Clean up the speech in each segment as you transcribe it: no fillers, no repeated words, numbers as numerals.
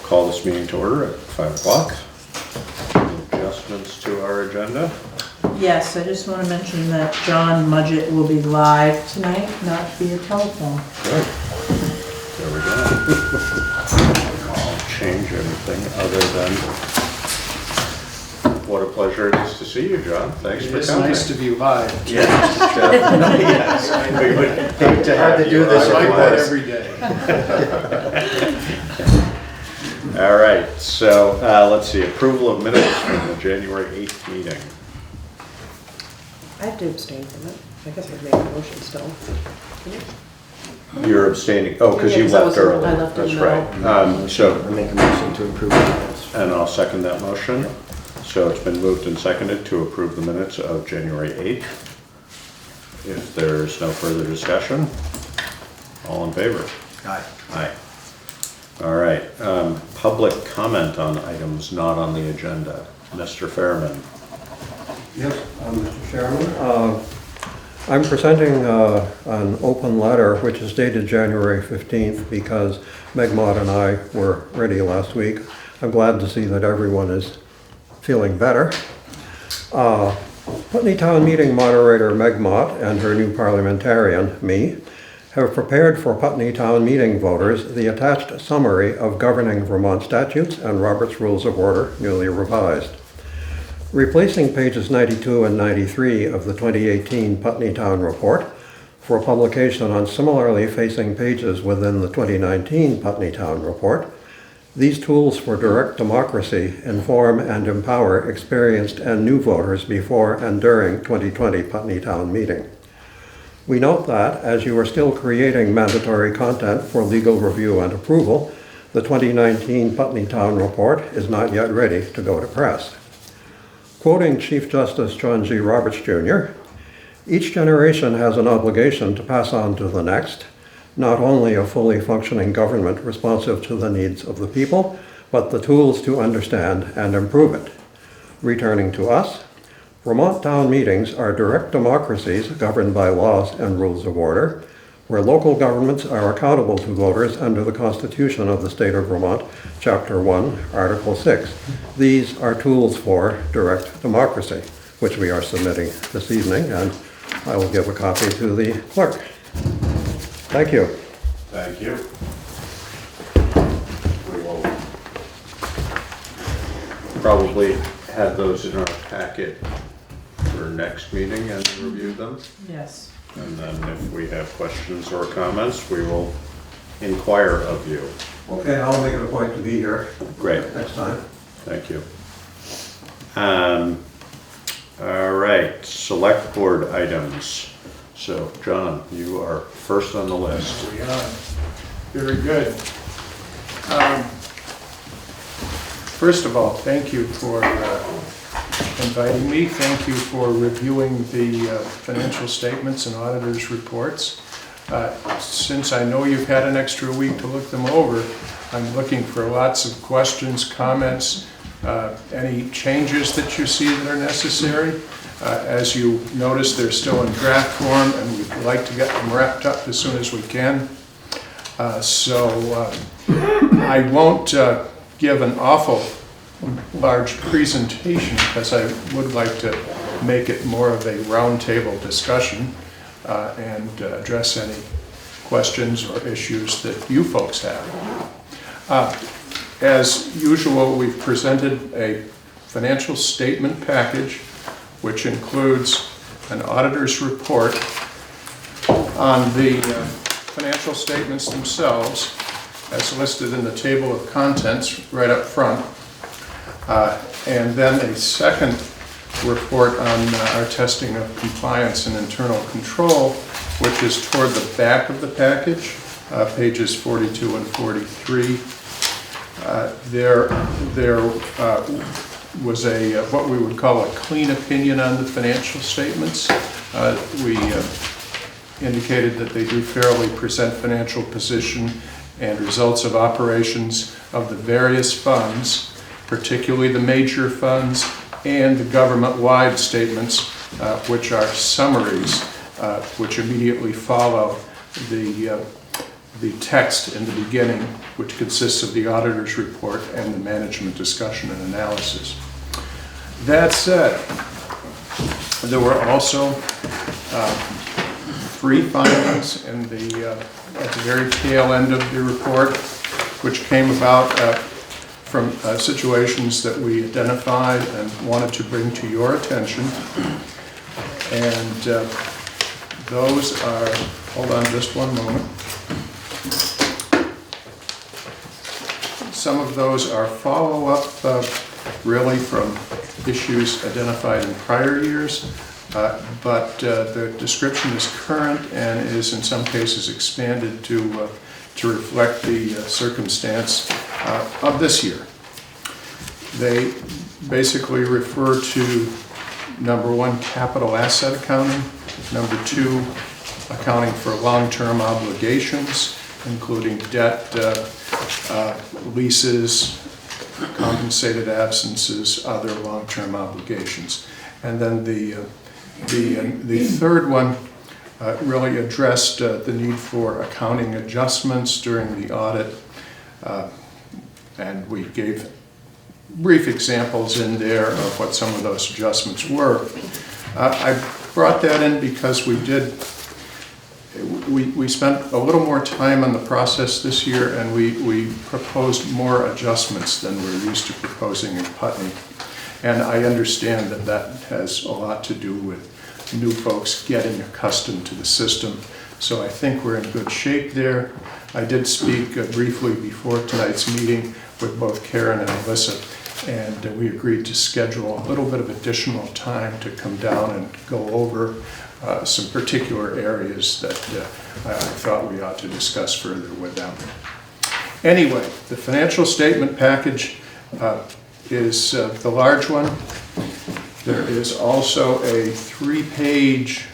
call this meeting to order at 5 o'clock. Adjustments to our agenda. Yes, I just want to mention that John Mudgett will be live tonight, not via telephone. Good. There we go. I'll change anything other than what a pleasure it is to see you, John. Thanks for coming. It's nice to be live. Yes, definitely. Yes. We would hate to have to do this. I like that every day. All right, so let's see, approval of minutes from the January 8th meeting. I have to abstain from it. I guess I'd make a motion still. You're abstaining, oh, because Yeah, you 'cause I left wasn't- early. I left in That's the right. middle. I So, make a motion to approve the minutes. and I'll second that motion. So it's been moved and seconded to approve the minutes of January 8th. If there's no further discussion, all in favor? Aye. Aye. All right, public comment on items not on the agenda. Mr. Fairman. Yes, Mr. Chairman. I'm presenting an open letter which is dated January 15th because Meg Mott and I were ready last week. I'm glad to see that everyone is feeling better. Putney Town Meeting moderator Meg Mott and her new parliamentarian, me, have prepared for Putney Town Meeting voters the attached summary of governing Vermont statutes and Robert's Rules of Order, newly revised. Replacing pages 92 and 93 of the 2018 Putney Town Report for publication on similarly facing pages within the 2019 Putney Town Report, these tools for direct democracy inform and empower experienced and new voters before and during 2020 Putney Town Meeting. We note that, as you are still creating mandatory content for legal review and approval, the 2019 Putney Town Report is not yet ready to go to press. Quoting Chief Justice John G. Roberts, Jr., "Each generation has an obligation to pass on to the next, not only a fully functioning government responsive to the needs of the people, but the tools to understand and improve it. Returning to us, Vermont town meetings are direct democracies governed by laws and rules of order, where local governments are accountable to voters under the Constitution of the State of Vermont, Chapter 1, Article 6. These are tools for direct democracy," which we are submitting this evening, and I will give a copy to the clerk. Thank you. Thank you. We will probably have those in our packet for next meeting and review them. Yes. And then if we have questions or comments, we will inquire of you. Okay, I'll make it a point to be here Great, next time. thank you. All right, select board items. So, John, you are first on the list. We are. Very good. First of all, thank you for inviting me. Thank you for reviewing the financial statements and auditors' reports. Since I know you've had an extra week to look them over, I'm looking for lots of questions, comments, any changes that you see that are necessary. As you notice, they're still in draft form, and we'd like to get them wrapped up as soon as we can. I won't give an awful large presentation because I would like to make it more of a roundtable discussion and address any questions or issues that you folks have. As usual, we've presented a financial statement package which includes an auditor's report on the financial statements themselves as listed in the table of contents right up front. And then a second report on our testing of compliance and internal control, which is toward the back of the package, pages 42 and 43. There was a what we would call a clean opinion on the financial statements. We indicated that they do fairly present financial position and results of operations of the various funds, particularly the major funds and the government-wide statements, which are summaries which immediately follow the the text in the beginning, which consists of the auditor's report and the management discussion and analysis. That said, there were also 3 findings in at the very tail end of the report, which came about from situations that we identified and wanted to bring to your attention. And those are, hold on just one moment. Some of those are follow-up really from issues identified in prior years, but the description is current and is in some cases expanded to reflect the circumstance of this year. They basically refer to number 1, capital asset accounting, number 2, accounting for long-term obligations, including debt, leases, compensated absences, other long-term obligations. And then the third one really addressed the need for accounting adjustments during the audit, and we gave brief examples in there of what some of those adjustments were. I brought that in because we spent a little more time on the process this year, and we proposed more adjustments than we're used to proposing in Putney. And I understand that that has a lot to do with new folks getting accustomed to the system. So I think we're in good shape there. I did speak briefly before tonight's meeting with both Karen and Alyssa, and we agreed to schedule a little bit of additional time to come down and go over some particular areas that I thought we ought to discuss further with them. Anyway, the financial statement package is the large one. There is also a 3-page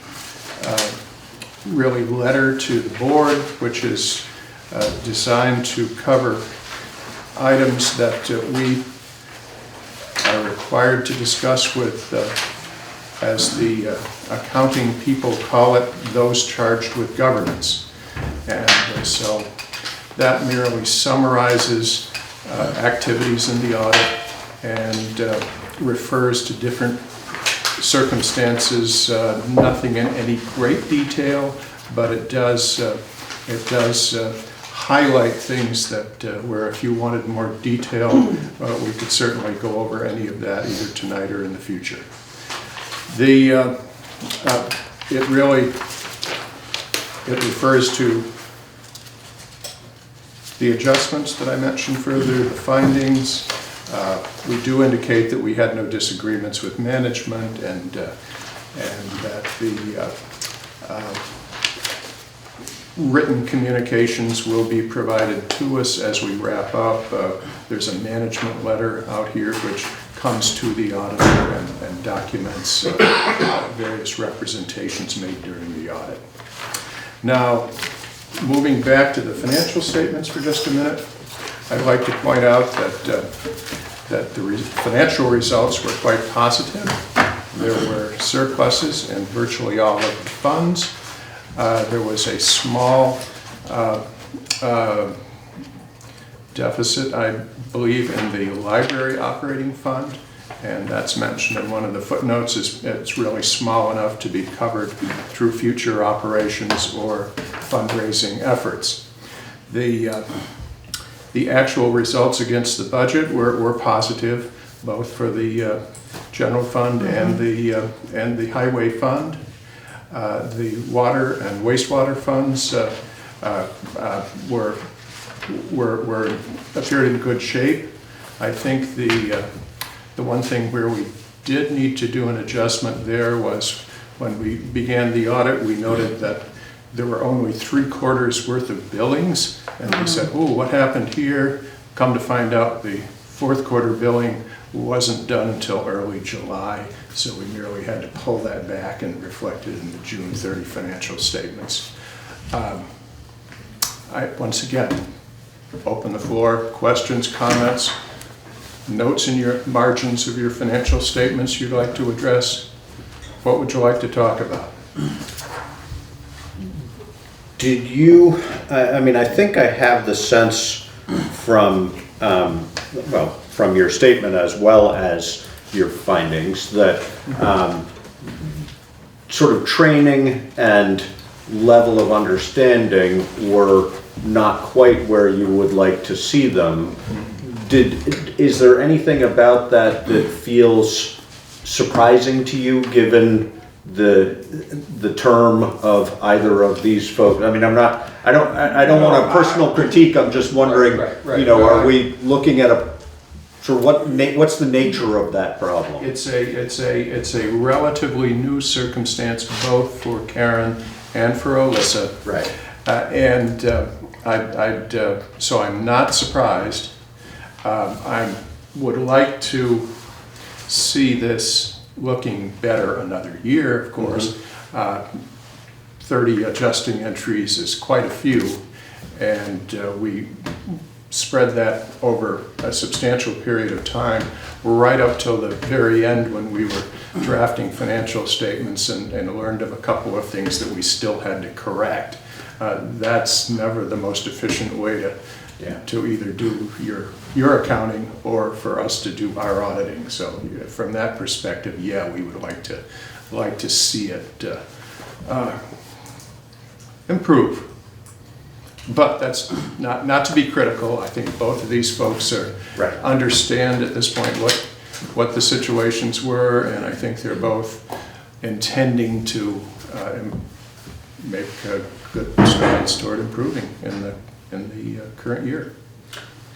really letter to the board, which is designed to cover items that we are required to discuss with, as the accounting people call it, those charged with governance. And so that merely summarizes activities in the audit and refers to different circumstances, nothing in any great detail, but it does highlight things that where if you wanted more detail, we could certainly go over any of that either tonight or in the future. It refers to the adjustments that I mentioned further, the findings. We do indicate that we had no disagreements with management, and that the written communications will be provided to us as we wrap up. There's a management letter out here which comes to the auditor and documents various representations made during the audit. Now, moving back to the financial statements for just a minute, I'd like to point out that the financial results were quite positive. There were surpluses in virtually all of the funds. There was a small deficit, I believe, in the library operating fund, and that's mentioned in one of the footnotes. It's really small enough to be covered through future operations or fundraising efforts. The actual results against the budget were positive, both for the general fund and the highway fund. The water and wastewater funds appeared in good shape. I think the one thing where we did need to do an adjustment there was when we began the audit, we noted that there were only 3/4 worth of billings, and we said, oh, what happened here? Come to find out, the 4th quarter billing wasn't done until early July, so we merely had to pull that back and reflect it in the June 30 financial statements. Once again, open the floor, questions, comments, notes in your margins of your financial statements you'd like to address. What would you like to talk about? Did you, I mean, I think I have the sense from, well, from your statement as well as your findings that sort of training and level of understanding were not quite where you would like to see them. Is there anything about that that feels surprising to you, given the term of either of these folks? I mean, I don't want a personal critique. I'm just wondering, Right. you know, are we looking at a sort of what's the nature of that problem? It's a relatively new circumstance both for Karen and for Alyssa. Right. So I'm not surprised. I would like to see this looking better another year, of course. 30 adjusting entries is quite a few, and we spread that over a substantial period of time, right up till the very end when we were drafting financial statements and learned of a couple of things that we still had to correct. That's never the most efficient way to either do your accounting or for us to do our auditing. So from that perspective, yeah, we would like to see it improve. But that's not to be critical. I think both of these folks understand at this point what the situations were, and I think they're both intending to make good strides toward improving in the current year.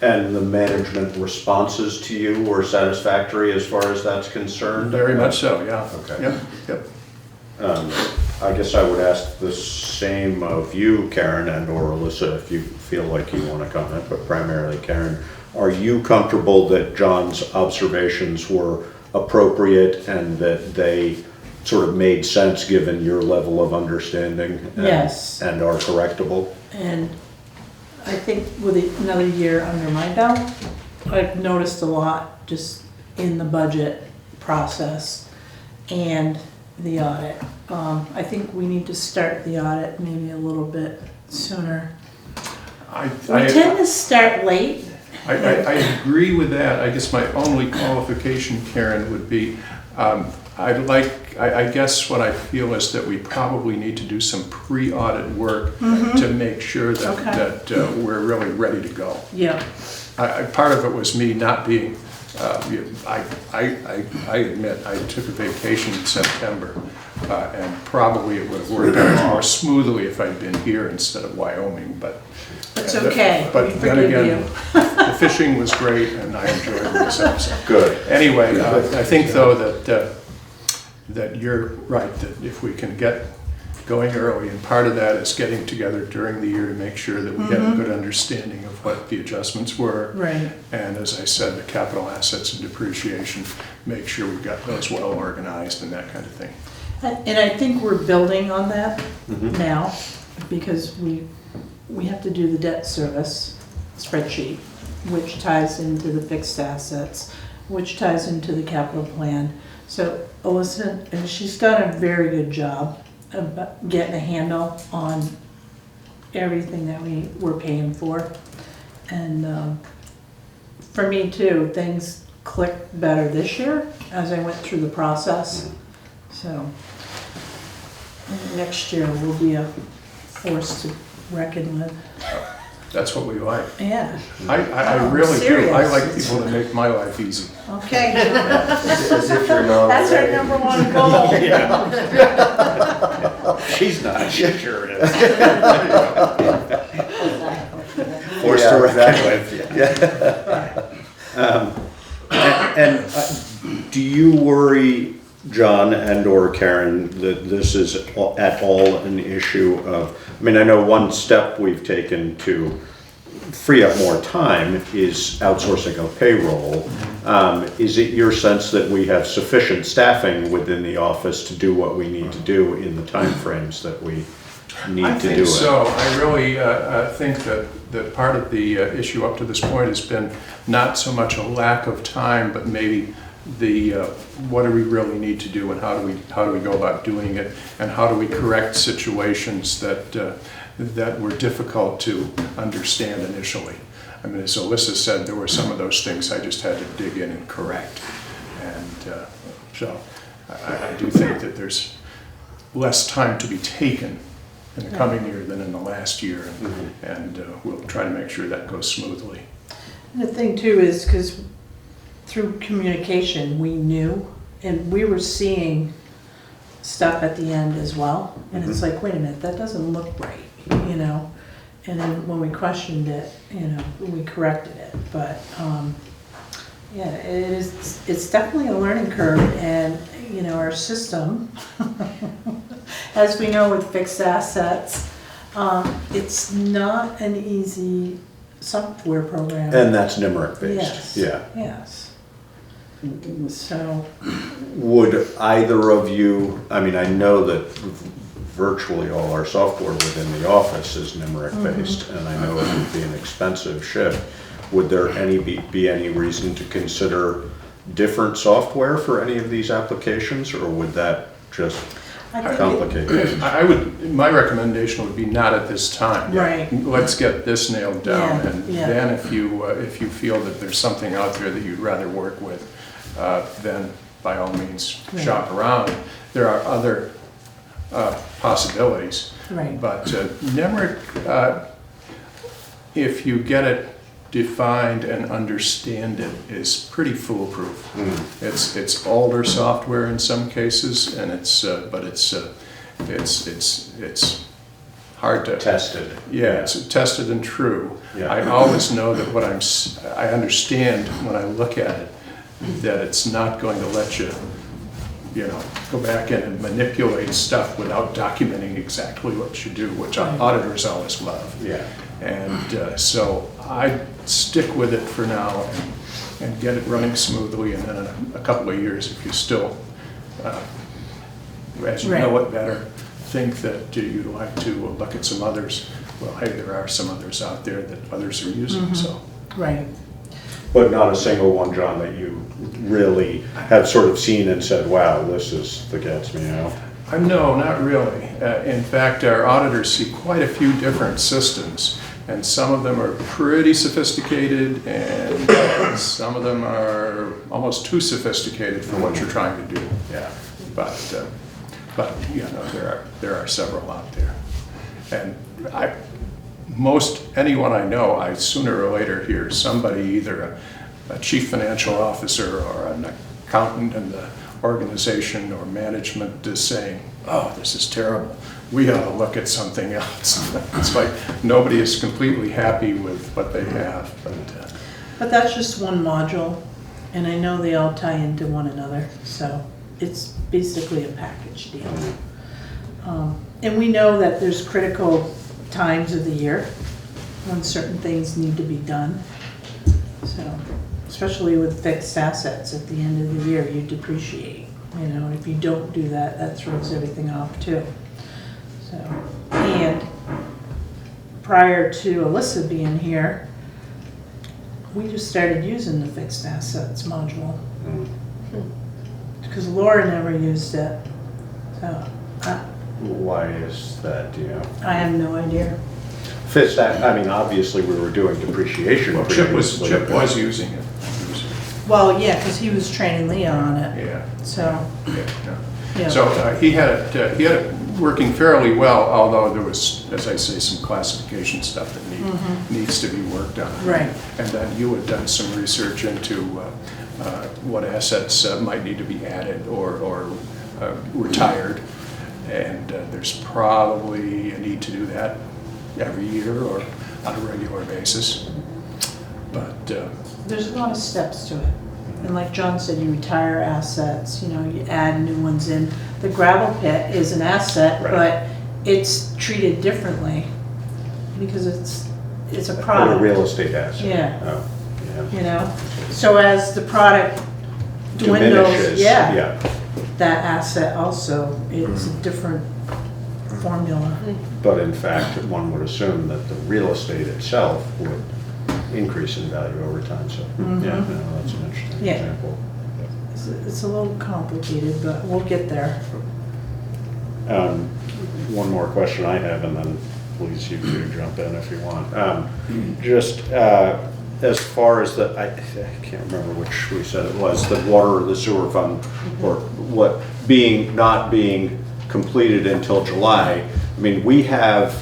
And the management responses to you were satisfactory as far as that's concerned? Very much so, yeah. Okay. Yep. I guess I would ask the same of you, Karen, and or Alyssa, if you feel like you want to comment, but primarily Karen. Are you comfortable that John's observations were appropriate and that they sort of made sense given your level of understanding? Yes. And are correctable? And I think with another year under my belt, I've noticed a lot just in the budget process and the audit. I think we need to start the audit maybe a little bit sooner. We tend to start late. I agree with that. I guess my only qualification, Karen, would be I guess what I feel is that we probably need to do some pre-audit work to make sure that we're really ready to go. Yeah. Part of it was me not being, I admit, I took a vacation in September, and probably it would have worked out more smoothly if I'd been here instead of Wyoming, but. It's okay. But then again, the fishing was great and I enjoyed myself. So. Good. Anyway, I think though that you're right, that if we can get going early, and part of that is getting together during the year to make sure that we have a good understanding of what the adjustments were. Right. And as I said, the capital assets and depreciation, make sure we've got those well organized and that kind of thing. And I think we're building on that now, because we have to do the debt service spreadsheet, which ties into the fixed assets, which ties into the capital plan. So Alyssa, and she's done a very good job of getting a handle on everything that we were paying for. And for me too, things clicked better this year as I went through the process. So next year will be a force to reckon with. That's what we like. Yeah. I really do. I like people to make my life easy. Okay. As if you're not. That's our number one goal. She's not, she sure is. Forced Yeah, to reckon exactly. with. And do you worry, John and or Karen, that this is at all an issue of, I mean, I know one step we've taken to free up more time is outsourcing of payroll. Is it your sense that we have sufficient staffing within the office to do what we need to do in the timeframes that we need to do it? I think so. I really think that part of the issue up to this point has been not so much a lack of time, but maybe the what do we really need to do, and how do we go about doing it, and how do we correct situations that that were difficult to understand initially. I mean, as Alyssa said, there were some of those things I just had to dig in and correct. And so I do think that there's less time to be taken in the coming year than in the last year, and we'll try to make sure that goes smoothly. And the thing too is, because through communication, we knew, and we were seeing stuff at the end as well, and it's like, wait a minute, that doesn't look right, you know? And then when we questioned it, you know, we corrected it, but, yeah, it's definitely a learning curve, and, you know, our system, as we know with fixed assets, it's not an easy software program. And that's Limerick based, Yes. yeah. Yes. So, Would either of you, I mean, I know that virtually all our software within the office is Limerick based, and I know it would be an expensive shift. Would there be any reason to consider different software for any of these applications, or would that just I think complicate it? My recommendation would be not at this time. Right. Let's get this nailed down, Yeah, and yeah. then if you feel that there's something out there that you'd rather work with, then by all means, shop around. There are other possibilities. Right. But Nemrick, if you get it defined and understand it, is pretty foolproof. It's older software in some cases, and it's hard to Tested. Yeah, it's tested and true. Yeah. I always know that I understand when I look at it that it's not going to let you, you know, go back in and manipulate stuff without documenting exactly what you do, which auditors always love. Yeah. And so I stick with it for now and get it running smoothly, and then in a couple of years, if you still, as you know it better, think that you'd like to look at some others, well, hey, there are some others out there that others are using, so. right. But not a single one, John, that you really have sort of seen and said, wow, this gets me out? No, not really. In fact, our auditors see quite a few different systems, and some of them are pretty sophisticated, and some of them are almost too sophisticated for what you're trying to do. Yeah. But you know, there are several out there, and anyone I know, I sooner or later hear somebody, either a chief financial officer or an accountant in the organization or management, is saying, oh, this is terrible. We ought to look at something else. It's like nobody is completely happy with what they have. But that's just one module, and I know they all tie into one another, so it's basically a package deal. And we know that there's critical times of the year when certain things need to be done. So, especially with fixed assets, at the end of the year, you depreciate. You know, if you don't do that, that throws everything off too. So, and prior to Alyssa being here, we just started using the fixed assets module. Because Laura never used it. So, Why is that, do you know? I have no idea. Fits that, I mean, obviously, we were doing depreciation. Well, Chip was previously. using it. Well, yeah, because he was training Leah on it. Yeah. So, yeah. So he had it working fairly well, although there was, as I say, some classification stuff that needs to be worked on. Right. And then you had done some research into what assets might need to be added or retired, and there's probably a need to do that every year or on a regular basis. But there's a lot of steps to it. And like John said, you retire assets, you know, you add new ones in. The gravel pit is an asset, Right. but it's treated differently because it's a Or a product, real estate asset. Yeah. Oh, yeah. you know? So as the product dwindles, Diminishes, yeah, that asset also, it's a different formula. But in fact, one would assume that the real estate itself would increase in value over time, so, yeah, no, that's an interesting Yeah. example. It's a little complicated, but we'll get there. One more question I have, and then please, you do jump in if you want. Just as far as the, I can't remember which we said it was, the water or the sewer fund, or what not being completed until July. I mean, we have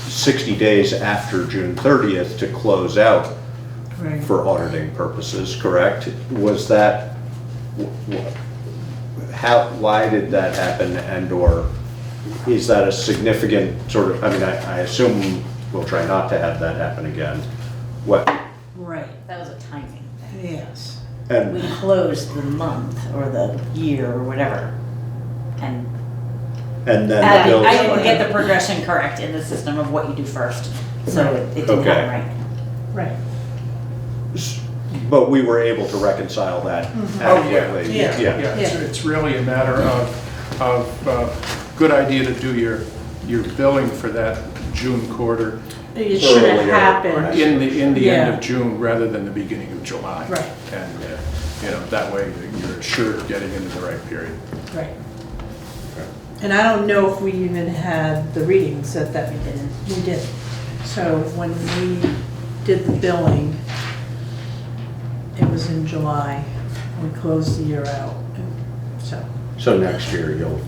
60 days after June 30th to close out Right. for auditing purposes, correct? Was that, why did that happen, and or is that a significant sort of, I mean, I assume we'll try not to have that happen again. What, Right, That was a timing thing. yes. We and, closed the month or the year or whatever. And and then the bills. I didn't get the progression correct in the system of what you do first. So it didn't Okay. happen right. Right. But we were able to reconcile that adequately. Yeah. It's really a matter of good idea to do your billing for that June quarter It should have Earlier. happened. in the end Yeah. of June rather than the beginning of July. Right. And, that way you're assured of getting into the right period. Right. And I don't know if we even had the readings at that. We didn't. We did. So when we did the billing, it was in July. We closed the year out, so. So next year you'll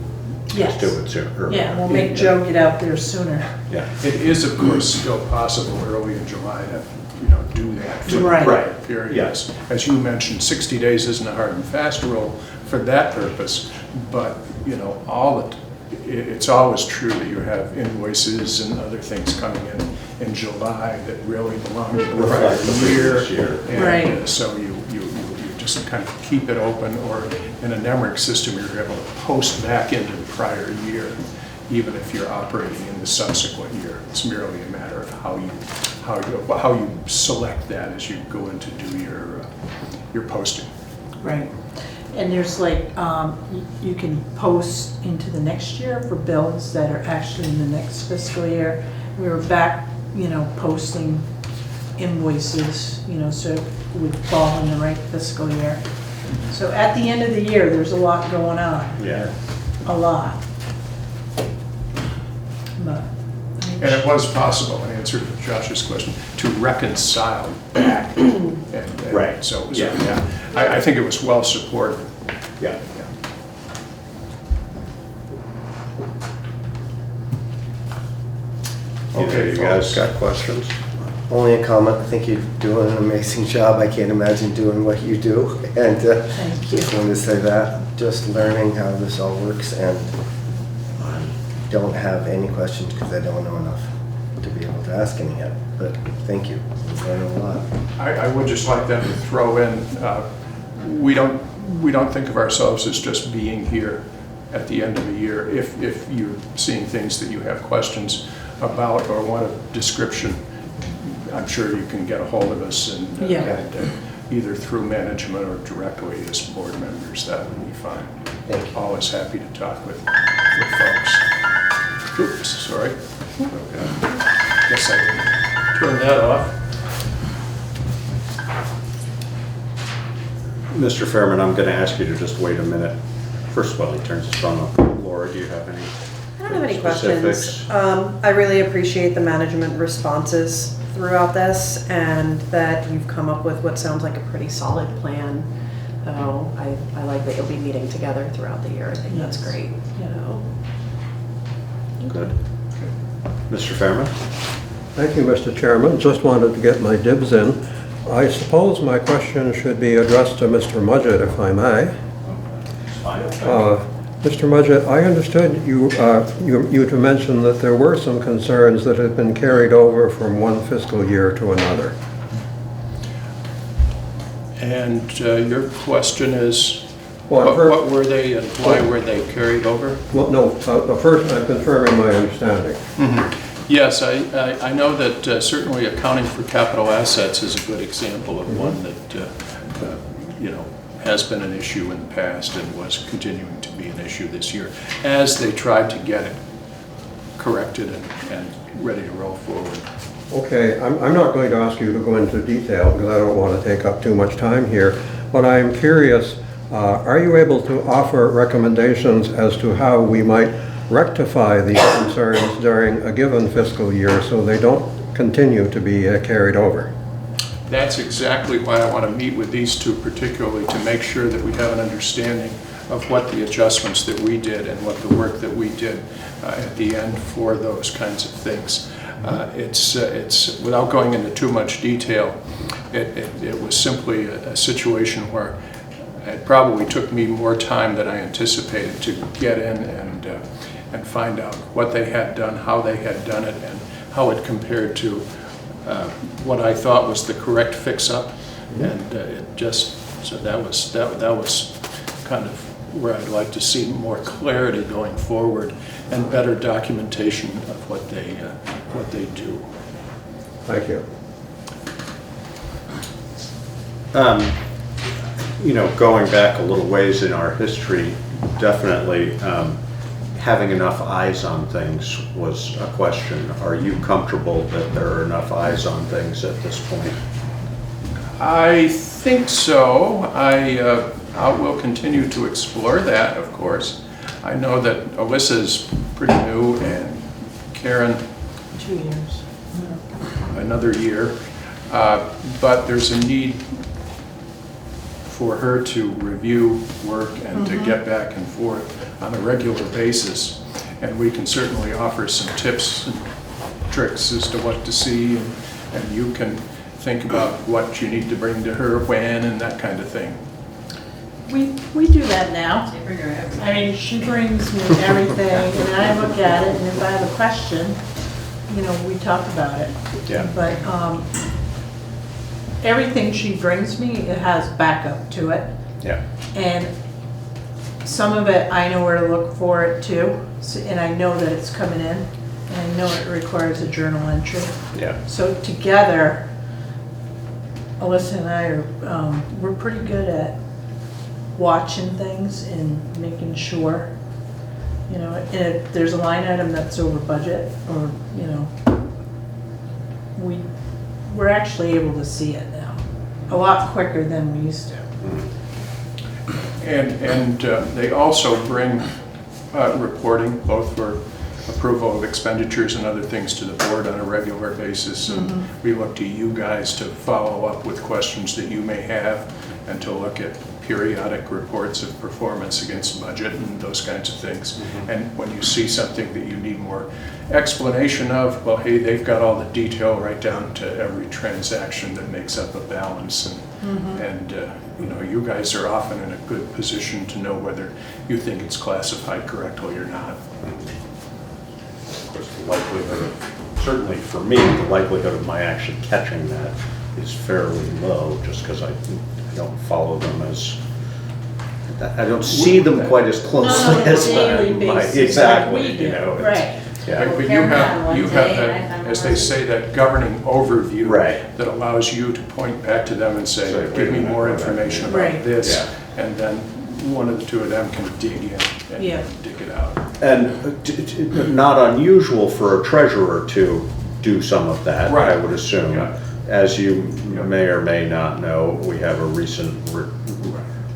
Yes. just do it sooner. Yeah, we'll make Joe get out there sooner. Yeah. It is, of course, still possible early in July to, do that for the Right. prior period. Yes. As you mentioned, 60 days isn't a hard and fast rule for that purpose, but, it's always true that you have invoices and other things coming in July that really belong to the prior Reflect the year. previous year. And, Right. So you just kind of keep it open, or in a NEMRIC system, you're able to post back into the prior year, even if you're operating in the subsequent year. It's merely a matter of how you select that as you go in to do your posting. Right. And there's you can post into the next year for bills that are actually in the next fiscal year. We were back, posting invoices, so it would fall in the right fiscal year. So at the end of the year, there's a lot going on, Yeah. a lot. But, And it was possible, in answer to Josh's question, to reconcile back. Right. So it was, Yeah. I think it was well supported. Yeah. Okay, You guys folks. got questions? Only a comment, I think you're doing an amazing job. I can't imagine doing what you do. And Thank you. just wanted to say that, just learning how this all works, and I don't have any questions because I don't know enough to be able to ask any yet. But thank you, I'm learning a lot. I would just like them to throw in, we don't think of ourselves as just being here at the end of the year. If you're seeing things that you have questions about or want a description, I'm sure you can get a hold of us and either through management or directly as board members. That would be fine. Thank you. Always happy to talk with folks. Oops, sorry. Guess I can turn that off. Mr. Fairman, I'm going to ask you to just wait a minute. First of all, he turns his phone off. Laura, do you have any? I don't have any specifics? questions. I really appreciate the management responses throughout this, and that you've come up with what sounds like a pretty solid plan. So I like that you'll be meeting together throughout the year. I think that's Yes. great, Good. Mr. Fairman? Thank you, Mr. Chairman. Just wanted to get my dibs in. I suppose my question should be addressed to Mr. Mudgett, if I may. Mr. Mudgett, I understood you to mention that there were some concerns that had been carried over from one fiscal year to another. And your question is, Well, I've heard- what were they and why were they carried over? Well, no, first I'm confirming my understanding. Yes, I know that certainly accounting for capital assets is a good example of one that, has been an issue in the past and was continuing to be an issue this year, as they tried to get it corrected and ready to roll forward. Okay, I'm not going to ask you to go into detail because I don't want to take up too much time here, but I'm curious, are you able to offer recommendations as to how we might rectify these concerns during a given fiscal year so they don't continue to be carried over? That's exactly why I want to meet with these two particularly, to make sure that we have an understanding of what the adjustments that we did and what the work that we did at the end for those kinds of things. It's without going into too much detail, it was simply a situation where it probably took me more time than I anticipated to get in and find out what they had done, how they had done it, and how it compared to what I thought was the correct fix-up. And it just, so that was kind of where I'd like to see more clarity going forward and better documentation of what they do. Thank you. You know, going back a little ways in our history, definitely having enough eyes on things was a question. Are you comfortable that there are enough eyes on things at this point? I think so. I will continue to explore that, of course. I know that Alyssa's pretty new and Karen 2 years. another year, but there's a need for her to review work and to get back and forth on a regular basis. And we can certainly offer some tips and tricks as to what to see, and you can think about what you need to bring to her when and that kind of thing. We do that now. I mean, she brings me everything and I look at it, and if I have a question, you know, we talk about it. Yeah. But everything she brings me, it has backup to it. Yeah. And some of it, I know where to look for it too, and I know that it's coming in, and I know it requires a journal entry. Yeah. So together, Alyssa and I are, we're pretty good at watching things and making sure, you know, if there's a line item that's over budget, or, you know, we're actually able to see it now, a lot quicker than we used to. And they also bring reporting, both for approval of expenditures and other things, to the board on a regular basis. And we look to you guys to follow up with questions that you may have, and to look at periodic reports of performance against budget and those kinds of things. And when you see something that you need more explanation of, well, hey, they've got all the detail right down to every transaction that makes up a balance. And you know, you guys are often in a good position to know whether you think it's classified correctly or not. Of course, the likelihood of, certainly for me, the likelihood of my actually catching that is fairly low, just because I don't follow them as, I don't see them quite as closely as I might. Exactly, you know. Right. Yeah. But you have that, as they say, that governing overview that allows you to point back to them and say, give me more information about this. And then one of the two of them can dig in and dig it out. And not unusual for a treasurer to do some of that, I would assume. As you may or may not know, we have a recent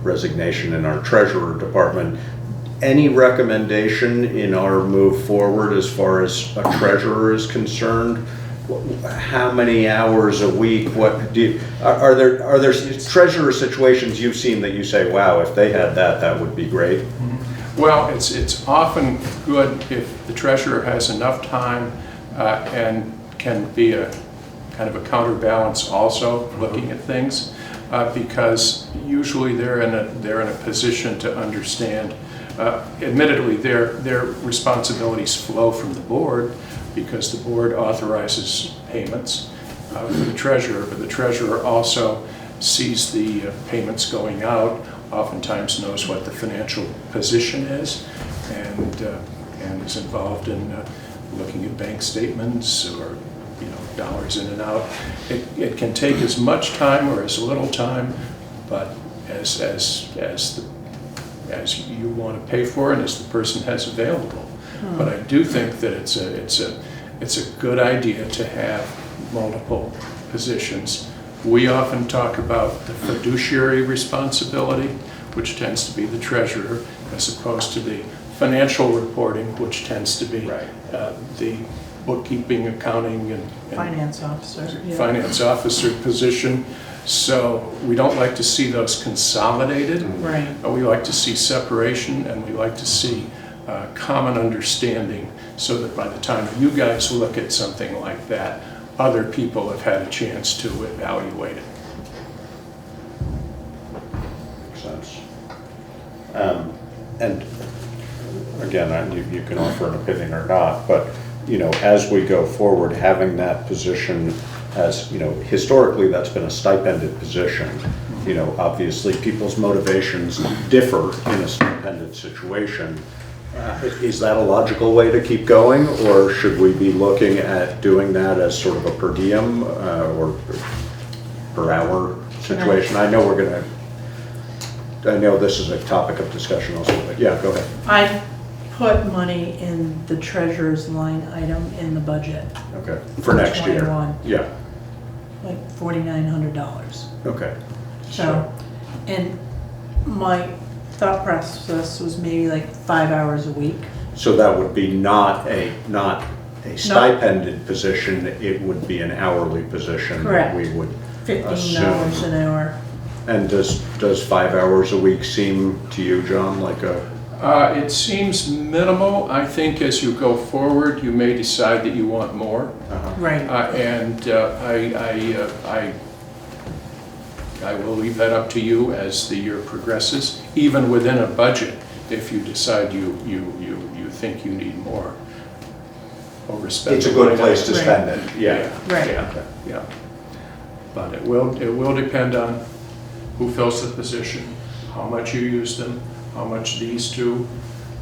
resignation in our treasurer department. Any recommendation in our move forward as far as a treasurer is concerned? How many hours a week? What do you, are there treasurer situations you've seen that you say, wow, if they had that, that would be great? Well, it's often good if the treasurer has enough time and can be a kind of a counterbalance also looking at things, because usually they're in a position to understand. Admittedly, their responsibilities flow from the board, because the board authorizes payments for the treasurer, but the treasurer also sees the payments going out, oftentimes knows what the financial position is, and is involved in looking at bank statements or, you know, dollars in and out. It can take as much time or as little time, but as you want to pay for it, as the person has available. But I do think that it's a good idea to have multiple positions. We often talk about the fiduciary responsibility, which tends to be the treasurer, as opposed to the financial reporting, which tends to be Right. the bookkeeping, accounting, and Finance officer, yeah. finance officer position. So we don't like to see those consolidated. Right. We like to see separation, and we like to see common understanding, so that by the time you guys look at something like that, other people have had a chance to evaluate it. Makes sense. And again, you can offer an opinion or not, but, you know, as we go forward, having that position as, you know, historically, that's been a stipended position. You know, obviously, people's motivations differ in a stipended situation. Is that a logical way to keep going, or should we be looking at doing that as sort of a per diem or per hour situation? I know I know this is a topic of discussion also, but yeah, go ahead. I put money in the treasurer's line item in the budget, Okay, for next year. 21. Yeah, like $4,900. okay. So, and my thought process was maybe like 5 hours a week. So that would be not a stipended position, it would be an hourly position. that Correct. We would $15 assume. an hour. And does 5 hours a week seem to you, John, like a? It seems minimal. I think as you go forward, you may decide that you want more. Right. I will leave that up to you as the year progresses, even within a budget. If you decide you think you need more, overspend. It's a good place to Right. spend it, yeah. Right. Yeah. But it will depend on who fills the position, how much you use them, how much these two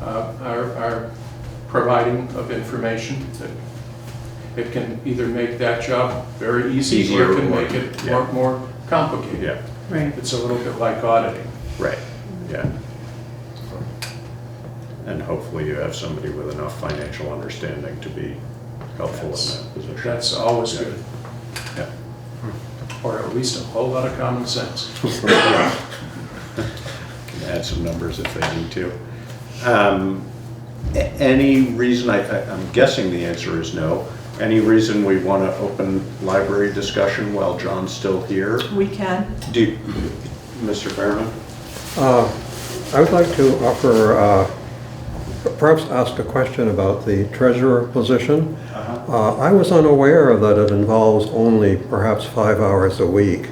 are providing of information. It can either make that job very easy, Easier or it can or- make it yeah. more complicated. Yeah, Right. It's a little bit like auditing. right, yeah. And hopefully you have somebody with enough financial understanding to be helpful in that position. That's always Yeah. good, Yeah. or at least a whole lot of common sense. Can add some numbers if they need to. Any reason, I'm guessing the answer is no, any reason we want to open library discussion while John's still here? We can. Mr. Fairman? I would like to offer, perhaps ask a question about the treasurer position. I was unaware that it involves only perhaps 5 hours a week,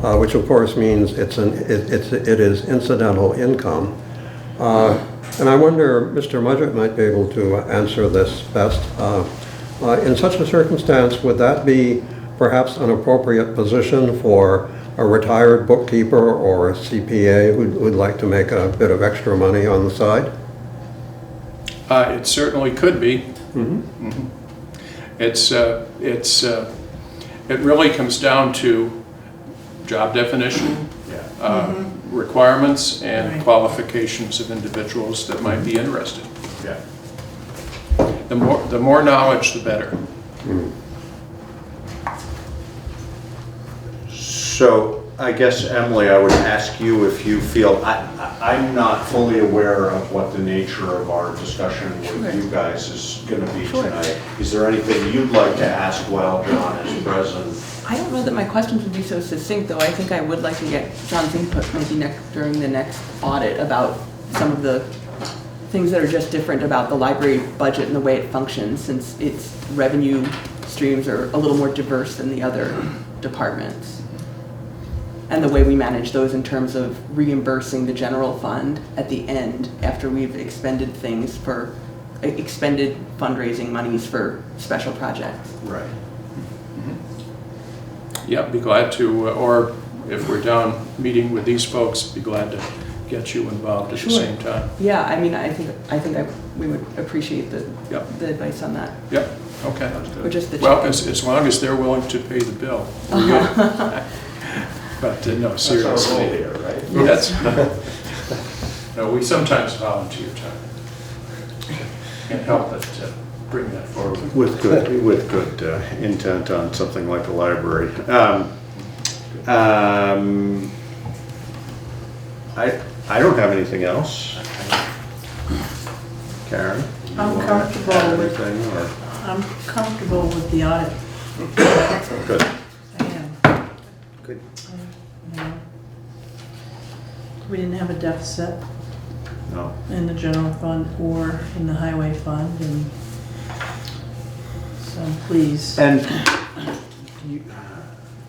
which of course means it is incidental income. And I wonder, Mr. Mudgett might be able to answer this best. In such a circumstance, would that be perhaps an appropriate position for a retired bookkeeper or a CPA who'd like to make a bit of extra money on the side? It certainly could be. It really comes down to job definition, requirements, and Right. qualifications of individuals that might be interested. Yeah. The more knowledge, the better. So I guess, Emily, I would ask you if you feel, I'm not fully aware of what the nature of our discussion with you guys is going to be tonight. Is there anything you'd like to ask while John is present? I don't know that my questions would be so succinct, though. I think I would like to get John's input maybe during the next audit about some of the things that are just different about the library budget and the way it functions, since its revenue streams are a little more diverse than the other departments. And the way we manage those in terms of reimbursing the general fund at the end after we've expended fundraising monies for special projects. Right. Yep, be glad to, or if we're down meeting with these folks, be glad to get you involved at the same time. Yeah, I mean, I think we would appreciate the advice on that. Yep, okay. Or just the Well, check. as long as they're willing to pay the bill, we're good. But no, seriously. That's our role here, right? Yes. No, we sometimes volunteer time. Can't help but bring that forward. With good intent on something like a library. I don't have anything else. Karen? You I'm wanna comfortable add with- anything, or? I'm comfortable with the audit. Good. I am. Good. You know, we didn't have a deficit No. in the general fund or in the highway fund, and so I'm pleased. And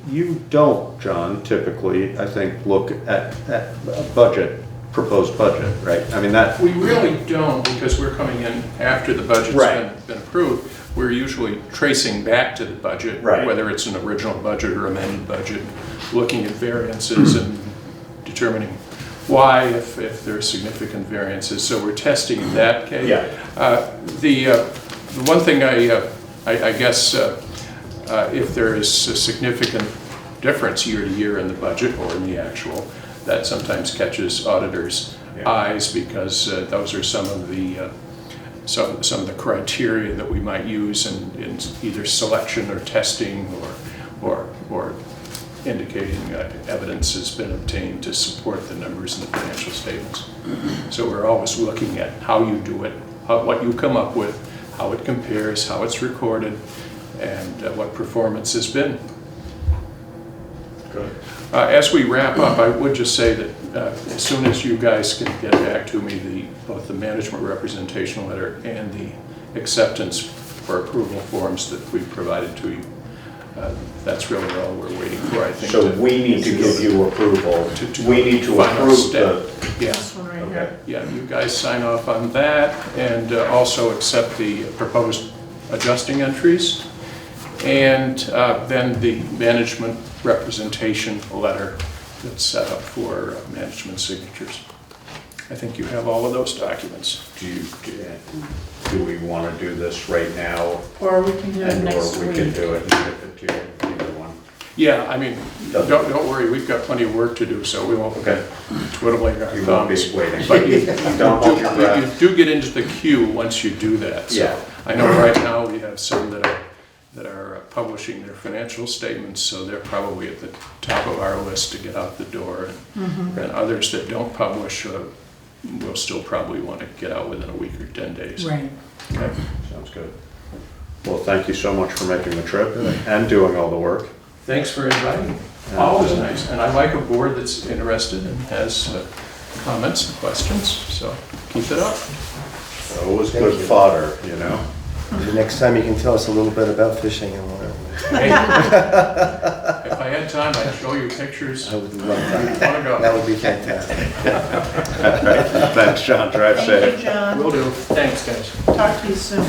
you don't, John, typically, I think, look at a budget, proposed budget, right? I mean, that, We really don't, because we're coming in after the budget's Right. been approved. We're usually tracing back to the budget, Right. whether it's an original budget or amended budget, looking at variances and determining why, if there are significant variances. So we're testing in that case. Yeah. The one thing I guess, if there is a significant difference year to year in the budget or in the actual, that sometimes catches auditors' Yeah. eyes, because those are some of the criteria that we might use in either selection or testing, or indicating evidence has been obtained to support the numbers in the financial statements. So we're always looking at how you do it, what you come up with, how it compares, how it's recorded, and what performance has been. good. As we wrap up, I would just say that as soon as you guys can get back to me both the management representation letter and the acceptance for approval forms that we provided to you, that's really all we're waiting for, I think. So we need to give you approval, we need to Final approve step. the, Yeah, This one right okay. here. yeah, you guys sign off on that, and also accept the proposed adjusting entries, and then the management representation letter that's set up for management signatures. I think you have all of those documents. do we want to do this right now? Or we can do it next Or we can week. do it and give it to you, either one. Yeah, I mean, don't worry, we've got plenty of work to do, so we won't be Okay. twiddling our You won't be thumbs. waiting. But you Don't hold your breath. you do get into the queue once you do that. So Yeah. I know right now we have some that are publishing their financial statements, so they're probably at the top of our list to get out the door. And others that don't publish will still probably want to get out within a week or 10 days. Right. Okay. Sounds good. Well, thank you so much for making the trip and doing all the work. Thanks for inviting me. Always nice, and I like a board that's interested and has comments and questions, so keep it up. Always Thank good you. fodder, you know? The next time you can tell us a little bit about fishing and whatever. Hey, if I had time, I'd show you pictures. I would love that. Wanna go? That would be fantastic. Thanks, John, drive Thank safe. you, John. Will do. Thanks, guys. Talk to you soon.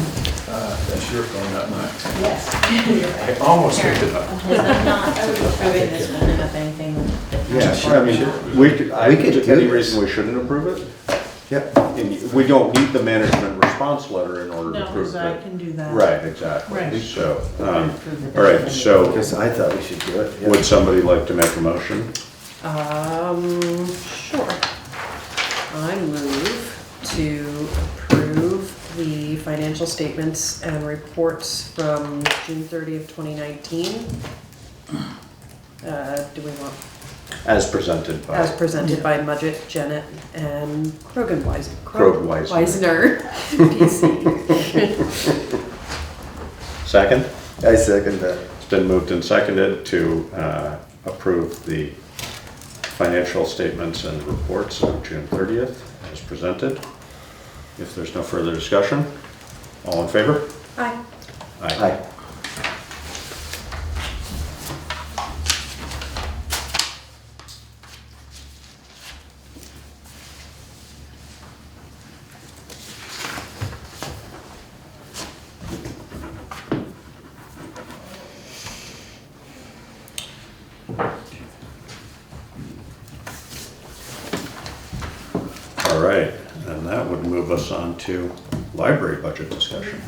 That's your phone, not mine. Yes. I almost picked it up. Because I'm not approving this one enough anything. Yeah, sure, I mean, We could do any this. reason we shouldn't approve it? yep. And we don't need the management response letter in order to No, approve because I it. can do that. Right, exactly. Right. So, Approve it. all right, so Because I thought we should do it. yeah. would somebody like to make a motion? Sure. I move to approve the financial statements and reports from June 30th, 2019. Do we want, As presented by. as presented by Mudgett, Jennett, and Krogh-Wisner. Krogh-Wisner. PC. Second? I second that. It's been moved and seconded to approve the financial statements and reports of June 30th as presented. If there's no further discussion, all in favor? Aye. Aye. All right, and that would move us on to library budget discussion.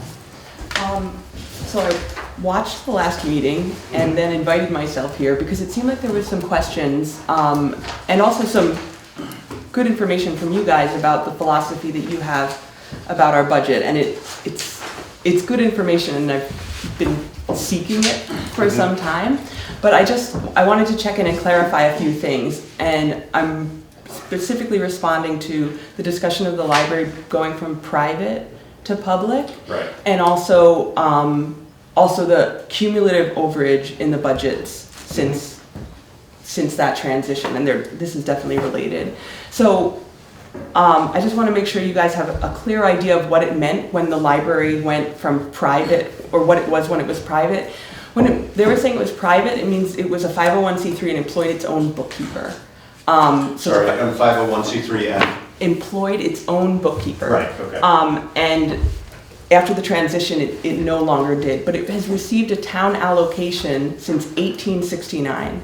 So I watched the last meeting and then invited myself here because it seemed like there was some questions and also some good information from you guys about the philosophy that you have about our budget. And it's good information, and I've been seeking it for some time. But I wanted to check in and clarify a few things, and I'm specifically responding to the discussion of the library going from private to public. Right. And also, also the cumulative overage in the budgets since that transition, and this is definitely related. So I just want to make sure you guys have a clear idea of what it meant when the library went from private, or what it was when it was private. When they were saying it was private, it means it was a 501c3 and employed its own bookkeeper. Sorry, I'm 501c3 and? Employed its own bookkeeper. Right, okay. And after the transition, it no longer did, but it has received a town allocation since 1869.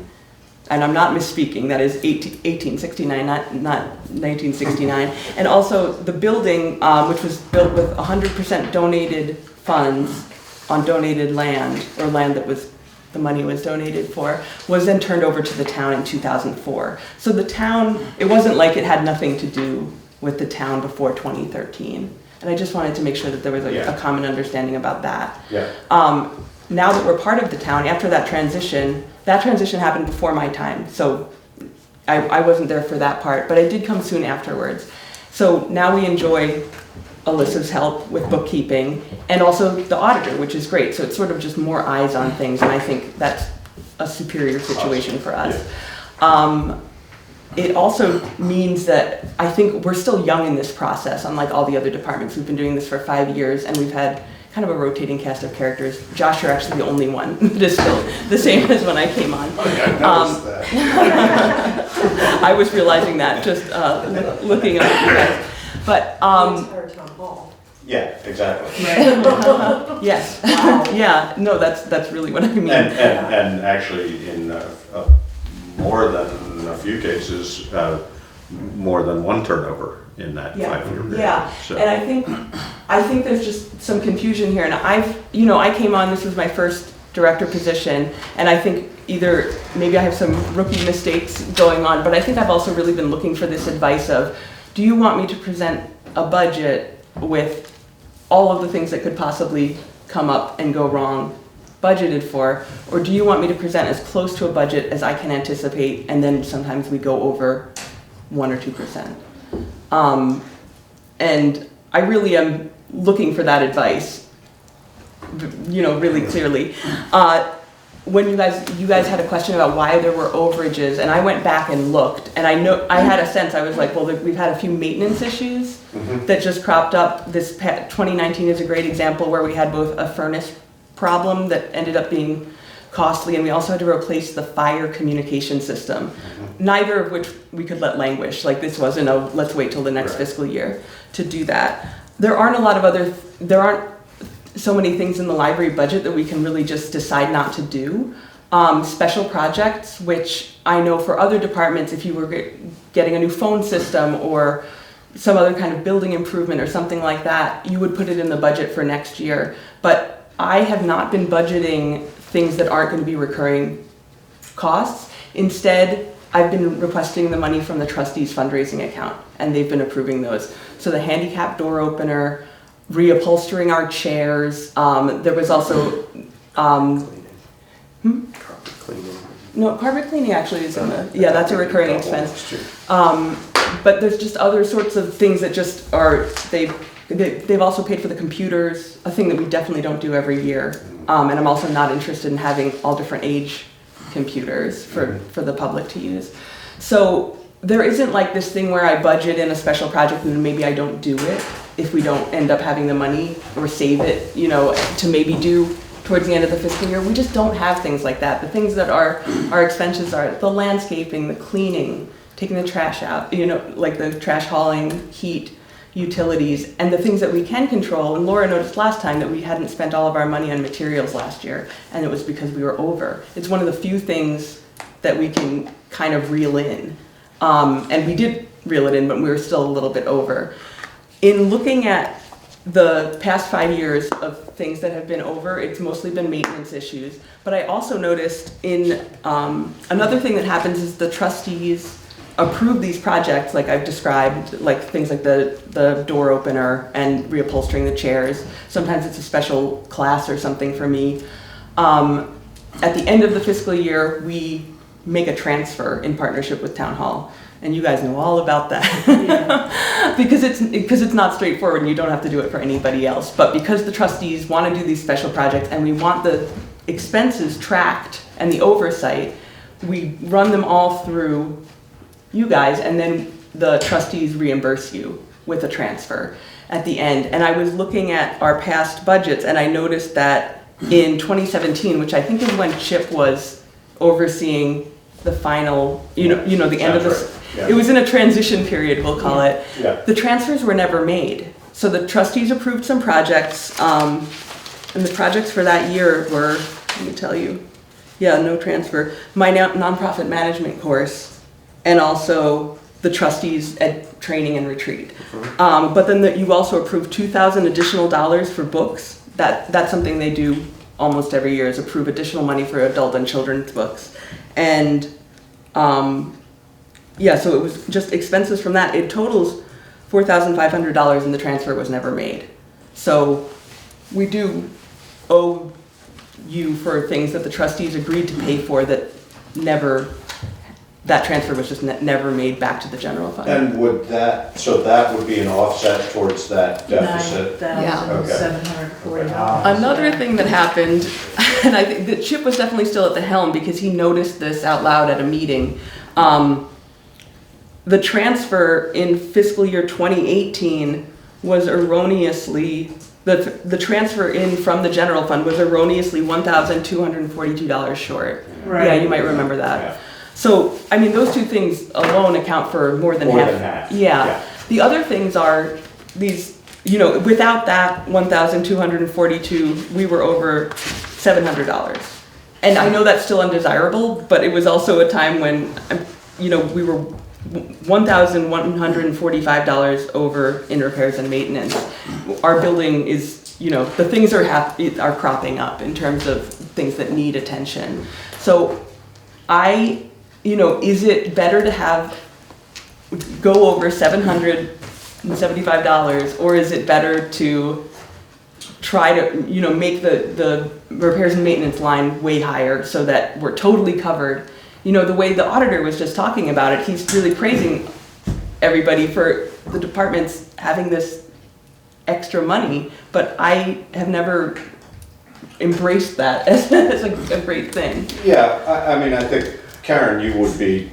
And I'm not misspeaking, that is 1869, not 1969. And also the building, which was built with 100% donated funds on donated land, or land that the money was donated for, was then turned over to the town in 2004. So the town, it wasn't like it had nothing to do with the town before 2013. And I just wanted to make sure that there was a common understanding about that. Yeah. Now that we're part of the town, after that transition happened before my time. So I wasn't there for that part, but I did come soon afterwards. So now we enjoy Alyssa's help with bookkeeping and also the auditor, which is great. So it's sort of just more eyes on things, and I think that's a superior situation for us. It also means that I think we're still young in this process, unlike all the other departments. We've been doing this for 5 years, and we've had kind of a rotating cast of characters. Josh, you're actually the only one that is still the same as when I came on. Oh, yeah, I noticed that. I was realizing that just looking up at you guys. But Our town hall. Yeah, exactly. yes, yeah, no, that's really what I mean. And actually in more than a few cases, more than one turnover in that 5-year period. Yeah, So. and I think there's just some confusion here, and I came on, this was my first director position, and I think either maybe I have some rookie mistakes going on, but I think I've also really been looking for this advice of, do you want me to present a budget with all of the things that could possibly come up and go wrong budgeted for, or do you want me to present as close to a budget as I can anticipate, and then sometimes we go over 1 or 2%. And I really am looking for that advice, really clearly. When you guys had a question about why there were overages, and I went back and looked, and I had a sense, I was like, well, we've had a few maintenance issues that just cropped up. 2019 is a great example where we had both a furnace problem that ended up being costly, and we also had to replace the fire communication system, neither of which we could let languish. Like, this wasn't let's wait till the next fiscal year to do that. There aren't so many things in the library budget that we can really just decide not to do. Special projects, which I know for other departments, if you were getting a new phone system or some other kind of building improvement or something like that, you would put it in the budget for next year. But I have not been budgeting things that aren't going to be recurring costs. Instead, I've been requesting the money from the trustees fundraising account, and they've been approving those. So the handicap door opener, reupholstering our chairs. There was also Carpet cleaning. no, carpet cleaning actually is in the that's a recurring expense. But there's just other sorts of things that just are they've also paid for the computers, a thing that we definitely don't do every year. And I'm also not interested in having all different age computers for the public to use. So there isn't like this thing where I budget in a special project and maybe I don't do it if we don't end up having the money, or save it, to maybe do towards the end of the fiscal year. We just don't have things like that. The things that are our expenses are the landscaping, the cleaning, taking the trash out, like the trash hauling, heat, utilities, and the things that we can control. And Laura noticed last time that we hadn't spent all of our money on materials last year, and it was because we were over. It's one of the few things that we can kind of reel in. And we did reel it in, but we were still a little bit over. In looking at the past 5 years of things that have been over, it's mostly been maintenance issues. But I also noticed another thing that happens is the trustees approve these projects like I've described, like things like the door opener and reupholstering the chairs. Sometimes it's a special class or something for me. At the end of the fiscal year, we make a transfer in partnership with Town Hall. and you guys know all about that. because it's not straightforward and you don't have to do it for anybody else. But because the trustees want to do these special projects and we want the expenses tracked and the oversight, we run them all through you guys, and then the trustees reimburse you with a transfer at the end. And I was looking at our past budgets, and I noticed that in 2017, which I think is when Chip was overseeing the final, the end of this. Right. Yeah. It was in a transition period, we'll call it. Yeah. The transfers were never made. So the trustees approved some projects, and the projects for that year were, let me tell you, no transfer. My nonprofit management course, and also the trustees at training and retreat. But then you also approved $2,000 additional for books. That's something they do almost every year, is approve additional money for adult and children's books. And so it was just expenses from that. It totals $4,500 and the transfer was never made. So we do owe you for things that the trustees agreed to pay for that transfer was just never made back to the general fund. And that would be an offset towards that deficit? $9,740. Another thing that happened, and I think that Chip was definitely still at the helm because he noticed this out loud at a meeting. The transfer in fiscal year 2018 was erroneously, the transfer in from the general fund was erroneously $1,242 short. Right. Yeah, you might remember that. Yeah. So, I mean, those two things alone account for more than half. Yeah. The other things are these, without that 1,242, we were over $700. And I know that's still undesirable, but it was also a time when, we were $1,145 over in repairs and maintenance. Our building is, the things are cropping up in terms of things that need attention. So is it better to go over $775, or is it better to try to, make the repairs and maintenance line way higher so that we're totally covered? The way the auditor was just talking about it, he's really praising everybody for the departments having this extra money, but I have never embraced that as a great thing. Yeah, I mean, I think, Karen, you would be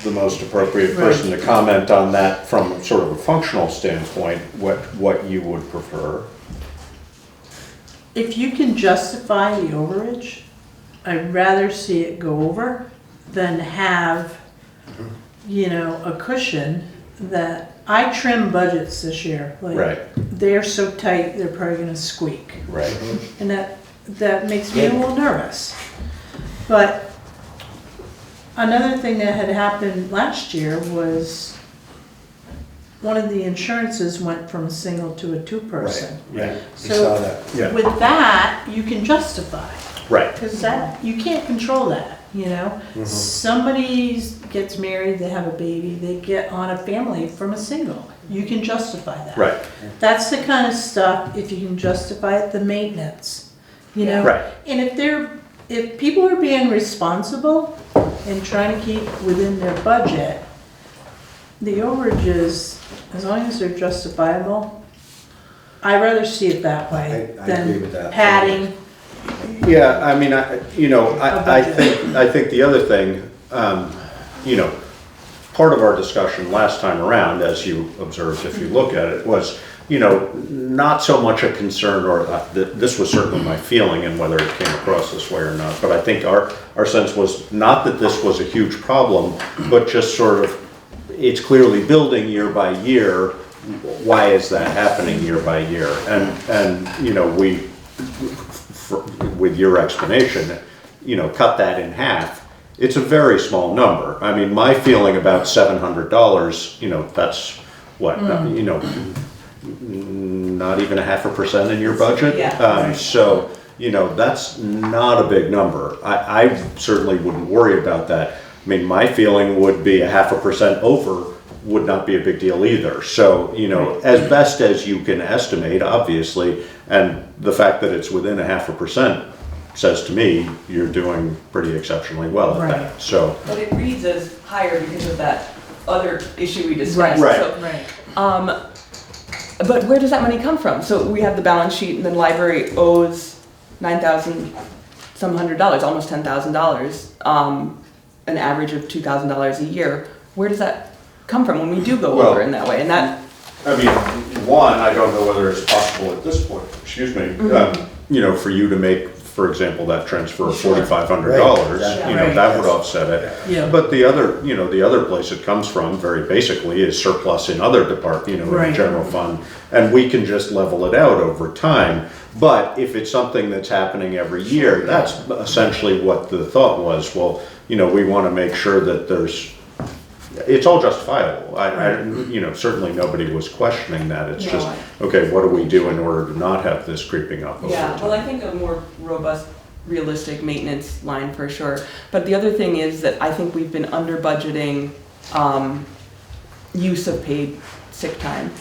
the most appropriate person to comment on that from sort of a functional standpoint, what you would prefer. If you can justify the overage, I'd rather see it go over than have, a cushion that, I trim budgets this year. Right. They're so tight, they're probably gonna squeak. Right. And that makes me a little nervous. But another thing that had happened last year was one of the insurances went from a single to a two-person. Right. So Yeah. with that, you can justify. Right. Because you can't control that, Somebody gets married, they have a baby, they get on a family from a single. You can justify that. Right. That's the kind of stuff, if you can justify it, the maintenance, Right. And if people are being responsible and trying to keep within their budget, the overages, as long as they're justifiable, I'd rather see it that way I agree with than that. padding. Yeah, I mean, I think the other thing, part of our discussion last time around, as you observed, if you look at it, was, not so much a concern, or this was certainly my feeling, and whether it came across this way or not, but I think our sense was not that this was a huge problem, but just sort of, it's clearly building year by year. Why is that happening year by year? And with your explanation, cut that in half. It's a very small number. I mean, my feeling about $700, that's what, not even 0.5% in your budget. Yeah. So, that's not a big number. I certainly wouldn't worry about that. I mean, my feeling would be 0.5% over would not be a big deal either. So, as best as you can estimate, obviously, and the fact that it's within 0.5% says to me you're doing pretty exceptionally well at that. So, But it reads as higher because of that other issue we discussed. Right, So, right. but where does that money come from? So we have the balance sheet, and the library owes $9,000 some $100, almost $10,000, an average of $2,000 a year. Where does that come from when we do go Well, over in that way? And that, I mean, one, I don't know whether it's possible at this point, excuse me, you know, for you to make, for example, that transfer of $4,500, Right, you know, right. that would offset it. Yeah. But the other, you know, the other place it comes from, very basically, is surplus in other departments, you know, in Right. the general fund. And we can just level it out over time. But if it's something that's happening every year, that's essentially what the thought was. Well, you know, we want to make sure that it's all justifiable. You know, certainly nobody was questioning that. It's No, just, okay, what do we do in order to not have this creeping up over yeah, time? well, I think a more robust, realistic maintenance line for sure. But the other thing is that I think we've been under budgeting use of paid sick time.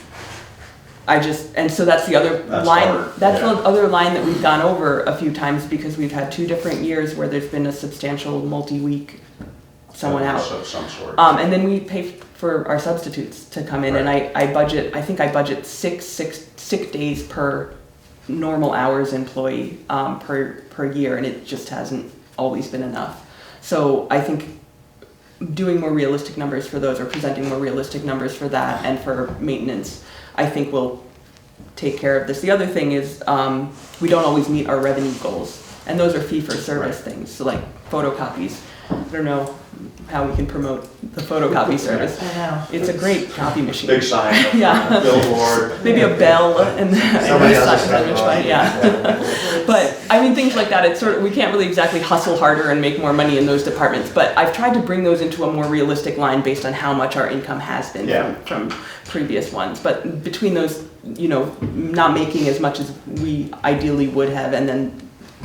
And so that's the other That's line, hard, that's yeah. the other line that we've gone over a few times because we've had 2 different years where there's been a substantial multi-week someone out. Of some sort. And then we pay for our substitutes to come in, and I budget 6 sick days per normal hours employee per year, and it just hasn't always been enough. So I think doing more realistic numbers for those, or presenting more realistic numbers for that and for maintenance, I think will take care of this. The other thing is we don't always meet our revenue goals, and those are fee-for-service things, so like photocopies. I don't know how we can promote the photocopy service. I know. It's a great copy machine. Big sign, Yeah. billboard. Maybe a bell and Somebody sign else is is fine, yeah. But I mean, things like that, it's sort of, we can't really exactly hustle harder and make more money in those departments, but I've tried to bring those into a more realistic line based on how much our income has been Yeah. from previous ones. But between those, you know, not making as much as we ideally would have, and then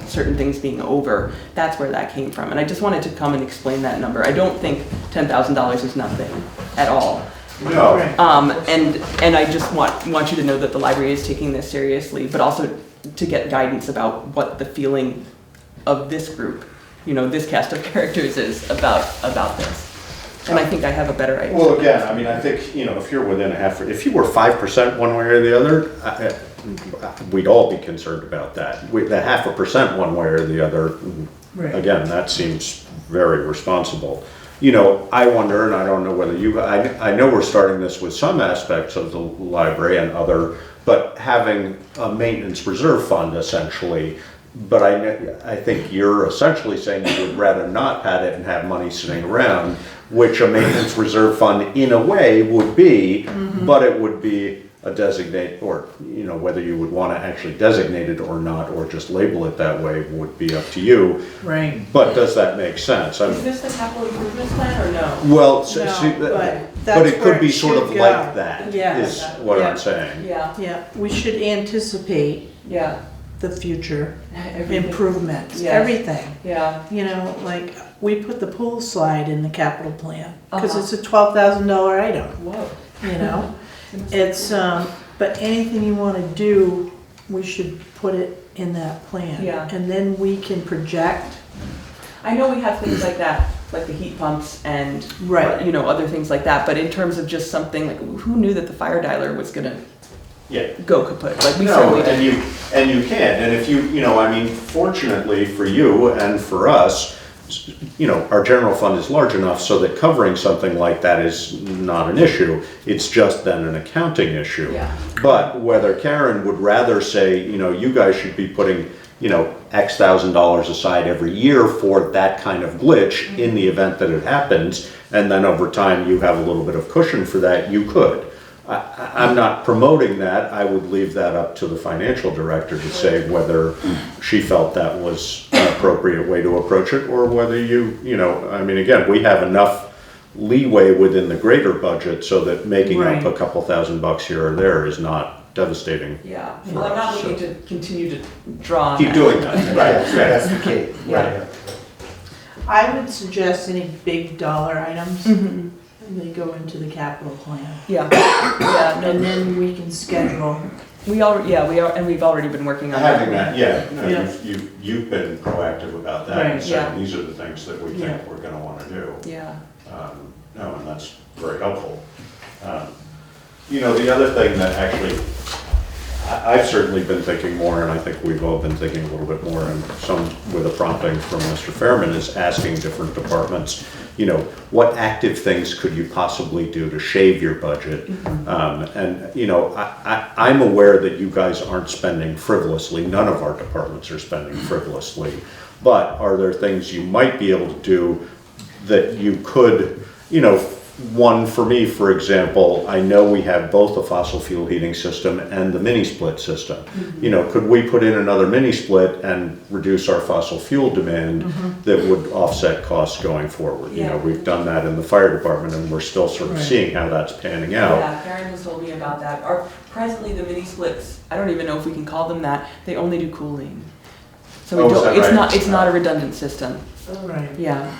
certain things being over, that's where that came from. And I just wanted to come and explain that number. I don't think $10,000 is nothing at all. No. And I just want you to know that the library is taking this seriously, but also to get guidance about what the feeling of this group, you know, this cast of characters is about this. And I think I have a better idea. Well, again, I mean, I think, you know, if you're within if you were 5% one way or the other, we'd all be concerned about that. The 0.5% one way or the other, Right. again, that seems very responsible. You know, I wonder, and I don't know whether I know we're starting this with some aspects of the library and other, but having a maintenance reserve fund essentially. But I think you're essentially saying you would rather not pad it and have money sitting around, which a maintenance reserve fund in a way would be, but it would be a designate, or, you know, whether you would want to actually designate it or not, or just label it that way would be up to you. Right. But does that make sense? Is this the capital improvements plan or no? Well, No, but but that's it where could be it sort of should like go. that, Yeah. is what Yeah. I'm saying. Yeah, Yeah, we should anticipate yeah. the future Everything. improvements, Yes. everything. Yeah, You know, like, we put the pool slide in the capital plan, because Uh-huh. it's a $12,000 item, whoa. you know? It's, but anything you wanna do, we should put it in that plan. Yeah. And then we can project. I know we have things like that, like the heat pumps and, Right. you know, other things like that, but in terms of just something, like, who knew that the fire dialer was gonna Yeah. go kaput? Like, we No, certainly and didn't. you can, and if you know, I mean, fortunately for you and for us, you know, our general fund is large enough so that covering something like that is not an issue. It's just then an accounting issue. Yeah. But whether Karen would rather say, you know, you guys should be putting, you know, X thousand dollars aside every year for that kind of glitch in the event that it happens, and then over time you have a little bit of cushion for that, you could. I'm not promoting that. I would leave that up to the financial director to say whether she felt that was an appropriate way to approach it, or whether you know, I mean, again, we have enough leeway within the greater budget so that making Right. up a couple $1,000 here or there is not devastating. Yeah, well, I'm not looking to continue to draw on Keep that. doing that. Right, that's the key. Yeah. I would suggest any big dollar items, Mhm. they go into the capital plan. Yeah, yeah, And no, then we can schedule. we are, and we've already been working on that. Having that, yeah, no, Yeah. you've been proactive about that, Right, and saying yeah. these are the things that we think Yeah. we're gonna wanna do. Yeah, Um, No, and that's very helpful. You know, the other thing that actually, I've certainly been thinking more, and I think we've all been thinking a little bit more, and some with a prompting from Mr. Fairman, is asking different departments, you know, what active things could you possibly do to shave your budget? And, you know, I'm aware that you guys aren't spending frivolously. None of our departments are spending frivolously. But are there things you might be able to do that you could, you know, one for me, for example, I know we have both the fossil fuel heating system and the mini split system. You know, could we put in another mini split and reduce our fossil fuel demand that would offset costs going forward? You know, we've done that in the fire department and we're still sort of seeing how that's panning out. Yeah, Karen has told me about that. Presently the mini splits, I don't even know if we can call them that, they only do cooling. So we Oh, is don't, that right? it's not a redundant system. Right. Yeah,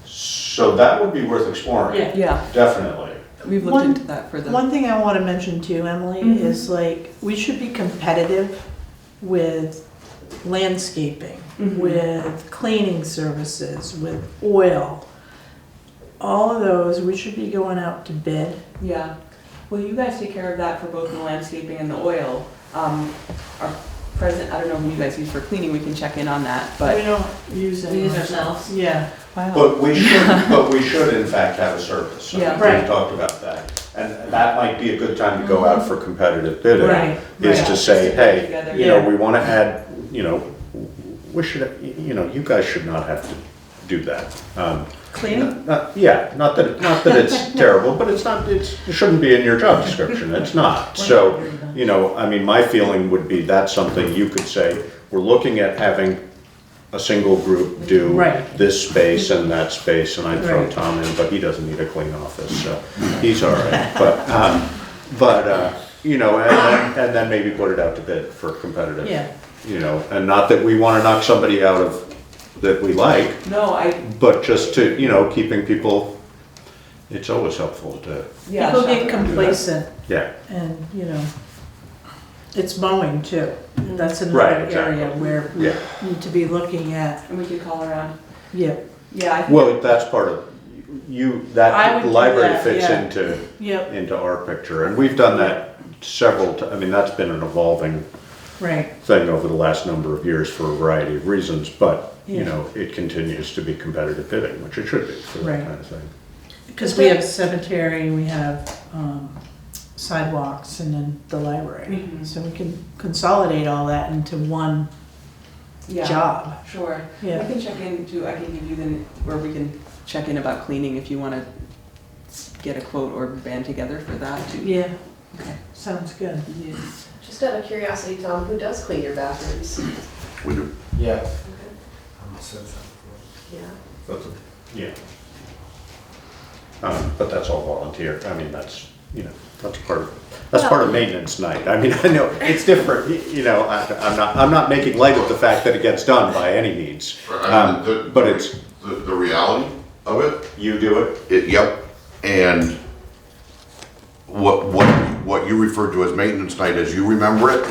So that would be worth exploring. Yeah. yeah, Definitely. we've looked One- into that for the. One thing I want to mention too, Emily, is like, we should be competitive with landscaping, with cleaning services, with oil. All of those, we should be going out to bid. Yeah, well, you guys take care of that for both the landscaping and the oil. Our present, I don't know who you guys use for cleaning, we can check in on that, We but. don't use it. We use ourselves. Yeah. Wow. But we should in fact have a service. I Yeah. mean, Right. We talked about that. And that might be a good time to go out for competitive bidding. Right, Is right. to say, Just to put it hey, together. you know, Yeah. we want to add, you know, we should, you know, you guys should not have to do that. Cleaning? Yeah, not that it's terrible, but it shouldn't be in your job description. It's not. So, you know, I mean, my feeling would be that's something you could say, we're looking at having a single group do Right. this space and that space, and I'd throw Right. Tom in, but he doesn't need a clean office, so he's all right. But you know, and then maybe put it out to bid for competitive. Yeah. You know, and not that we want to knock somebody out of that we like, No, but just to, you know, keeping people, it's always helpful to, yeah. People shop get around. complacent yeah. and, you know, it's mowing too. That's Right, another exactly. area where we Yeah. need to be looking at, And we can call around. yeah, Yeah, I think. Well, that's part of, I that would do library that, fits yeah. into yep, our picture, and we've done that several times. I mean, that's been an evolving right. thing over the last number of years for a variety of reasons, but, you Yeah. know, it continues to be competitive bidding, which it should be for that Right. kind of thing. Because we have cemetery, we have sidewalks, and then the library. Mhm. So we can consolidate all that into one Yeah, job. Sure. Yeah. We can check in too, I can give you where we can check in about cleaning if you want to get a quote or band together for that too. Yeah, Okay. sounds good. Yes. Just out of curiosity, Tom, who does clean your bathrooms? We do. Yeah. Yeah. Yeah. But that's all volunteer. I mean, that's, you know, that's part of maintenance night. I mean, I know it's different, you know, I'm not making light of the fact that it gets done by any means. I mean, But it's, the reality of it, you do it? yep, and what you referred to as maintenance night, as you remember it,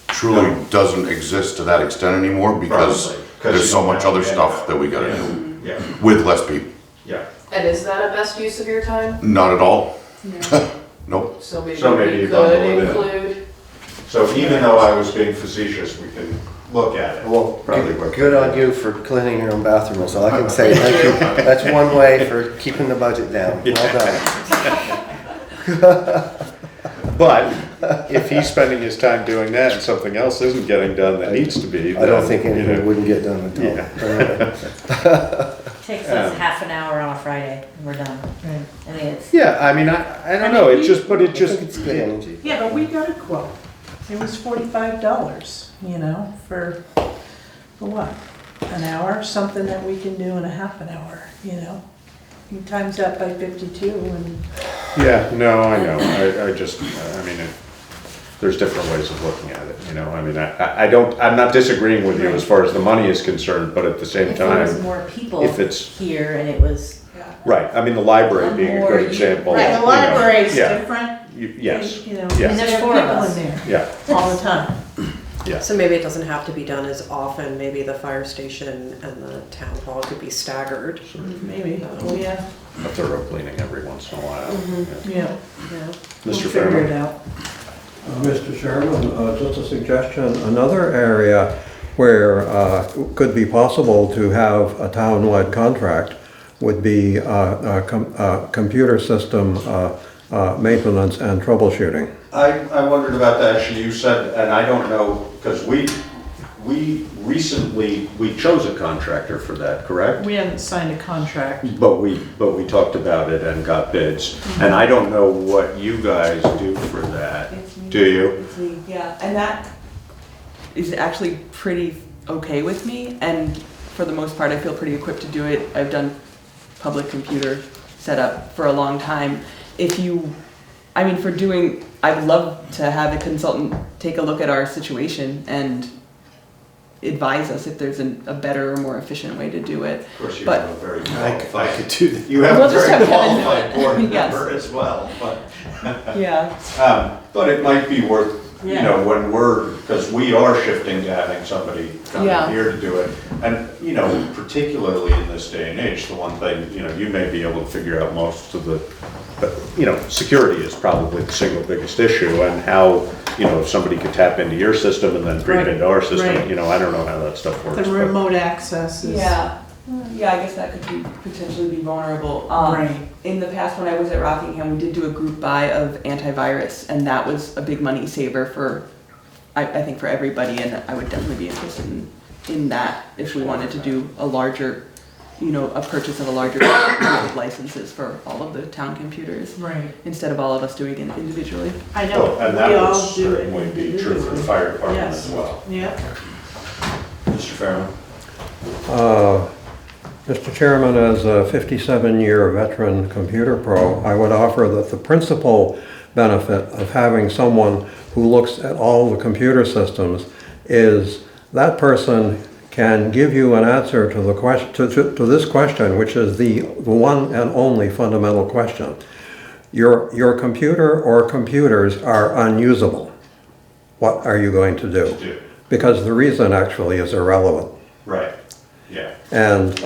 truly No. doesn't exist to that extent anymore because Probably, 'cause there's you so don't much have other the stuff manpower. that we gotta Yeah. do Yeah, with less people. yeah. And is that a best use of your time? Not at all. Nope. So maybe So maybe we you bundle could it in. include, So even though I was being facetious, we can look at it. Well, Probably work. good on you for cleaning your own bathroom, that's all I can say. Thank you. That's one way for keeping the budget down. Well done. But if he's spending his time doing that and something else isn't getting done that needs to be, I don't then, think you know, anything wouldn't get done with Yeah. Tom. Takes us half an hour on a Friday, and we're done. Right. I mean, it's, Yeah, I mean, I don't know, it's just, but it I just, think it's good energy. Yeah, but we got a quote. It was $45, you know, for what? An hour, something that we can do in a half an hour, you know? You times that by 52 and, yeah, no, I know, I just, I mean, there's different ways of looking at it, you know, I mean, I'm not disagreeing with you as far as the money is concerned, but at the same if there was time, more people if it's, here and it was, right, I mean, the library being a More good you- example. Right, right, you the know, library's yeah, different. Yes, You know, Yeah. and There's there 4 are of people us. in there yeah, all the time. Yeah. So maybe it doesn't have to be done as often, maybe the fire station and the town hall could be staggered. Maybe, yeah, A thorough cleaning every once in a while. yeah. Yeah. We'll Mr. figure it Fairman? out. Mr. Chairman, just a suggestion, another area where could be possible to have a town-wide contract would be computer system maintenance and troubleshooting. I wondered about that, actually, you said, and I don't know, because we recently, we chose a contractor for that, correct? We haven't signed a contract. But we talked about it and got bids, and I don't know what you guys do for that. Do you? It's me, yeah, and that is actually pretty okay with me, and for the most part, I feel pretty equipped to do it. I've done public computer setup for a long time. I'd love to have a consultant take a look at our situation and advise us if there's a better or more efficient way to do it. Of course, you But- have a very qualified, I could do that. You have We'll a just very have Kevin do qualified it. board Yes. member as well, but. Yeah, But it might be worth, you Yeah. know, because we are shifting to having somebody come Yeah. in here to do it. And, you know, particularly in this day and age, the one thing, you know, you may be able to figure out most of the, but, you know, security is probably the single biggest issue, and how, you know, if somebody could tap into your system and then creep Right, into our system, right. you know, I don't know how that stuff works. The but- remote access is. yeah, I guess that could potentially be vulnerable. Right. In the past, when I was at Rockingham, we did do a group buy of antivirus, and that was a big money saver for, I think, for everybody, and I would definitely be interested in that if we wanted to do a larger, you know, a purchase of a larger number of licenses for all of the town computers, Right. instead of all of us doing it individually. I know, And we that would all do it. certainly be true for the fire department Yes. as well. Yeah. Mr. Fairman? Mr. Chairman, as a 57-year veteran computer pro, I would offer that the principal benefit of having someone who looks at all the computer systems is that person can give you an answer to the question, to this question, which is the one and only fundamental question. Your computer or computers are unusable. What are you going to do? Because the reason actually is irrelevant. Right, yeah. And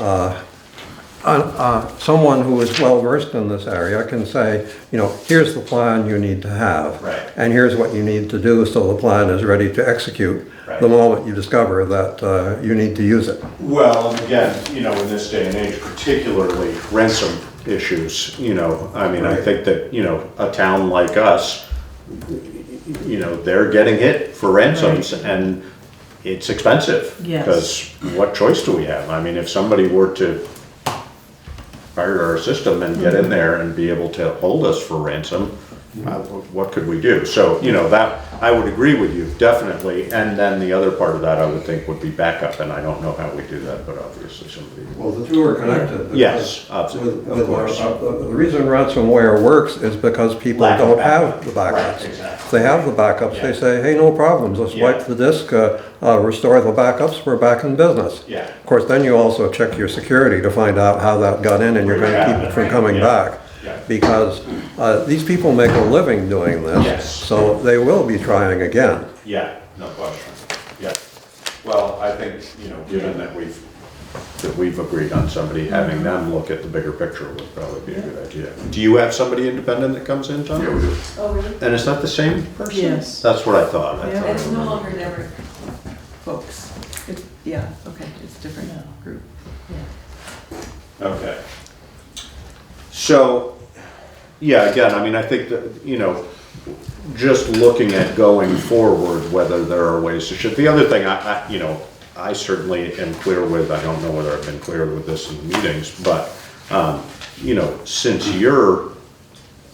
someone who is well versed in this area can say, you know, here's the plan you need to have. Right. And here's what you need to do so the plan is ready to execute Right. the moment you discover that you need to use it. Well, and again, you know, in this day and age, particularly ransom issues, you know, I mean, I Right. think that, you know, a town like us, you know, they're getting hit for ransoms, and it's expensive. Yes. Because what choice do we have? I mean, if somebody were to pirate our system and get in there and be able to hold us for ransom, what could we do? So, you know, that, I would agree with you, definitely. And then the other part of that, I would think, would be backup, and I don't know how we do that, but obviously somebody. Well, the two are connected. Yes, absolutely, of course. The reason ransomware works is because people Lack of don't backup. have the backups. Right, exactly. If they have the backups, Yeah. they say, hey, no problems, let's Yeah. wipe the disk, restore the backups, we're back in business. Yeah. Of course, then you also check your security to find out how that got in, and you're going to keep it from coming Yeah. back. Yeah. Because these people make a living doing this, Yes. so they will be trying again. Yeah, no question, yeah. Well, I think, you know, given that we've agreed on somebody, having them look at the bigger picture would probably be a good idea. Do you have somebody independent that comes in, Tom? Yeah, we do. Oh, really? And is that the same person? Yes. That's what I thought. I Yeah. thought I It's no remembered. longer never folks. Yeah, okay, it's a different Yeah. group. Okay. So, yeah, again, I mean, I think that, you know, just looking at going forward, whether there are ways to shift. The other thing you know, I certainly am clear with, I don't know whether I've been clear with this in the meetings, but, you know, since your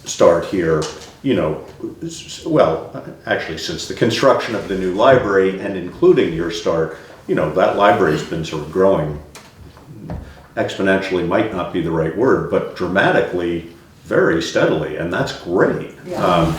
start here, you know, well, actually, since the construction of the new library and including your start, you know, that library's been sort of growing exponentially, might not be the right word, but dramatically, very steadily, and that's great. Yeah.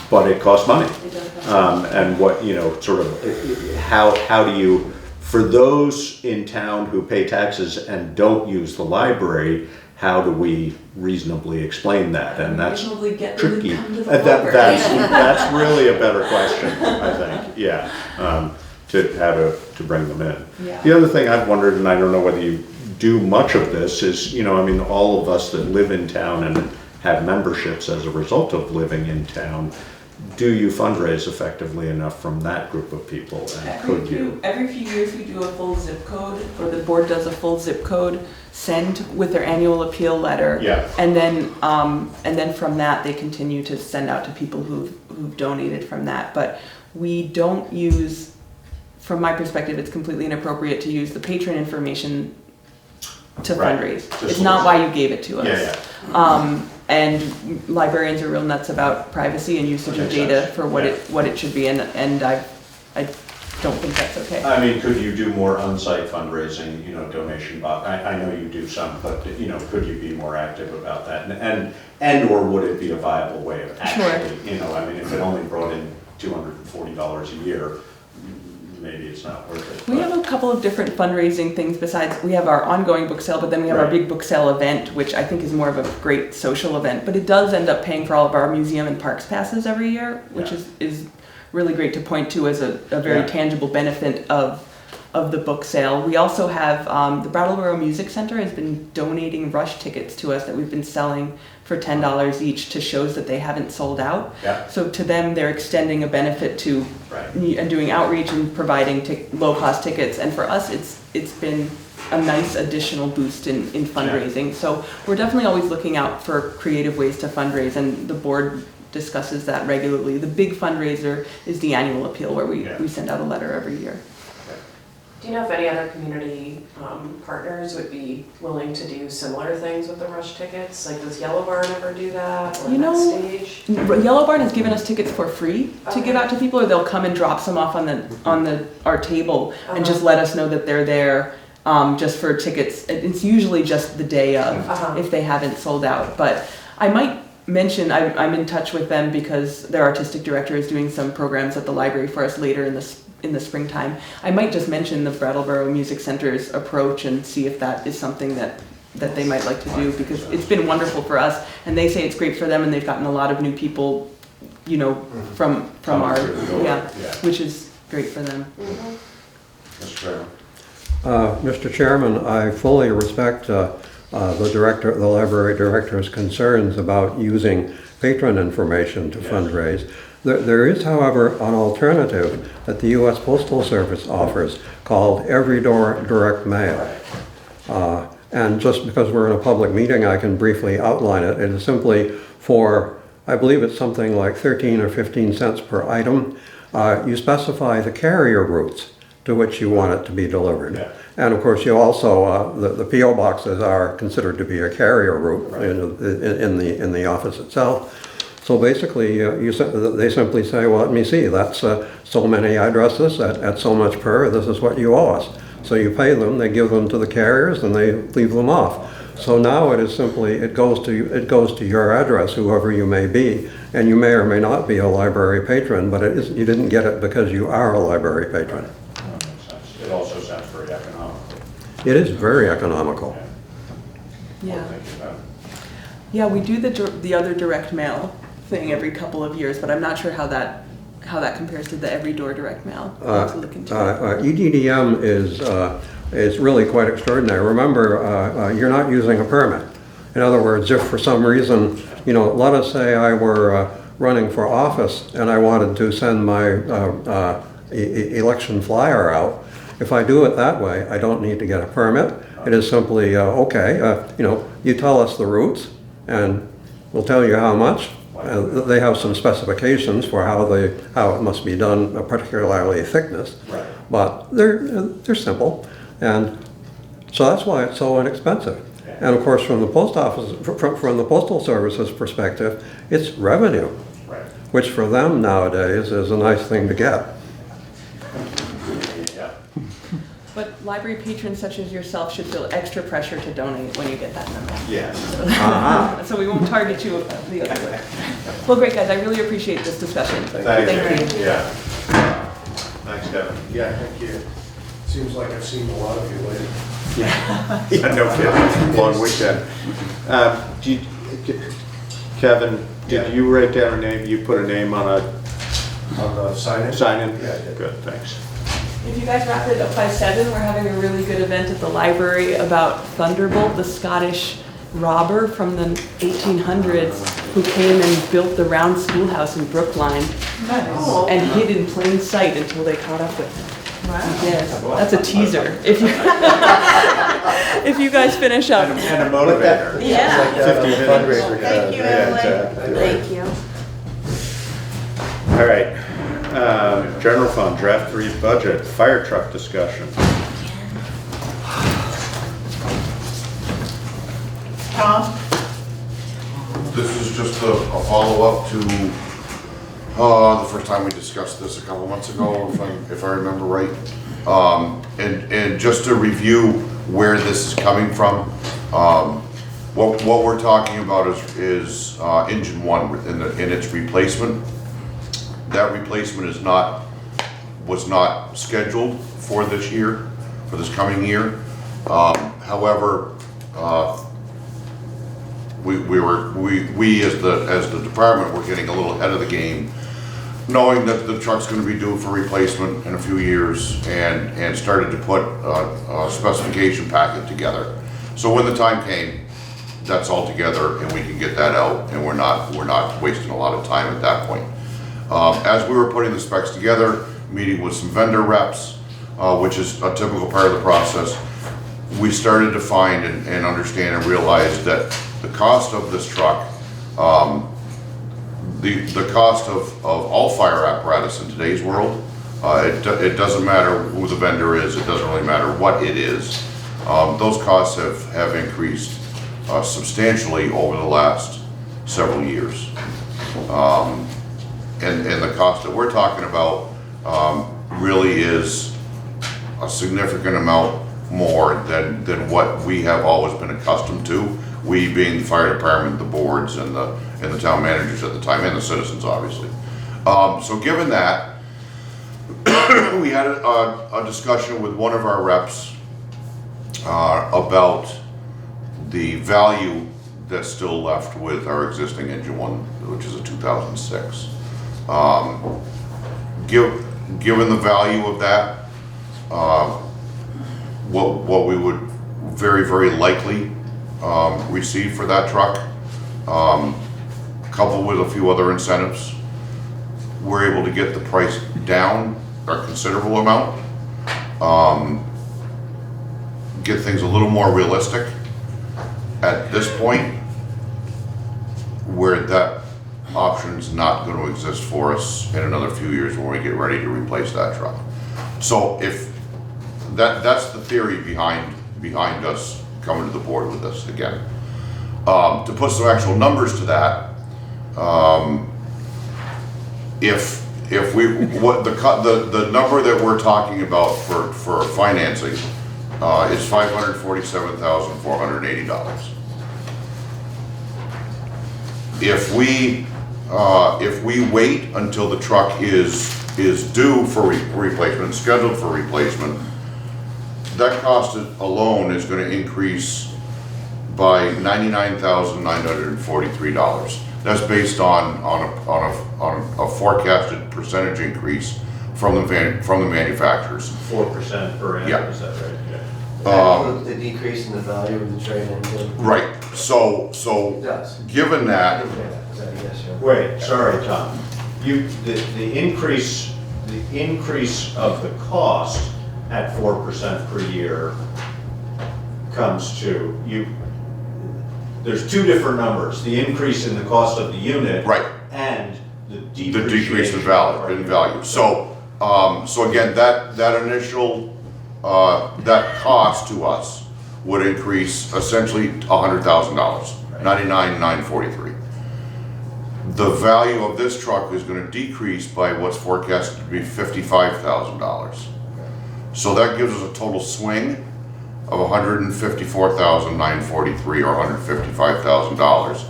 But it costs money. It does have- And what, you know, sort of, how do you, for those in town who pay taxes and don't use the library, how do we reasonably explain that? And that's Reasonably get them to tricky. come to the That- library. That's really a better question, I think, yeah. to bring them in. Yeah. The other thing I've wondered, and I don't know whether you do much of this, is, you know, I mean, all of us that live in town and have memberships as a result of living in town, do you fundraise effectively enough from that group of people? And could you? Every few years we do a full zip code, or the board does a full zip code send with their annual appeal letter. Yeah. And then from that, they continue to send out to people who've donated from that. But we don't use, from my perspective, it's completely inappropriate to use the patron information to Right. fundraise. To It's not solicit. why you gave it to us. Yeah, And librarians are real nuts about privacy and usage of Makes data sense. for what Yeah. what it should be, and I don't think that's okay. I mean, could you do more on-site fundraising, you know, donation box? I know you do some, but, you know, could you be more active about that? And or would it be a viable way of actually, you know, I mean, if it only brought in $240 a year, maybe it's not worth it. We but- have a couple of different fundraising things besides, we have our ongoing book sale, but then we have our Right. big book sale event, which I think is more of a great social event, but it does end up paying for all of our museum and parks passes every year, which Yeah. is really great to point to as a very Yeah. tangible benefit of the book sale. We also have, the Brattleboro Music Center has been donating Rush tickets to us that we've been selling for $10 each to shows that they haven't sold out. Yeah. So to them, they're extending a benefit to, Right. and doing outreach and providing low-cost tickets. And for us, it's been a nice additional boost in fundraising. So we're definitely always looking out for creative ways to fundraise, and the board discusses that regularly. The big fundraiser is the annual appeal, where we send out a letter every year. Do you know if any other community partners would be willing to do similar things with the Rush tickets? Like, does Yellow Barn ever do that, or You know, Stage? Yellow Barn has given us tickets for free to give out to people, or they'll come and drop some off on our table and just let us know that they're there, just for tickets. It's usually just the day of, if they haven't sold out. But I might mention, I'm in touch with them because their artistic director is doing some programs at the library for us later in the springtime. I might just mention the Brattleboro Music Center's approach and see if that is something that they might like to do, because it's been wonderful for us, and they say it's great for them, and they've gotten a lot of new people, you know, from our, through the door, yeah. which is great for them. Mr. Chairman. Mr. Chairman, I fully respect the library director's concerns about using patron information to fundraise. There is, however, an alternative that the U.S. Postal Service offers called Every Door Direct Mail. And just because we're in a public meeting, I can briefly outline it. It is simply for, I believe it's something like 13 or 15 cents per item. You specify the carrier routes to which you want it to be delivered. Yeah. And of course, you also, the P.O. boxes are considered to be a carrier route in the office itself. So basically, they simply say, well, let me see, that's so many addresses at so much per, this is what you owe us. So you pay them, they give them to the carriers, and they leave them off. So now it is simply, it goes to your address, whoever you may be, and you may or may not be a library patron, but you didn't get it because you are a library patron. That makes sense. It also sounds very economical. It is very economical. Yeah. Thank you, Bob. Yeah, we do the other direct mail thing every couple of years, but I'm not sure how that compares to the Every Door direct mail. I'll have to look into it. EDDM is really quite extraordinary. Remember, you're not using a permit. In other words, if for some reason, you know, let us say I were running for office and I wanted to send my election flyer out, if I do it that way, I don't need to get a permit. It is simply, okay, you know, you tell us the routes and we'll tell you how much. They have some specifications for how it must be done, particularly thickness. Right. But they're simple, and so that's why it's so inexpensive. And of course, from the post office, from the Postal Service's perspective, it's revenue, Right. which for them nowadays is a nice thing to get. Yeah. But library patrons such as yourself should feel extra pressure to donate when you get that number. Yeah. So we won't target you the other way. Well, great, guys. I really appreciate this discussion. Thank you. Yeah. Thanks, Kevin. Yeah, thank you. Seems like I've seen a lot of you lately. Yeah, no kidding. Long weekend. Kevin, did you write down a name? You put a name on On the sign-in? sign-in? Yeah, I did. Good, thanks. If you guys wrap it up by 7, we're having a really good event at the library about Thunderbolt, the Scottish robber from the 1800s who came and built the round schoolhouse in Brookline and hid in plain sight until they caught up with him. Wow. Yes, that's a teaser. If you, if you guys finish up. And a motivator. Yeah. It's like that fundraiser. Thank you, Emily. Thank you. All right. General fund, draft 3 budget, fire truck discussion. Tom? This is just a follow-up to the first time we discussed this a couple months ago, if I remember right. And just to review where this is coming from, what we're talking about is engine 1 in its replacement. That replacement was not scheduled for this year, for this coming year. However, we as the department were getting a little ahead of the game, knowing that the truck's going to be due for replacement in a few years, and started to put a specification packet together. So when the time came, that's all together, and we can get that out, and we're not wasting a lot of time at that point. As we were putting the specs together, meeting with some vendor reps, which is a typical part of the process, we started to find and understand and realize that the cost of this truck, the cost of all fire apparatus in today's world, it doesn't matter who the vendor is, it doesn't really matter what it is. Those costs have increased substantially over the last several years. And the cost that we're talking about really is a significant amount more than what we have always been accustomed to. We being the fire department, the boards, and the town managers at the time, and the citizens, obviously. So given that, we had a discussion with one of our reps about the value that's still left with our existing engine 1, which is a 2006. Given the value of that, what we would very, very likely receive for that truck, coupled with a few other incentives, we're able to get the price down a considerable amount, get things a little more realistic at this point, where that option's not going to exist for us in another few years when we get ready to replace that truck. So if that's the theory behind us coming to the board with this again. To put some actual numbers to that, if the number that we're talking about for financing is $547,480. If we wait until the truck is due for replacement, scheduled for replacement, that cost alone is going to increase by $99,943. That's based on a forecasted percentage increase from the manufacturers. 4% per annum, Yeah. is that right? The decrease in the value of the trade-in. Right. So It does. given that, Is that a yes or no? Wait, sorry, Tom. The increase of the cost at 4% per year comes to there's two different numbers, the increase in the cost of the unit. Right. And the decrease in value. So again, that initial, that cost to us would increase essentially $100,000, $99,943. The value of this truck is going to decrease by what's forecasted to be $55,000. So that gives us a total swing of $154,943 or $155,000,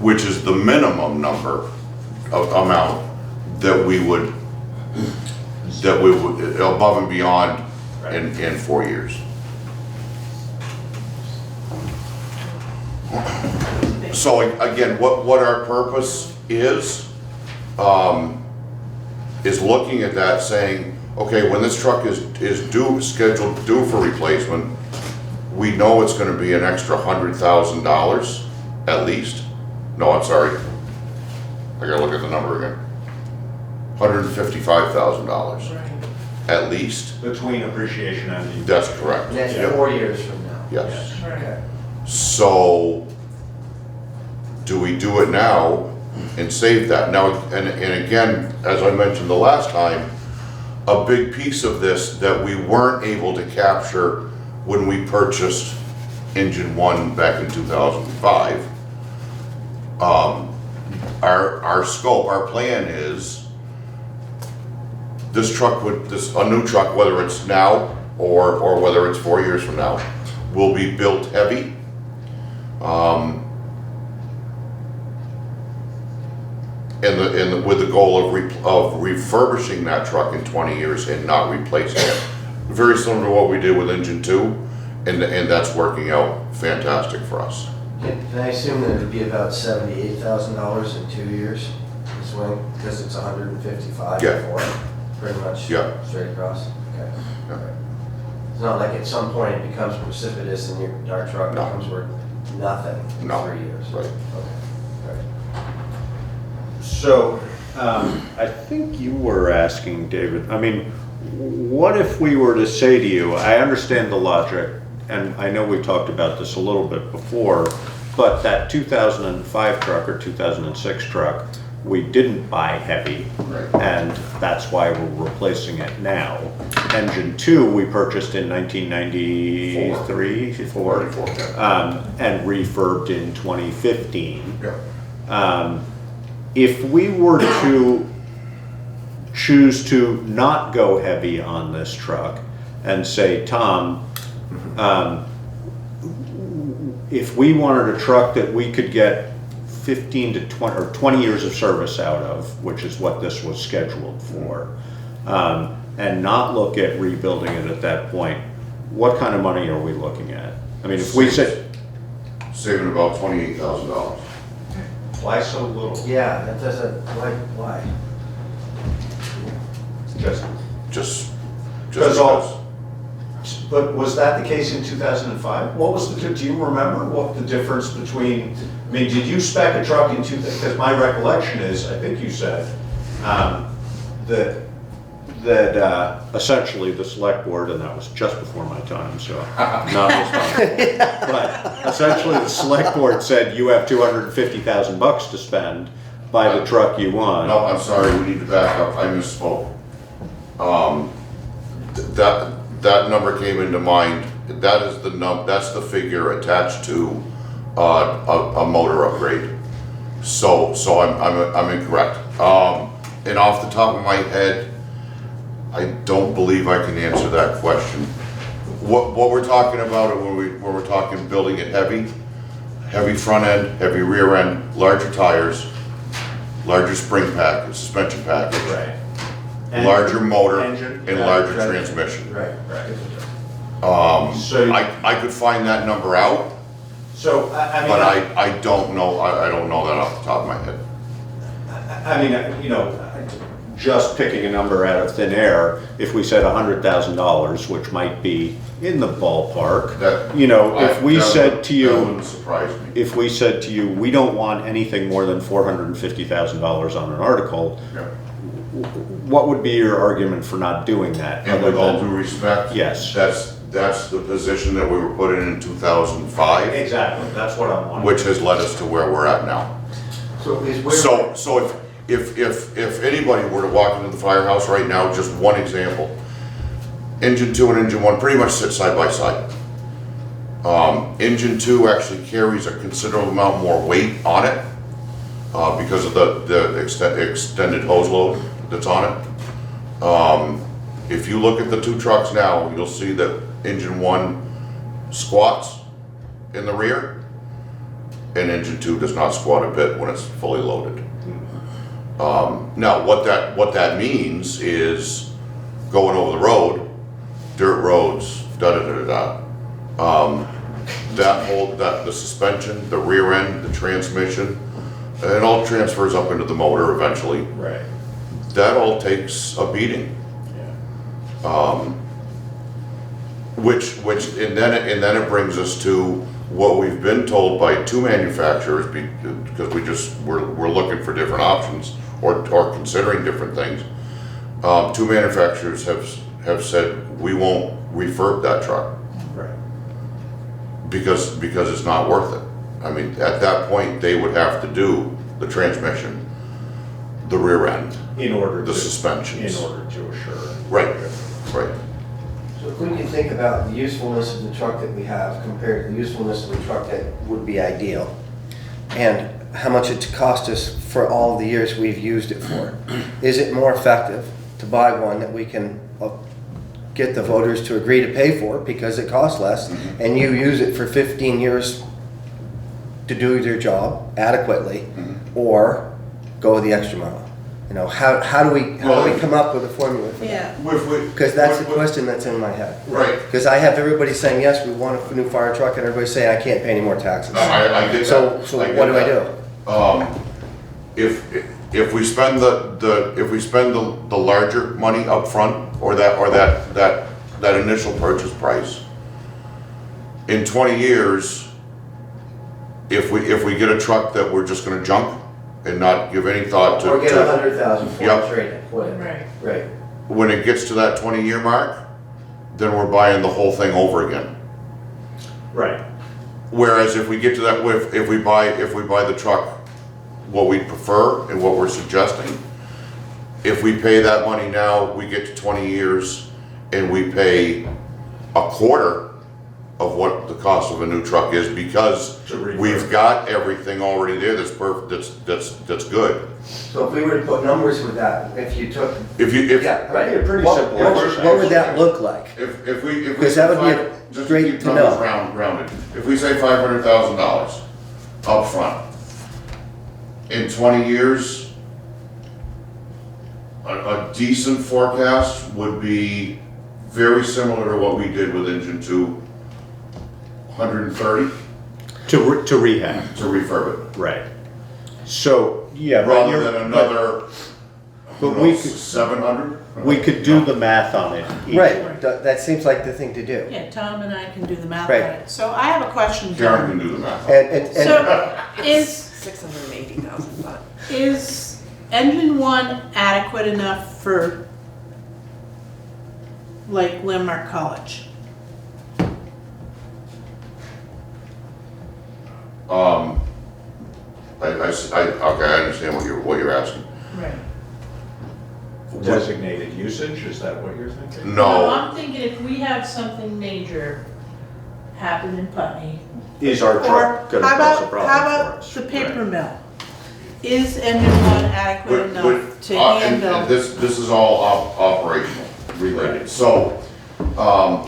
which is the minimum number of amount that we would above and beyond in 4 years. So again, what our purpose is looking at that, saying, okay, when this truck is scheduled due for replacement, we know it's gonna be an extra $100,000 at least. No, I'm sorry. I gotta look at the number again. $155,000 at least. Between appreciation and. That's correct. And that's Yep. 4 years from now. Yes. Okay. So, do we do it now and save that? Now, and again, as I mentioned the last time, a big piece of this that we weren't able to capture when we purchased engine 1 back in 2005, our scope, our plan is a new truck, whether it's now or whether it's 4 years from now, will be built heavy. With the goal of refurbishing that truck in 20 years and not replacing it. Very similar to what we did with engine 2, and that's working out fantastic for us. Can I assume that it'd be about $78,000 in 2 years, the swing, because it's 155 Yeah. before, pretty much Yeah. straight across? Okay. Yeah. It's not like at some point it becomes precipitous and our truck No. becomes worth nothing in No. 3 years? Right. Okay, right. So, I think you were asking, David, I mean, what if we were to say to you, I understand the logic, and I know we talked about this a little bit before, but that 2005 truck or 2006 truck, we didn't buy heavy, Right. and that's why we're replacing it now. Engine 2, we purchased in 1993, 4, and refurbed in 2015. Yeah. If we were to choose to not go heavy on this truck and say, Tom, if we wanted a truck that we could get 15 to 20 or 20 years of service out of, which is what this was scheduled for, and not look at rebuilding it at that point, what kind of money are we looking at? I mean, if we said, Saving about $28,000. why so little? Yeah, that doesn't, why? Just Because all- because. But was that the case in 2005? What was do you remember what the difference between, I mean, did you spec a truck in because my recollection is, I think you said, that essentially the select board, and that was just before my time, so not this time. But essentially the select board said you have $250,000 to spend, buy the truck you want. No, I'm sorry, we need to back up, I misspoke. That number came into mind, that is that's the figure attached to a motor upgrade. So I'm incorrect. And off the top of my head, I don't believe I can answer that question. What we're talking about when we're talking building it heavy front end, heavy rear end, larger tires, larger spring package, suspension package. Right. Larger motor engine, and larger transmission. Right. So- I could find that number out, So, I mean. but I don't know, I don't know that off the top of my head. I mean, you know, just picking a number out of thin air, if we said $100,000, which might be in the ballpark, That- you know, if we that said would- to That you, wouldn't surprise me. if we said to you, we don't want anything more than $450,000 on an article, Yeah. what would be your argument for not doing that? And other with all than- due respect. Yes. That's the position that we were put in 2005, Exactly, that's what I'm wondering. which has led us to where we're at now. So is where? So if anybody were to walk into the firehouse right now, just one example, engine 2 and engine 1 pretty much sit side by side. Engine 2 actually carries a considerable amount more weight on it because of the extended hose load that's on it. If you look at the two trucks now, you'll see that engine 1 squats in the rear, and engine 2 does not squat a bit when it's fully loaded. Now, what that means is going over the road, dirt roads, the suspension, the rear end, the transmission, it all transfers up into the motor eventually. Right. That all takes a beating. And then it brings us to what we've been told by two manufacturers, because we're looking for different options or considering different things. Two manufacturers have said, we won't refurb that truck. Right. Because it's not worth it. I mean, at that point, they would have to do the transmission, the rear end, the suspensions. In order to assure. Right, right. So if we can think about the usefulness of the truck that we have compared to the usefulness of the truck that would be ideal, and how much it cost us for all the years we've used it for, is it more effective to buy one that we can get the voters to agree to pay for because it costs less, and you use it for 15 years to do your job adequately, or go the extra mile? You know, how do we come up with a formula for that? Because that's the question that's in my head. Right. Because I have everybody saying, yes, we want a new fire truck, and everybody's saying, I can't pay any more taxes. I get that. So I get what do I that. do? If we spend the larger money up front, or that initial purchase price, in 20 years, if we get a truck that we're just gonna junk and not give any thought to. Or get 100,000 for Yep. a trade-in, whatever. Right. Right. When it gets to that 20-year mark, then we're buying the whole thing over again. Right. Whereas if we get to that, if we buy the truck, what we prefer and what we're suggesting, if we pay that money now, we get to 20 years and we pay a quarter of what the cost of a new truck is, because we've got everything already there that's perfect, that's good. So if we were to put numbers with that, if you took, Yeah, right? a pretty What- simple what exercise. what would that look like? If we Because that would be just great keep to numbers know. rounded. If we say $500,000 up front, in 20 years, a decent forecast would be very similar to what we did with engine 2, 130 To rehab, to refurb it, right. So, yeah, but rather you're, than another, but we could, 700. we could do the math on it easily. Right, that seems like the thing to do. Yeah, Tom and I can do the math on Right. it. So I have a question, Karen John. can do the math. And So is 680,000, but. Is engine 1 adequate enough for like Landmark College? Okay, I understand what you're asking. Right. Designated usage, is that what you're thinking? No, I'm thinking if we have something major happen in Putney, Is our or truck gonna how cause a about, problem how for about us? the paper Right. mill? Is engine 1 adequate enough to and handle? this is all operational related. So,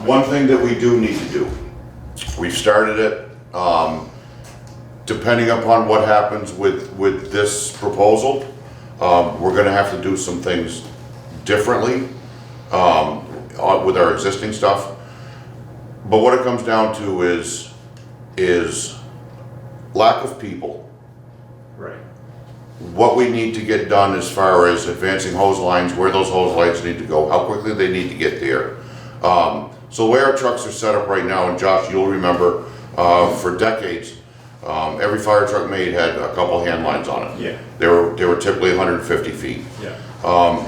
one thing that we do need to do, we've started it, depending upon what happens with this proposal, we're gonna have to do some things differently, with our existing stuff. But what it comes down to is lack of people. Right. What we need to get done as far as advancing hose lines, where those hose lines need to go, how quickly they need to get there. So the way our trucks are set up right now, and Josh, you'll remember, for decades, every fire truck made had a couple hand lines on it. Yeah. They were typically 150 feet. Yeah.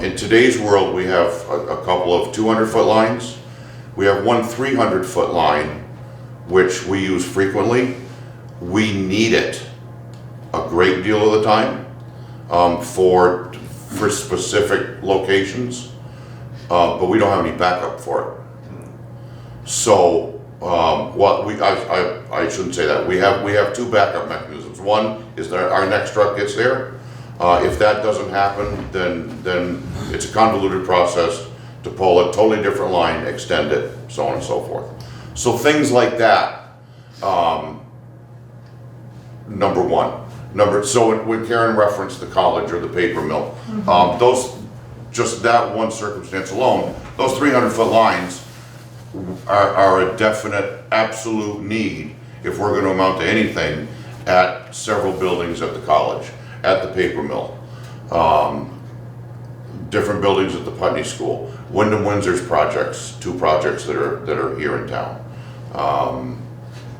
In today's world, we have a couple of 200-foot lines. We have one 300-foot line, which we use frequently. We need it a great deal of the time, for specific locations, but we don't have any backup for it. So, I shouldn't say that. We have two backup mechanisms. One is that our next truck gets there. If that doesn't happen, then it's a convoluted process to pull a totally different line, extend it, so on and so forth. So things like that, number one. So when Karen referenced the college or the paper mill, just that one circumstance alone, those 300-foot lines are a definite, absolute need if we're going to amount to anything at several buildings at the college, at the paper mill. different buildings at the Putney School, Wyndham Windsor's projects, 2 projects that are here in town.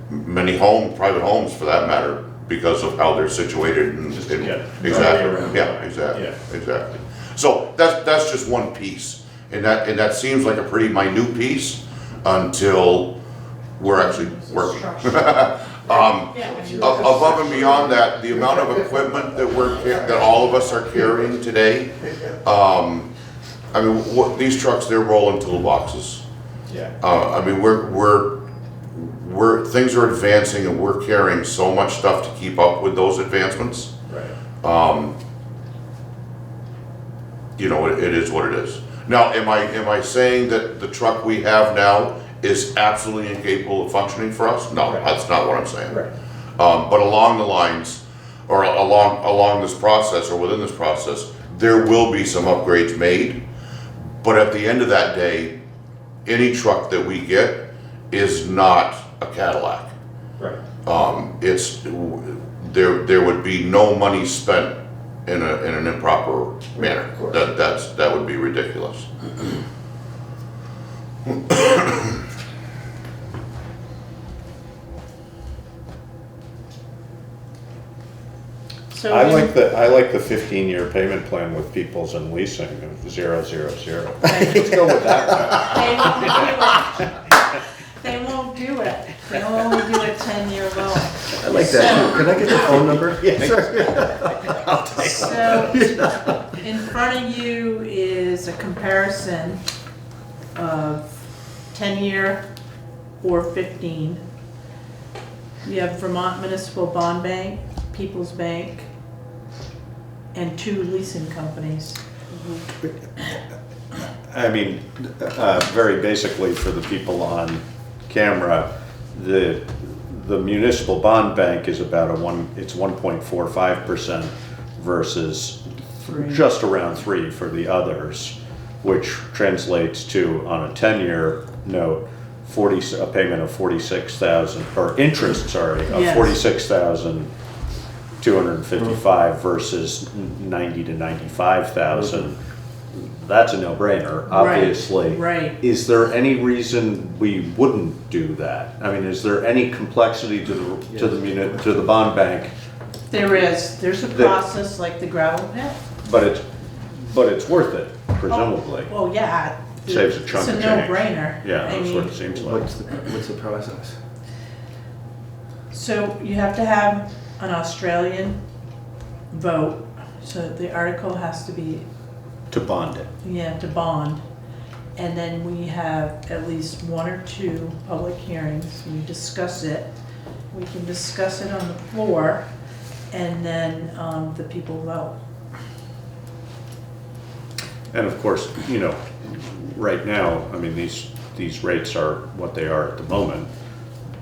Many private homes for that matter, because of how they're situated and, exactly, exactly. So that's just one piece, and that seems like a pretty minute piece until we're actually working. Above and beyond that, the amount of equipment that all of us are carrying today, I mean, these trucks, they're rolling toolboxes. Yeah. I mean, things are advancing and we're carrying so much stuff to keep up with those advancements. Right. You know, it is what it is. Now, am I saying that the truck we have now is absolutely incapable of functioning for us? No, Right. That's not what I'm saying. Right. But along the lines, or along this process, or within this process, there will be some upgrades made. But at the end of that day, any truck that we get is not a Cadillac. Right. There would be no money spent in an improper manner. That would be ridiculous. So I we- like the 15-year payment plan with Peoples and Leasing of 000. Let's go with that. They won't do it. They'll only do a 10-year loan. I like that too. Can I get the phone number? So, in front of you is a comparison of 10-year or 15. You have Vermont Municipal Bond Bank, People's Bank, and 2 leasing companies. I mean, very basically for the people on camera, the municipal bond bank is about it's 1.45% versus 3. just around 3 for the others, which translates to, on a 10-year note, a payment of 46,000, or interest, sorry, of Yes. 46,255 versus 90 to 95,000. That's a no-brainer, obviously. Right. Is there any reason we wouldn't do that? I mean, is there any complexity to the bond bank? There's a process like the gravel pit. But it's worth it, presumably. Well, yeah. Saves a chunk of It's change. a no-brainer. Yeah, I that's mean, what it seems like. What's the process? So you have to have an Australian vote, so the article has to be, To bond it. to bond. And then we have at least 1 or 2 public hearings, we discuss it. We can discuss it on the floor, and then the people vote. And of course, right now, I mean, these rates are what they are at the moment,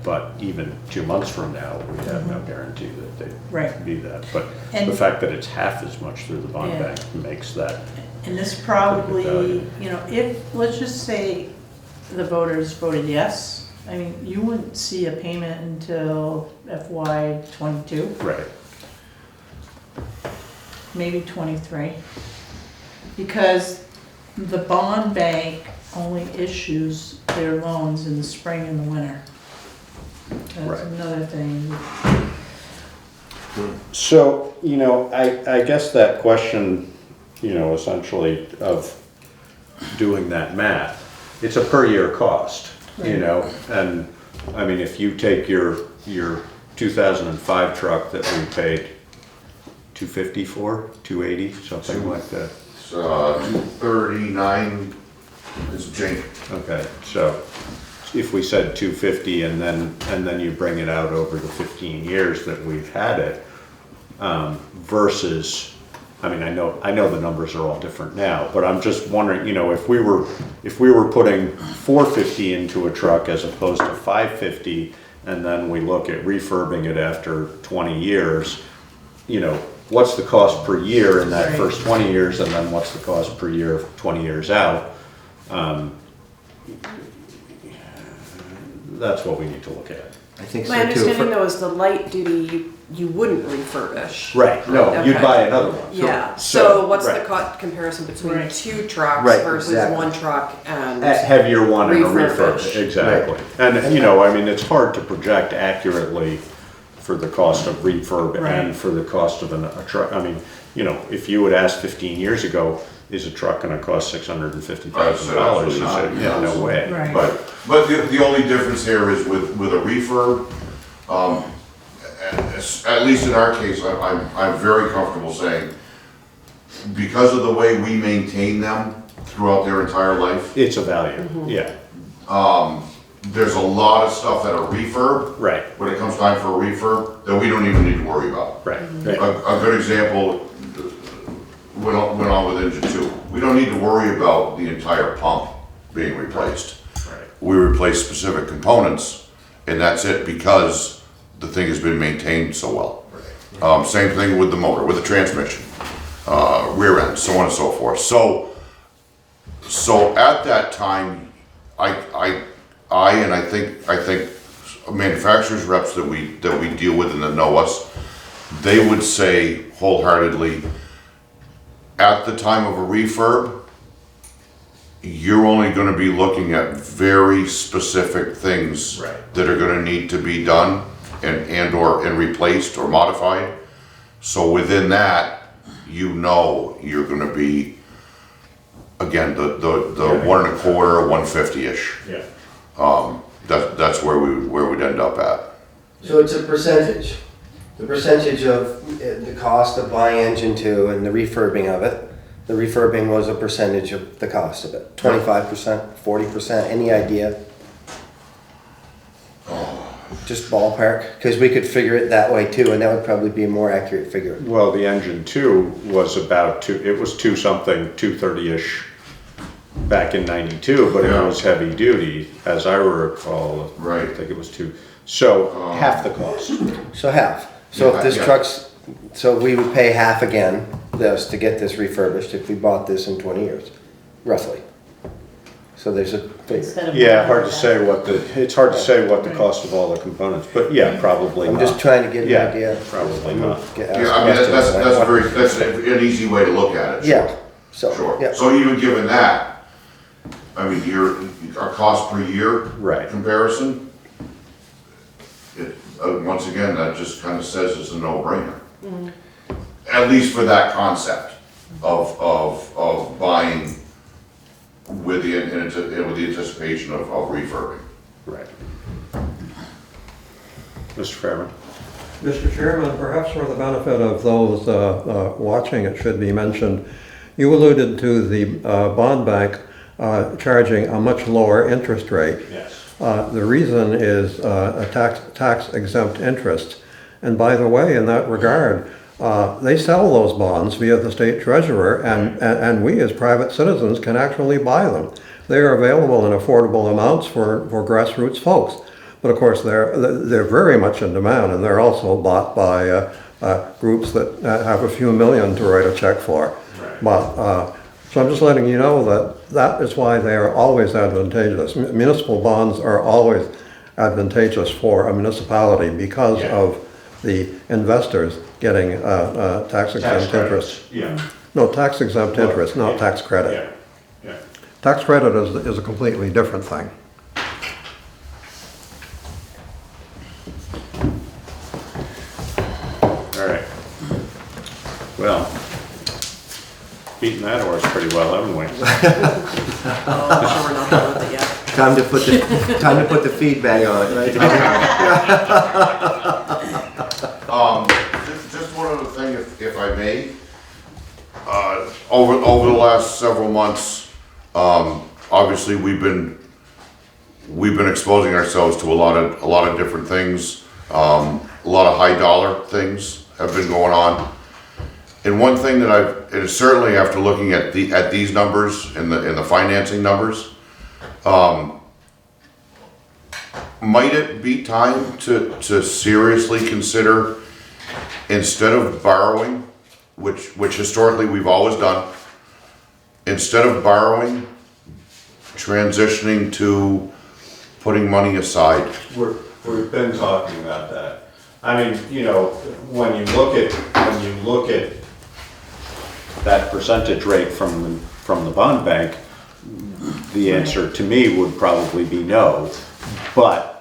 but even 2 months from now, we have no guarantee that they'd Right. be that. But And- the fact that it's half as much through the bond Yeah. bank makes that, And this probably, value. if, let's just say the voters voted yes, I mean, you wouldn't see a payment until FY '22, right, maybe '23. Because the bond bank only issues their loans in the spring and the winter. That's Right. another thing. So, I guess that question, essentially of doing that math, it's a per year cost, and I mean, if you take your 2005 truck that we paid $250 for, $280, something like that. 239 is change. Okay, so if we said 250 and then you bring it out over the 15 years that we've had it, versus, I mean, I know the numbers are all different now, but I'm just wondering, if we were putting 450 into a truck as opposed to 550, and then we look at refurbing it after 20 years, what's the cost per year in that Right. first 20 years, and then what's the cost per year 20 years out? that's what we need to look at. I think so My too. understanding though is the light duty, you wouldn't refurbish. Right, no, you'd Okay. buy another one. Yeah, so what's the right. comparison between Right. 2 trucks Right, versus exactly. 1 truck and? A heavier one and a refurb, Refurbish. exactly. And, you know, I mean, it's hard to project accurately for the cost of refurb Right. and for the cost of a truck. I mean, you know, if you would ask 15 years ago, is a truck gonna cost $650,000? You said, yeah, no way. Right. But the only difference here is with a refurb, at least in our case, I'm very comfortable saying, because of the way we maintain them throughout their entire life, It's a value, yeah, there's a lot of stuff at a refurb, right, when it comes time for a refurb, that we don't even need to worry about. right. A good example went on with engine 2. We don't need to worry about the entire pump being replaced. Right. We replace specific components, and that's it, because the thing has been maintained so well. Same thing with the motor, with the transmission, rear end, so on and so forth. So at that time, I think manufacturers reps that we deal with and that know us, they would say wholeheartedly, at the time of a refurb, you're only gonna be looking at very specific things Right. that are gonna need to be done and replaced or modified. So within that, you know you're gonna be, again, the 1 1/4, 150-ish. Yeah. That's where we'd end up at. So it's a percentage. The percentage of the cost of buying engine 2 and the refurbing of it. The refurbing was a percentage of the cost of it. 25%, 40%, any idea? Just ballpark, because we could figure it that way too, and that would probably be a more accurate figure. Well, the engine 2 was about it was 2 something, 230-ish back in 92, but Yeah. it was heavy duty, as I recall. Right. I think it was 2. So half the cost. So half. So if this Yeah. truck's, so we would pay half again, this, to get this refurbished if we bought this in 20 years, roughly. So there's a figure. Instead of Yeah, hard to say it's hard to say what the Right. cost of all the components, but yeah, probably I'm not. just trying to get an Yeah, idea. probably not. Get Yeah, asked I mean, questions, and I want- that's an easy way to look at it. Sure. Yeah, so, Sure. yeah. So even given that, I mean, our cost per year Right. comparison, once again, that just kind of says it's a no-brainer. At least for that concept of buying with the anticipation of refurbing. Right. Mr. Fairman? Mr. Chairman, perhaps for the benefit of those watching, it should be mentioned, you alluded to the bond bank charging a much lower interest rate. Yes. The reason is a tax exempt interest. And by the way, in that regard, they sell those bonds via the state treasurer, and we as private citizens can actually buy them. They are available in affordable amounts for grassroots folks. But of course, they're very much in demand, and they're also bought by groups that have a few million to write a check for. Right. But so I'm just letting you know that is why they are always advantageous. Municipal bonds are always advantageous for a municipality because Yeah. of the investors getting tax exempt interest. Yeah. No, tax exempt interest, not Yeah. tax credit. Yeah. Yeah. Tax credit is a completely different thing. All right. Well, beaten that horse pretty well, haven't we? Oh, I'm sure we're not done with it yet. Time to put the feedback on it, right? Just one other thing, if I may. Over the last several months, obviously we've been exposing ourselves to a lot of different things. A lot of high dollar things have been going on. And one thing that and certainly after looking at these numbers and the financing numbers, might it be time to seriously consider, instead of borrowing, which historically we've always done, instead of borrowing, transitioning to putting money aside. We've been talking about that. I mean, you know, when you look at that percentage rate from the bond bank, the answer to me would probably be no. But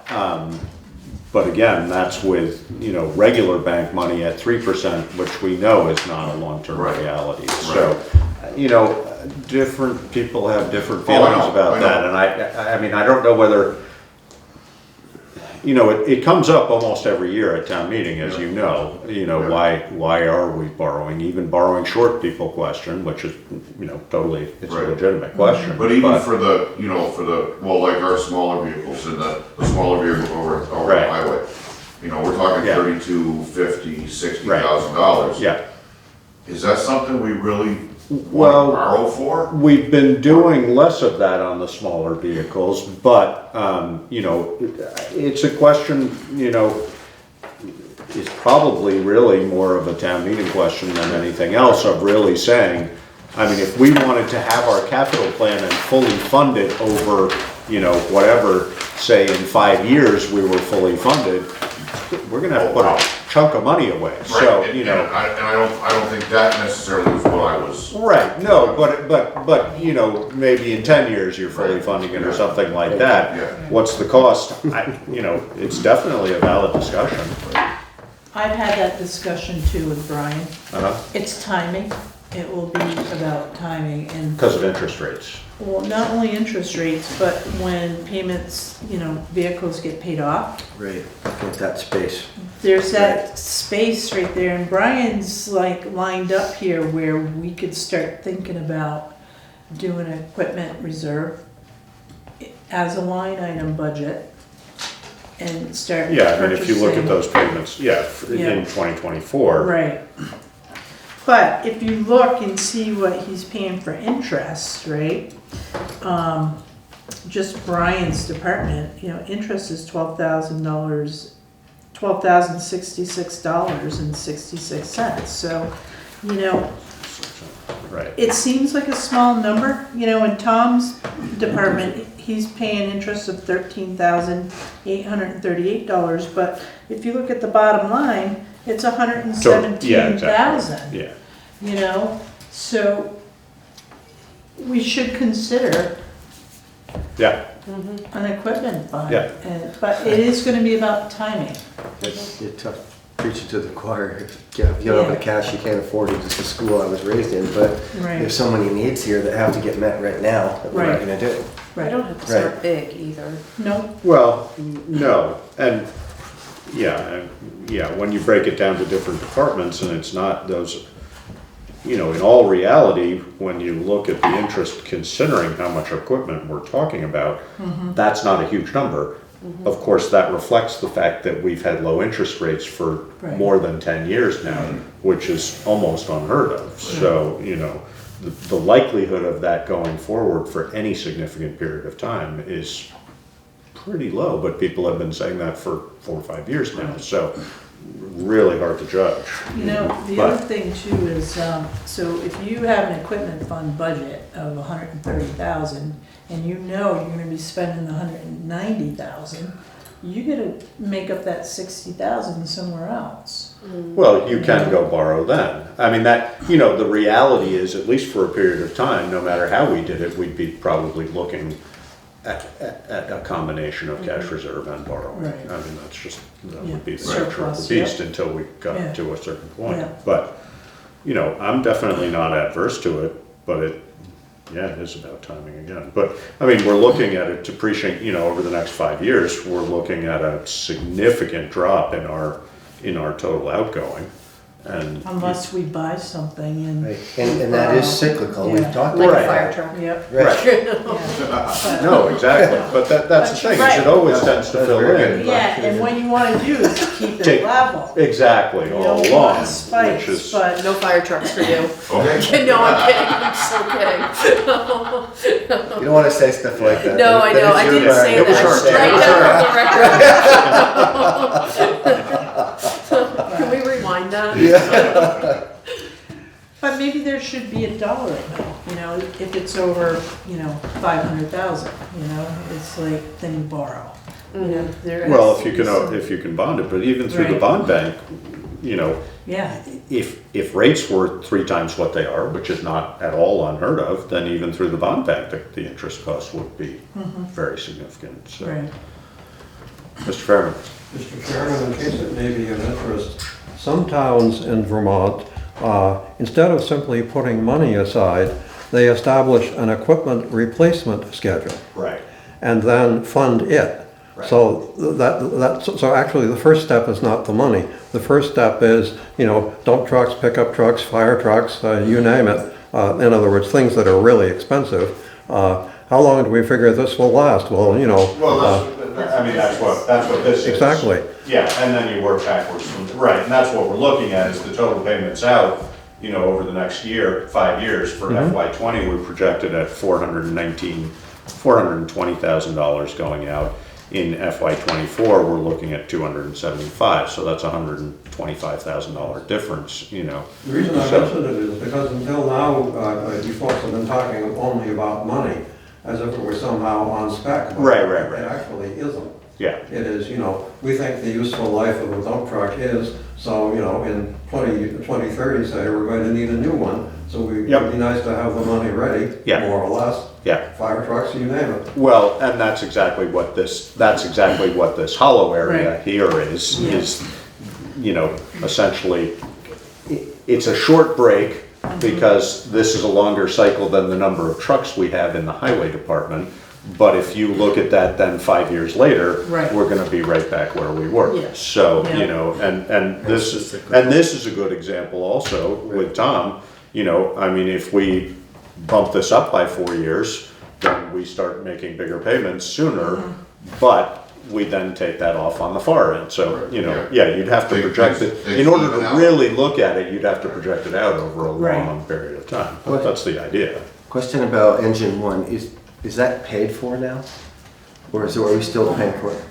again, that's with, you know, regular bank money at 3%, which we know is not a long-term Right. reality. Right. So, you know, different people have different Oh, I feelings know, about I that. know. And I mean, I don't know whether, you know, it comes up almost every year at town meeting, as you know. You know, Yeah. why are we borrowing? Even borrowing short, people question, which is, you know, totally, it's a Right. legitimate question. But even for the, you know, well, like our smaller vehicles and the smaller vehicle over the Right. highway, you know, we're talking Yeah. $32,000, $50,000, $60,000. Yeah. Is that something we really Well, want to borrow for? we've been doing less of that on the smaller vehicles, but, you know, it's a question, you know, it's probably really more of a town meeting question than anything else of really saying, I mean, if we wanted to have our capital plan and fully fund it over, you know, whatever, say in 5 years we were fully funded, we're gonna have to put a chunk of money away, so, Right, you and know. I don't think that necessarily was what I was. Right, no, but, you know, maybe in 10 years you're fully Right. funding it or Yeah. something like that. Yeah. What's the cost? You know, it's definitely a valid discussion. I've had that discussion too with Brian. Uh-huh. It's timing. It will be about timing and, Because of interest rates. well, not only interest rates, but when payments, you know, vehicles get paid off. Right, get that space. There's that space right there, and Brian's like lined up here where we could start thinking about doing an equipment reserve as a line item budget and start Yeah, I mean, if you look at purchasing- those payments, yeah, Yeah. in 2024. Right. But if you look and see what he's paying for interest, right? Just Brian's department, you know, interest is $12,000, $12,066.66. So, you know, Right. it seems like a small number, you know, in Tom's department, he's paying interest of $13,838, but if you look at the bottom line, it's Yeah, $117,000. exactly. Yeah. You know, so we should consider Yeah, an equipment fund. Yeah. But it is gonna be about timing. You're tough preaching to the choir. If you don't have the cash, you can't afford it. It's the school I was raised in, but Right. there's so many needs here that have to get met right now that we're not Right. gonna do. I Right. don't have to start big either. No, well, no, and, yeah, when you break it down to different departments and it's not those, you know, in all reality, when you look at the interest, considering how much equipment we're talking about, that's not a huge number. Of course, that reflects the fact that we've had low interest rates for Right. more than 10 years now, which is almost unheard of. So, you know, the likelihood of that going forward for any significant period of time is pretty low, but people have been saying that for 4 or 5 years now, so really hard to judge. you know, the But- other thing too is, so if you have an equipment fund budget of 130,000 and you know you're gonna be spending 190,000, you gotta make up that 60,000 somewhere else. Well, you can go borrow then. I mean, that, you know, the reality is, at least for a period of time, no matter how we did it, we'd be probably looking at a combination of cash reserve and borrowing. Right. I mean, that's just, that Yeah. would be the Surplus, nature of the yeah. beast until we Yeah. got to a certain point. Yeah. But, you know, I'm definitely not adverse to it, but it is about timing again. But, I mean, we're looking at it depreciating, you know, over the next 5 years, we're looking at a significant drop in our total outgoing. And, Unless we buy something and. Right. And that is cyclical. We've Yeah. talked Like about a fire that. truck. Yep. Right. Yeah. no, exactly, but that's the But thing, you're is it right. always tends to That's fill right. in. Yeah, and what you wanna do is keep Take- it level. Exactly, You all don't along, want which spikes, is, but No fire trucks for you. Okay. No, I'm kidding. I'm so kidding. You don't wanna say stuff like that. No, I That know. is I your didn't brand. say It was that. her. Strike It was that from the record. Can we rewind that? Yeah. But maybe maybe there should be a dollar amount, you know, if it's over, you know, 500,000, you know, it's like, then you borrow. You know, there has Well, to if you be can, some- if you can bond it, but even through the Right. bond bank, you know, Yeah, if rates were 3 times what they are, which is not at all unheard of, then even through the bond bank, the interest cost would be very significant, so. right. Mr. Fairman? Mr. Chairman, in case it may be of interest, some towns in Vermont, instead of simply putting money aside, they establish an equipment replacement schedule Right. and then fund it. Right. So so actually the first step is not the money. The first step is, you know, dump trucks, pickup trucks, fire trucks, you name it. In other words, things that are really expensive. How long do we figure this will last? Well, you know. Well, I mean, that's what this is. Exactly. Yeah, and then you work backwards from, right, and that's what we're looking at, is the total payments out, you know, over the next year, 5 years. For FY '20, we projected at $420,000 going out. In FY '24, we're looking at 275, so that's $125,000 difference, you know. The reason I mentioned it is because until now, you folks have been talking only about money, as if it were somehow on spec. but Right. It actually isn't. Yeah, It is, you know, we think the useful life of a dump truck is, so, you know, in 2030, say, we're going to need a new one. So Yep. it'd be nice to have the money ready, Yeah. more or less. yeah. Fire trucks, you name it. Well, and that's exactly what this hollow area Right. here is, you know, essentially, it's a short break because this is a longer cycle than the number of trucks we have in the highway department. But if you look at that then 5 years later, Right. we're gonna be right back where we were. Yeah. So, Yeah. you know, and this is a good example also with Tom, you know, I mean, if we bump this up by 4 years, then we start making bigger payments sooner, but we then take that off on the far end. So, you know, yeah, you'd have to They- project it, they in order even to out. really look at it, you'd have to project it out over a Right. long period of time. What- That's the idea. Question about engine one, is that paid for now? Or are we still paying for it?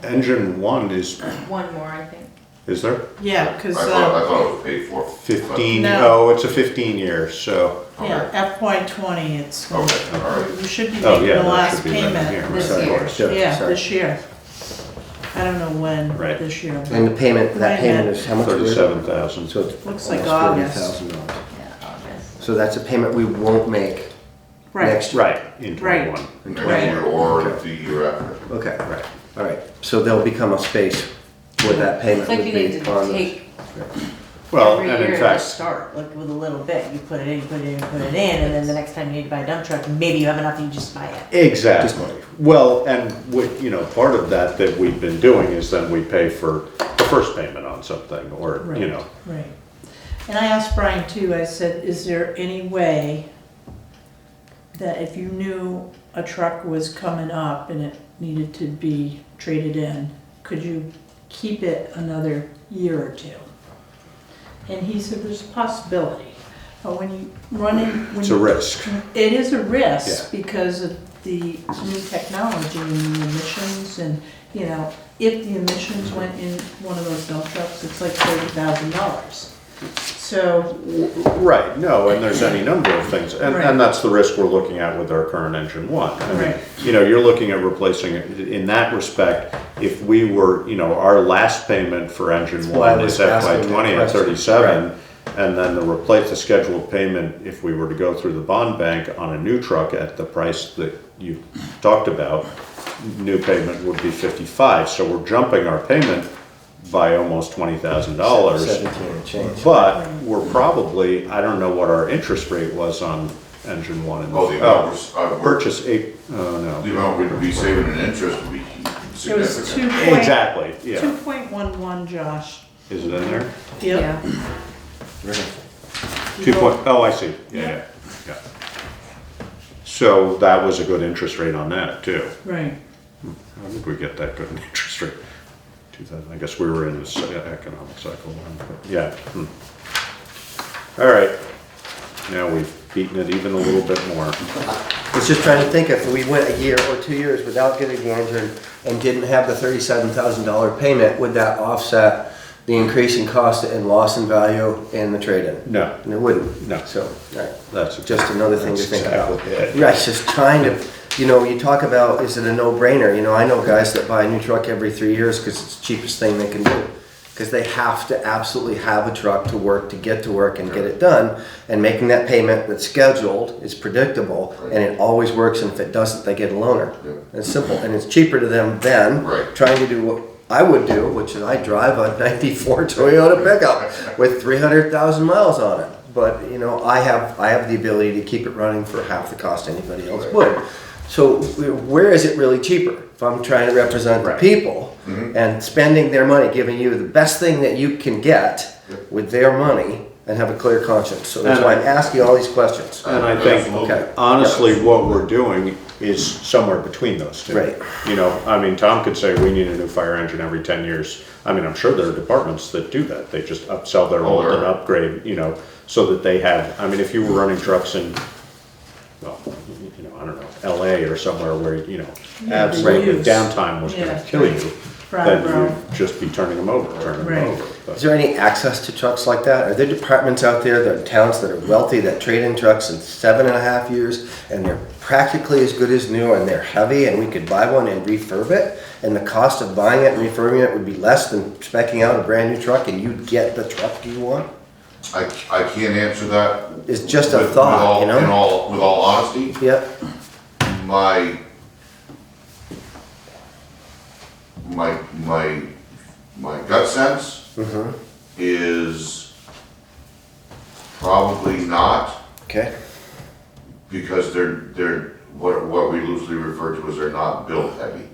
Engine one is, One more, I think. is there? Yeah, because, I thought it was paid for. 15, No. oh, it's a 15 years, so, yeah, FY '20, it's, gonna- Okay, all right. you should be oh, making yeah, the that last should be written payment here. this Sorry, year. sure, Yeah, sorry. this year. I don't know when Right. this year. but And the payment, that Right, payment yeah. is how much? 37,000. So it's Looks like almost August. $30,000. Yeah, August. So that's a payment we won't make Right, next year? Right, in Right. 21. Next Right. year or the year after. Okay, Right. all right. So there'll become a space where that payment It's like would you need be to on the... take Well, every and year in to fact, start, like with a little bit, you put it in, you put it in, you put it in, and then the next time you need to buy a dump truck, maybe you have enough, you just buy it. exactly. Well, and with, you know, part of that we've been doing is then we pay for the first payment on something, or, you Right. know. right. And I asked Brian too, I said, is there any way that if you knew a truck was coming up and it needed to be traded in, could you keep it another year or two? And he said, there's a possibility, but when you run in. when It's a you- risk. It is a risk Yeah. because of the new technology and the emissions and, you know, if the emissions went in one of those dump trucks, it's like $30,000. So, Right, no, and there's any number of things, Right. and that's the risk we're looking at with our current engine one. I mean, Right. you know, you're looking at replacing it, in that respect, if we were, you know, our last payment for engine why I one was is FY asking '20 that at question. 37, and then the scheduled payment, if we were to go through the bond bank on a new truck at the price that you talked about, new payment would be 55, so we're jumping our payment by almost $20,000. 17 and change. But we're probably, I don't know what our interest rate was on engine one. Oh, the amount was, Purchase eight, oh, the no. amount we'd be saving in interest would be it was significant. Exactly, yeah. 2.11, Josh. Is it in there? Yep. 2 point, oh, I see, yeah. So that was a good interest rate on that too. Right. How did we get that good an interest rate? 2000, I guess we were in this economic cycle then, but yeah. All right, now we've beaten it even a little bit more. I was just trying to think, if we went a year or 2 years without getting the engine and didn't have the $37,000 payment, would that offset the increasing cost and loss in value in the trade-in. No, And it wouldn't. No. So, right. that's. Just another thing to that's think about. exactly it. Right, just trying to, you talk about, is it a no-brainer? I know guys that buy a new truck every 3 years because it's the cheapest thing they can do. Because they have to absolutely have a truck to work, to get to work and get it done. And making that payment that's scheduled is predictable, and it always works, and if it doesn't, they get a loaner. It's simple, and it's cheaper to them than Right. trying to do what I would do, which is I drive a 94 Toyota pickup with 300,000 miles on it. But, I have the ability to keep it running for half the cost anybody else would. So where is it really cheaper? If I'm trying to represent the people and spending their money, giving you the best thing that you can get with their money and have a clear conscience. So that's why I'm asking all these questions. And I think, Okay. honestly, what we're doing is somewhere between those two. Right. Tom could say we need a new fire engine every 10 years. I'm sure there are departments that do that. They just upsell their old and upgrade, so that they have, if you were running trucks in, well, I don't know, LA or somewhere where, absolute use. downtime was gonna Yeah, kill you, then Brattleboro. you'd just be turning them over. Right. But- Is there any access to trucks like that? Are there departments out there, that are towns that are wealthy, that trade in trucks in 7.5 years, and they're practically as good as new, and they're heavy, and we could buy one and refurb it, and the cost of buying it and refurbing it would be less than specking out a brand new truck, and you'd get the truck you want? I can't answer that. It's just a with thought, all- with all honesty, Yep, my gut sense is probably not, okay, because they're what we loosely refer to as they're not built heavy.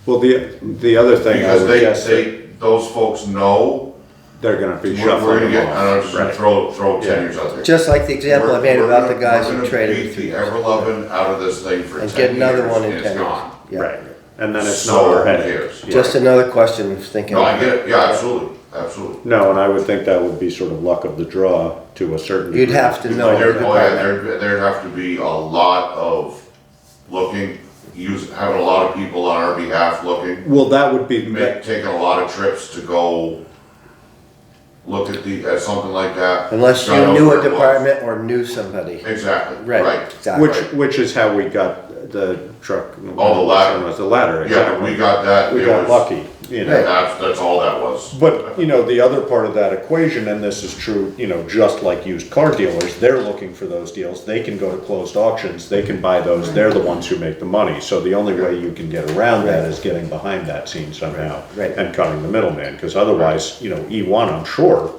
Well, the other thing I Because would guess that those folks know they're gonna be we're shuffling gonna get, them I don't know, off. just Right. throw 10 years out there. just like the example I made about the guys who We're traded gonna in beat 3 the years. ever-loving out of this thing for 10 And years. get another one in and 10 it's years. gone. Yeah. Right, and then it's So not our who headache. cares? Yeah. Just another question of thinking. No, I get it, yeah, absolutely, absolutely. No, and I would think that would be sort of luck of the draw to a certain degree. You'd have to know. There'd there'd have to be a lot of looking, having a lot of people on our behalf looking, Well, that would be, taking a lot of trips to go look at something like that. Unless you God knows knew where a it was. department or knew somebody. Exactly, Right, right. exactly. which is how we got the truck. Oh, the ladder. The ladder, Yeah, exactly. we got that. We It got was- lucky, That's all that was. But, the other part of that equation, and this is true, just like used car dealers, they're looking for those deals. They can go to closed auctions, they can buy those, they're the ones who make the money. So the only way you can get around that is getting behind that scene somehow. Right. And cutting the middleman, because otherwise, E1, I'm sure,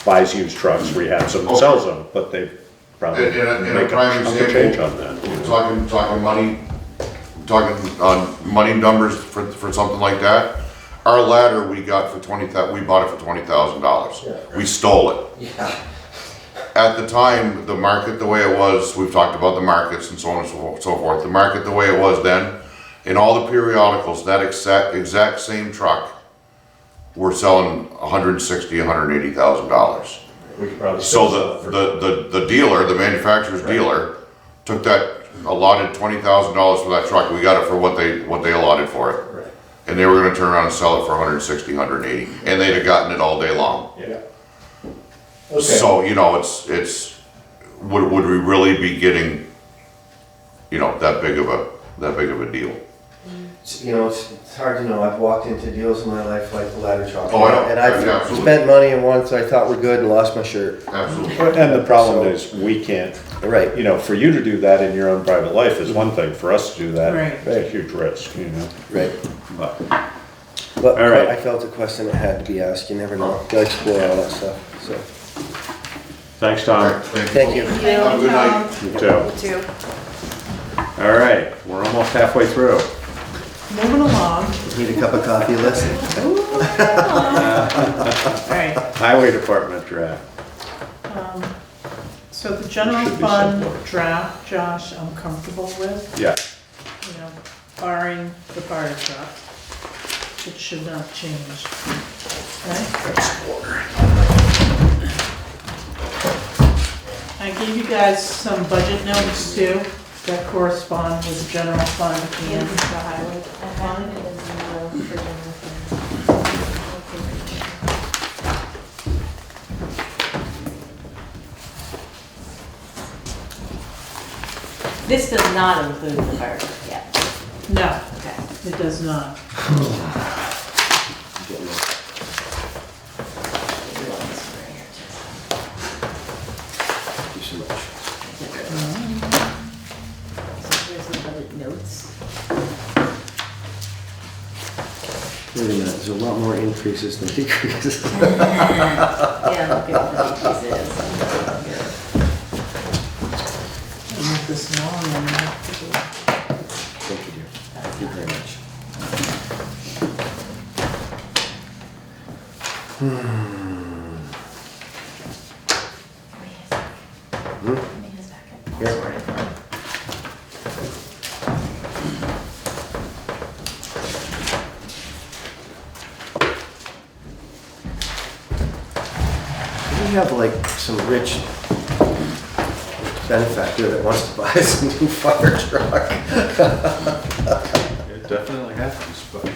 buys used trucks, rehabs them, and Okay. sells them, but they probably In a make a prime chunk of example, change on that. talking money numbers for something like that. Our ladder we got for we bought it for $20,000. We stole it. Yeah. At the time, the market the way it was, we've talked about the markets and so on and so forth. The market the way it was then, in all the periodicals, that exact same truck, we're selling $160,000, $180,000. So the dealer, the manufacturer's dealer, took that allotted $20,000 for that truck. We got it for what they allotted for it. Right. And they were gonna turn around and sell it for $160,000, $180,000, and they'd have gotten it all day long. Yeah. So, it's, would we really be getting, that big of a deal? It's hard to know. I've walked into deals in my life like the ladder truck. Oh, I know. And I've Absolutely. spent money in ones I thought were good and lost my shirt. Absolutely. And the problem is, we can't, Right. for you to do that in your own private life is one thing, for us to do that, Right. it's a huge risk, Right. But, But All right. I felt a question that had to be asked. You never know. Gotta explore all that stuff. So, thanks, Tom. thank you. Have a good night. You too. Too. All right, we're almost halfway through. Moving along. Need a cup of coffee, listen. All right, Highway Department draft. so the general Should be fund simpler. draft, Josh, I'm comfortable with, Yeah, barring the fire truck. It should not change. Okay? I gave you guys some budget notes too, that correspond with the general fund and the highway fund. This does not include the fire truck yet. No, Okay. it does not. Getting there. Thank you so much. Here's the budget notes. Wait a minute, there's a lot more increases than decreases. Yeah, look at the decreases. Not this long, and not this long. Thank you, dear. Thank you very much. We have like some rich benefactor that wants to buy some new fire truck. It definitely has to be spun.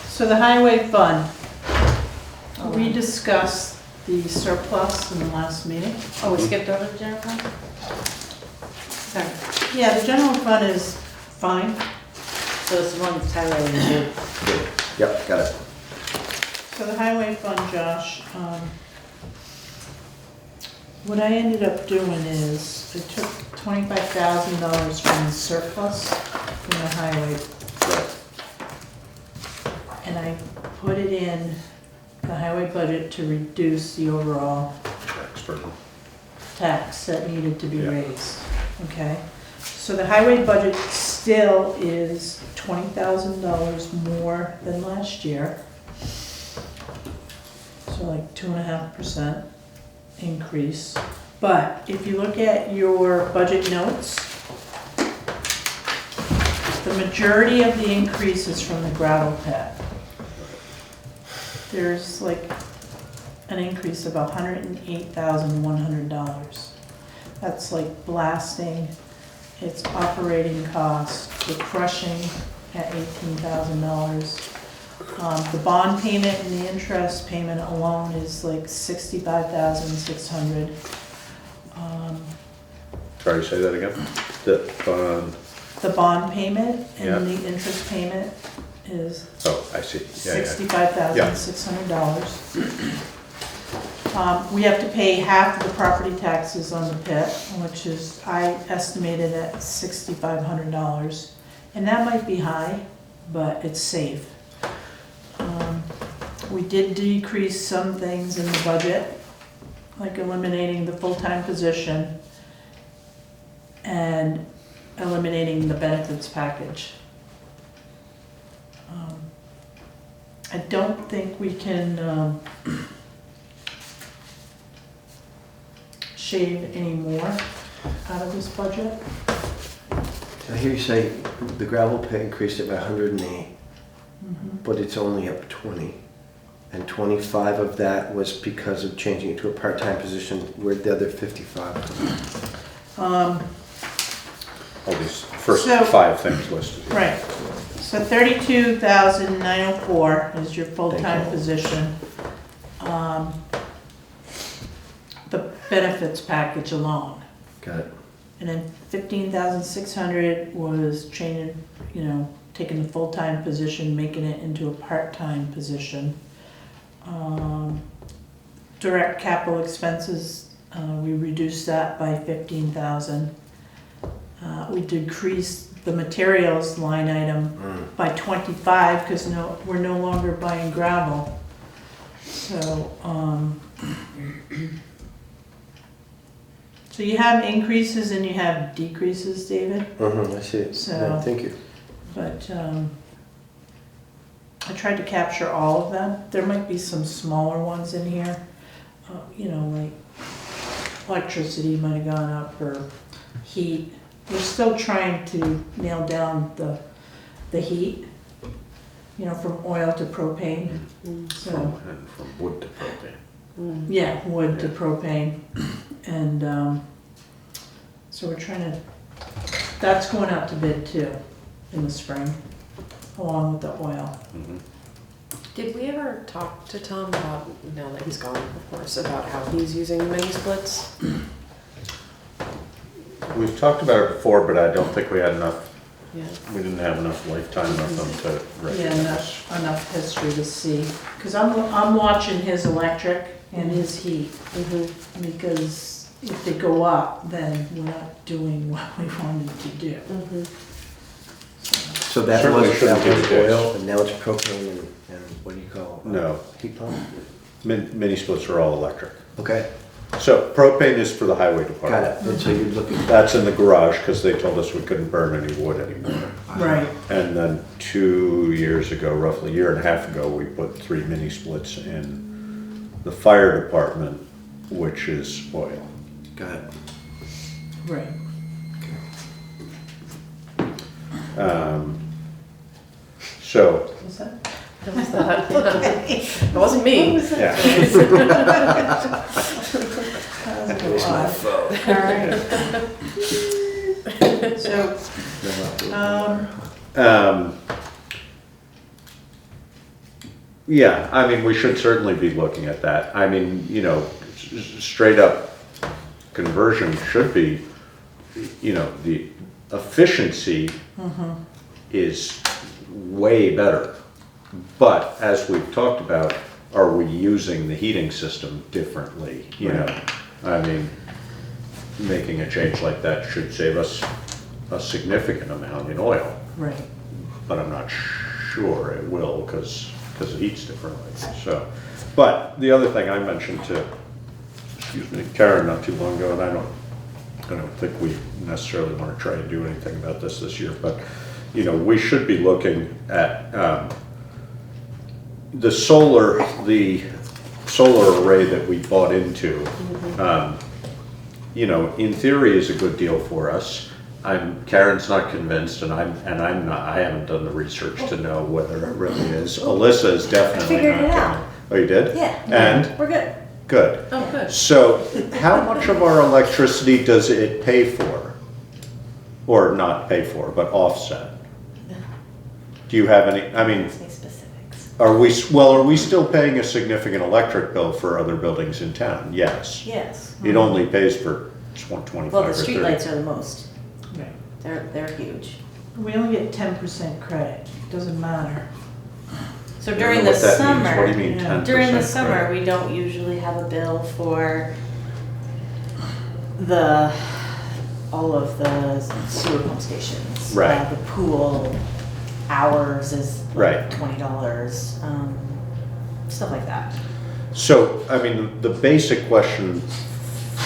So the highway fund, we discussed the surplus in the last meeting. Oh, we skipped over the general fund? Sorry. Yeah, the general fund is fine. So it's the one that's highlighted in blue. Yep, got it. So the highway fund, Josh, what I ended up doing is I took $25,000 from the surplus in the highway, Right. and I put it in the highway budget to reduce the overall Tax burden. tax that needed to be Yeah. raised, okay? So the highway budget still is $20,000 more than last year. So like 2.5% increase. But if you look at your budget notes, the majority of the increase is from the gravel pit. There's like an increase of $108,100. That's like blasting, it's operating costs, the crushing at $18,000. The bond payment and the interest payment alone is like $65,600. Sorry, say that again? The bond payment Yeah. and the interest payment is Oh, I see. Yeah, yeah. $65,600. We have to pay half of the property taxes on the pit, which is, I estimated at $6,500. And that might be high, but it's safe. We did decrease some things in the budget, like eliminating the full-time position and eliminating the benefits package. I don't think we can shave any more out of this budget. Did I hear you say the gravel pit increased it by 108, but it's only up 20? And 25 of that was because of changing it to a part-time position. Where'd the other 55 come? All these first So- 5 things listed. here. Right, so 32,904 is your full-time Thank you. position. The benefits package alone. Got it. And then 15,600 was changing, taking the full-time position, making it into a part-time position. Direct capital expenses, we reduced that by 15,000. We decreased the materials line item by 25 because we're no longer buying gravel. So, so you have increases and you have decreases, David, I see it. So- Yeah, thank you. but I tried to capture all of them. There might be some smaller ones in here, like electricity might have gone up or heat. We're still trying to nail down the heat, from oil to propane. So, And from wood to propane. yeah, wood to propane. And so we're trying to, that's going out to bid too in the spring, along with the oil. Did we ever talk to Tom about, now that he's gone, of course, about how he's using mini splits? We've talked about it before, but I don't think we had enough, Yeah. we didn't have enough lifetime of them to Yeah, recognize. enough history to see, because I'm watching his electric and his heat, because if they go up, then we're not doing what we wanted to do. So that Certainly was shouldn't be the case. oil, and now it's propane and what do you call? No. Heat pump? Mini splits are all electric. Okay, So propane is for the highway got department. it. And so you're looking, That's in the garage, because they told us we couldn't burn any wood anymore. Right. And then 2 years ago, roughly a year and a half ago, we put 3 mini splits in the fire department, which is oil. got it. Right. So, What's that? That was that. It wasn't me. yeah. That was my fault. Alright. So, Yeah, I mean, we should certainly be looking at that. I mean, straight up conversion should be, the efficiency is way better. But as we've talked about, are we using the heating system differently? I mean, making a change like that should save us a significant amount in oil, right. but I'm not sure it will because it heats differently. So, but the other thing I mentioned to, Karen not too long ago, and I don't think we necessarily want to try and do anything about this year, but we should be looking at the solar array that we bought into. In theory is a good deal for us. Karen's not convinced, and I'm not. I haven't done the research to know whether it really is. Alyssa is definitely figured not. it out. Convinced. Oh, you did? Yeah. And We're good. good. Oh, good. So, how much of our electricity does it pay for, or not pay for, but offset? Do you have any? I mean, Ask me specifics. are we still paying a significant electric bill for other buildings in town? Yes. Yes. It only pays for 25 Well, the or 30. streetlights are the most. Right. They're huge. We only get 10% credit, doesn't matter. So I don't during know the what that means. summer, What do you mean yeah. 10% during the summer, credit? we don't usually have a bill for all of the sewer pump stations. Right. The pool hours is Right. like $20, stuff like that. So, I mean, the basic question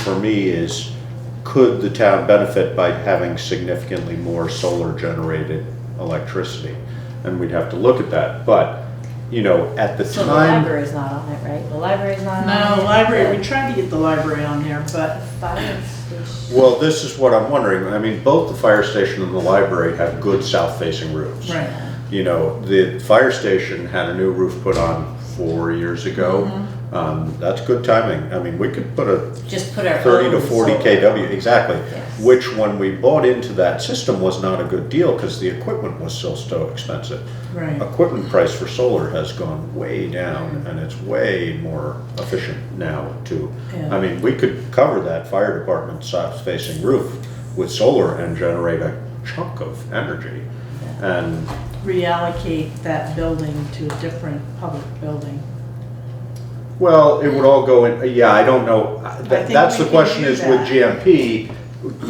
for me is, could the town benefit by having significantly more solar generated electricity? And we'd have to look at that, but, at the So the time. library's not on it, right? The library's not on it. No, library, we tried to get the library on there, but Fire station. Well, this is what I'm wondering. I mean, both the fire station and the library have good south-facing roofs. right. The fire station had a new roof put on 4 years ago. That's good timing. I mean, we could put a Just put our 30 to own 40 solar. kW, exactly. Yes. Which, when we bought into that system, was not a good deal because the equipment was still so expensive. Right. Equipment price for solar has gone way down, and it's way more efficient now too. Yeah. I mean, we could cover that fire department south-facing roof with solar and generate a chunk of energy. And Reallocate that building to a different public building. well, it would all go in. Yeah, I don't know. think That's we the can question do is with that. GMP,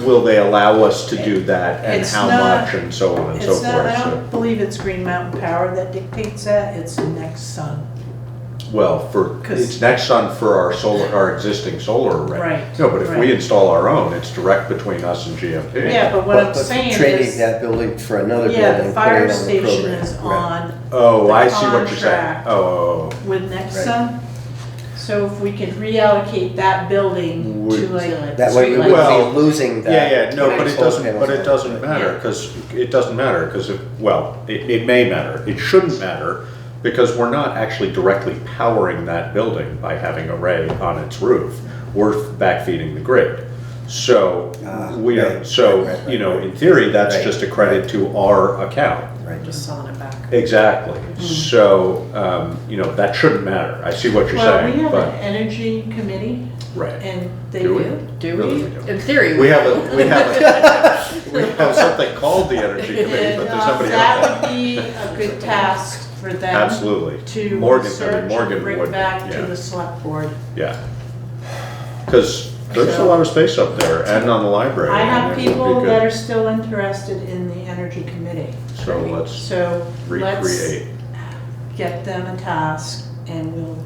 will they allow us to do that and It's how not- much and so on and so It's not, I forth. don't believe it's Green Mountain Power that dictates that, it's Nexsun. Well, it's Nexsun for our existing solar array. Right, No, but if right. we install our own, it's direct between us and GMP. Yeah, but what I'm But saying trading is, that building for another building. yeah, the putting fire it on the station program. is Right. on Oh, the I see what you're saying. contract. Oh, with Nexsun. So if we can reallocate that building to like. That way we Streetlights. would Well, be losing that. yeah, no, but it solar doesn't, panels. but it doesn't matter, because it may matter. It shouldn't matter, because we're not actually directly powering that building by having array on its roof. We're backfeeding the grid. So, we, right, so, right, you know, right. in theory, that's Right, just a credit to our account. Right, Just selling it back. Exactly. So, you know, that shouldn't matter. I see what you're Well, we saying, have an but, energy committee right. and they Do we? do. Do Really, we? we do. In theory, We have we have something called the Energy Committee, but there's somebody That else. would be a good task for them. Absolutely. To Morgan, I research mean, Morgan and bring would, back to yeah. the select board. Yeah. Because there's a lot of space up there and on the library. I and have it would be people good. that are still interested in the energy committee. So let's So let's recreate. get them a task and we'll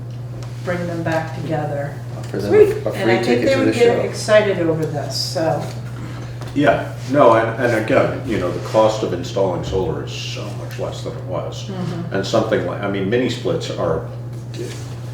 bring them back together. for them Sweet. a And I free think ticket they to the would get show. excited over this, so. Yeah, no, and again, you know, the cost of installing solar is so much less than it was. And something like, I mean, mini splits are a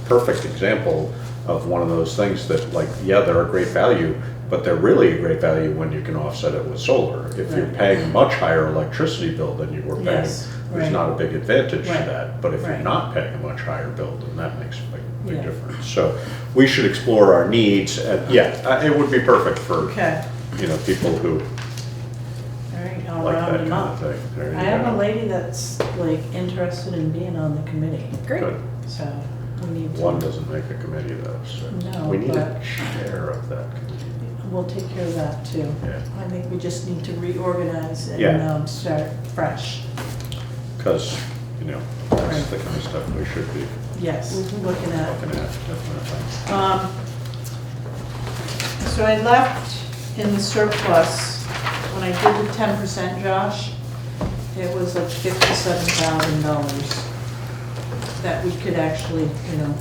perfect example of one of those things that, like, yeah, they're a great value, but they're really a great value when you can offset it with solar. If you're Right. paying a much higher electricity bill than you were paying, Yes, there's right. not a big advantage to Right, that. But if you're right. not paying a much higher bill, then that makes a big Yeah. difference. So we should explore our needs, and yeah, it would be perfect for, Okay, you know, people who all right, I'll like round that them kind of up. thing. There you I have go. a lady that's like interested in being on the committee, Great. Good. so we need to. One doesn't make a committee though, so No, we need a but- chair of that committee. We'll take care of that too. Yeah. I think we just need to reorganize and Yeah. start fresh. Because, you know, that's the kind of stuff we should be Yes, looking at. looking at, definitely. So I left in the surplus, when I did the 10%, Josh, it was like $57,000 that we could actually, you know,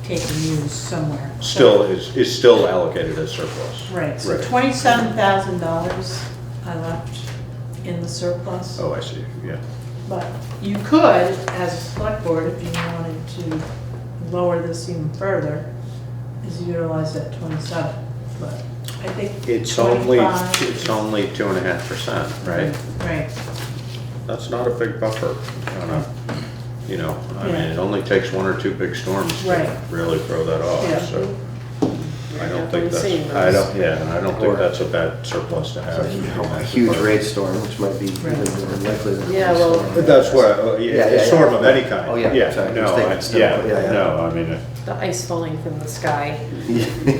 take and use somewhere. Still is still allocated as surplus. Right, so Right. $27,000 I left in the surplus. Oh, I see, yeah. But you could, as a select board, if you wanted to lower this even further, is utilize that 27. But I think It's only 25 2.5%, right? Right, That's not a big buffer on a, you know, I mean, Yeah. it only takes one or two big storms to Right. really throw that Yeah. off, so. I don't think definitely seeing that's, I those. don't, yeah, I don't think that's a bad surplus to have. A huge rainstorm, which might be even more likely than. Yeah, well- But that's what, a storm of any kind. Oh, yeah, sorry, I No, was thinking snow, yeah. no, I mean, The ice falling from the sky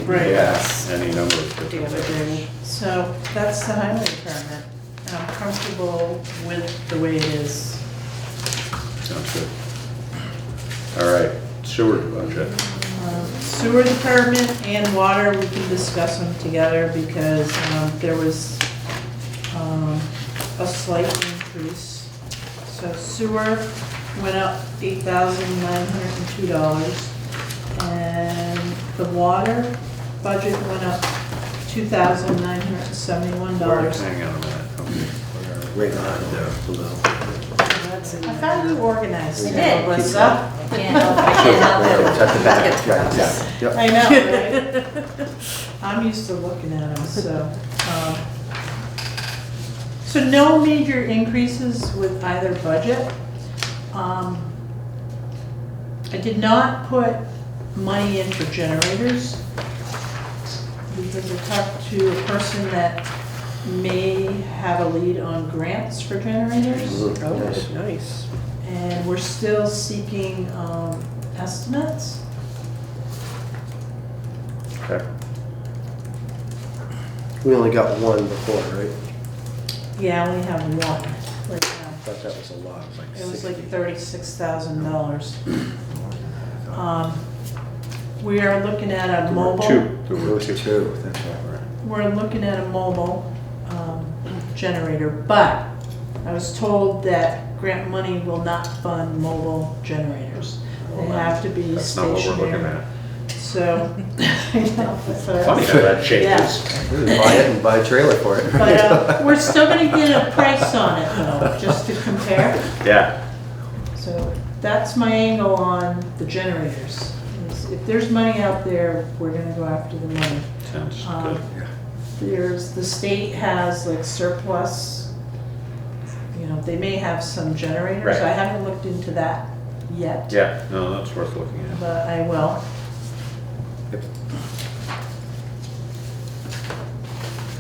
right. yeah, any number of different things. damaging. So that's the highway department. And I'm comfortable with the way it is. Sounds good. All right, sewer budget. Sewer department and water, we can discuss them together because there was a slight increase. So sewer went up $8,902. And the water budget went up $2,971. Hang on a minute. Okay. Right behind there, below. I found you organized. I did. Melissa. I can't help it. It's at the back, right, yeah. I know, right? I'm used to looking at them, so. So no major increases with either budget. I did not put money in for generators because I talked to a person that may have a lead on grants for generators. Oh, nice. Nice. And we're still seeking estimates. Okay. We only got one before, right? Yeah, I only have one right now. I thought that was a lot, It was like 60. $36,000. We are looking at a There were mobile. two. There was two, that's right. We're looking at a mobile generator, but I was told that grant money will not fund mobile generators. They have to be That's not what we're looking stationary. at. So, I know, so- Funny how that changes. Buy it and buy a trailer for it. But we're still gonna get a price on it though, just to compare. Yeah. So that's my angle on the generators. is If there's money out there, we're gonna go after the money. Sounds Um, good. the state has like surplus, you know, they may have some generators. Right. I haven't looked into that yet, Yeah, no, that's worth looking at. but I will.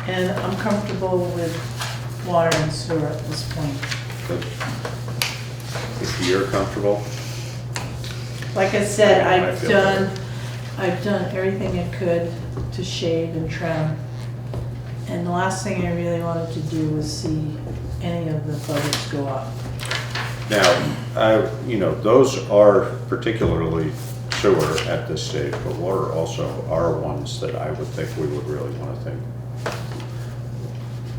And I'm comfortable with water and sewer at this point. Good. If you're comfortable, Like I said, I feel better. I've done everything I could to shave and trim. And the last thing I really wanted to do was see any of the budgets go up. now, those are particularly sewer at this stage, but water also are ones that I would think we would really want to think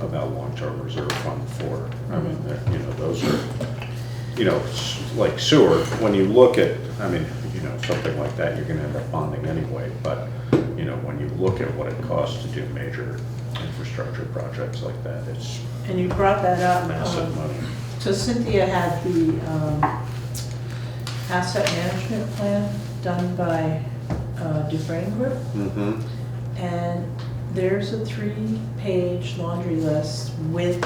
about long-term reserve fund for. I mean, those are, like sewer, when you look at, something like that, you're gonna end up bonding anyway, but, when you look at what it costs to do major infrastructure projects like that, it's And you brought that up. massive money. So Cynthia had the asset management plan done by Dufresne Group. Mm-hmm. And there's a 3-page laundry list with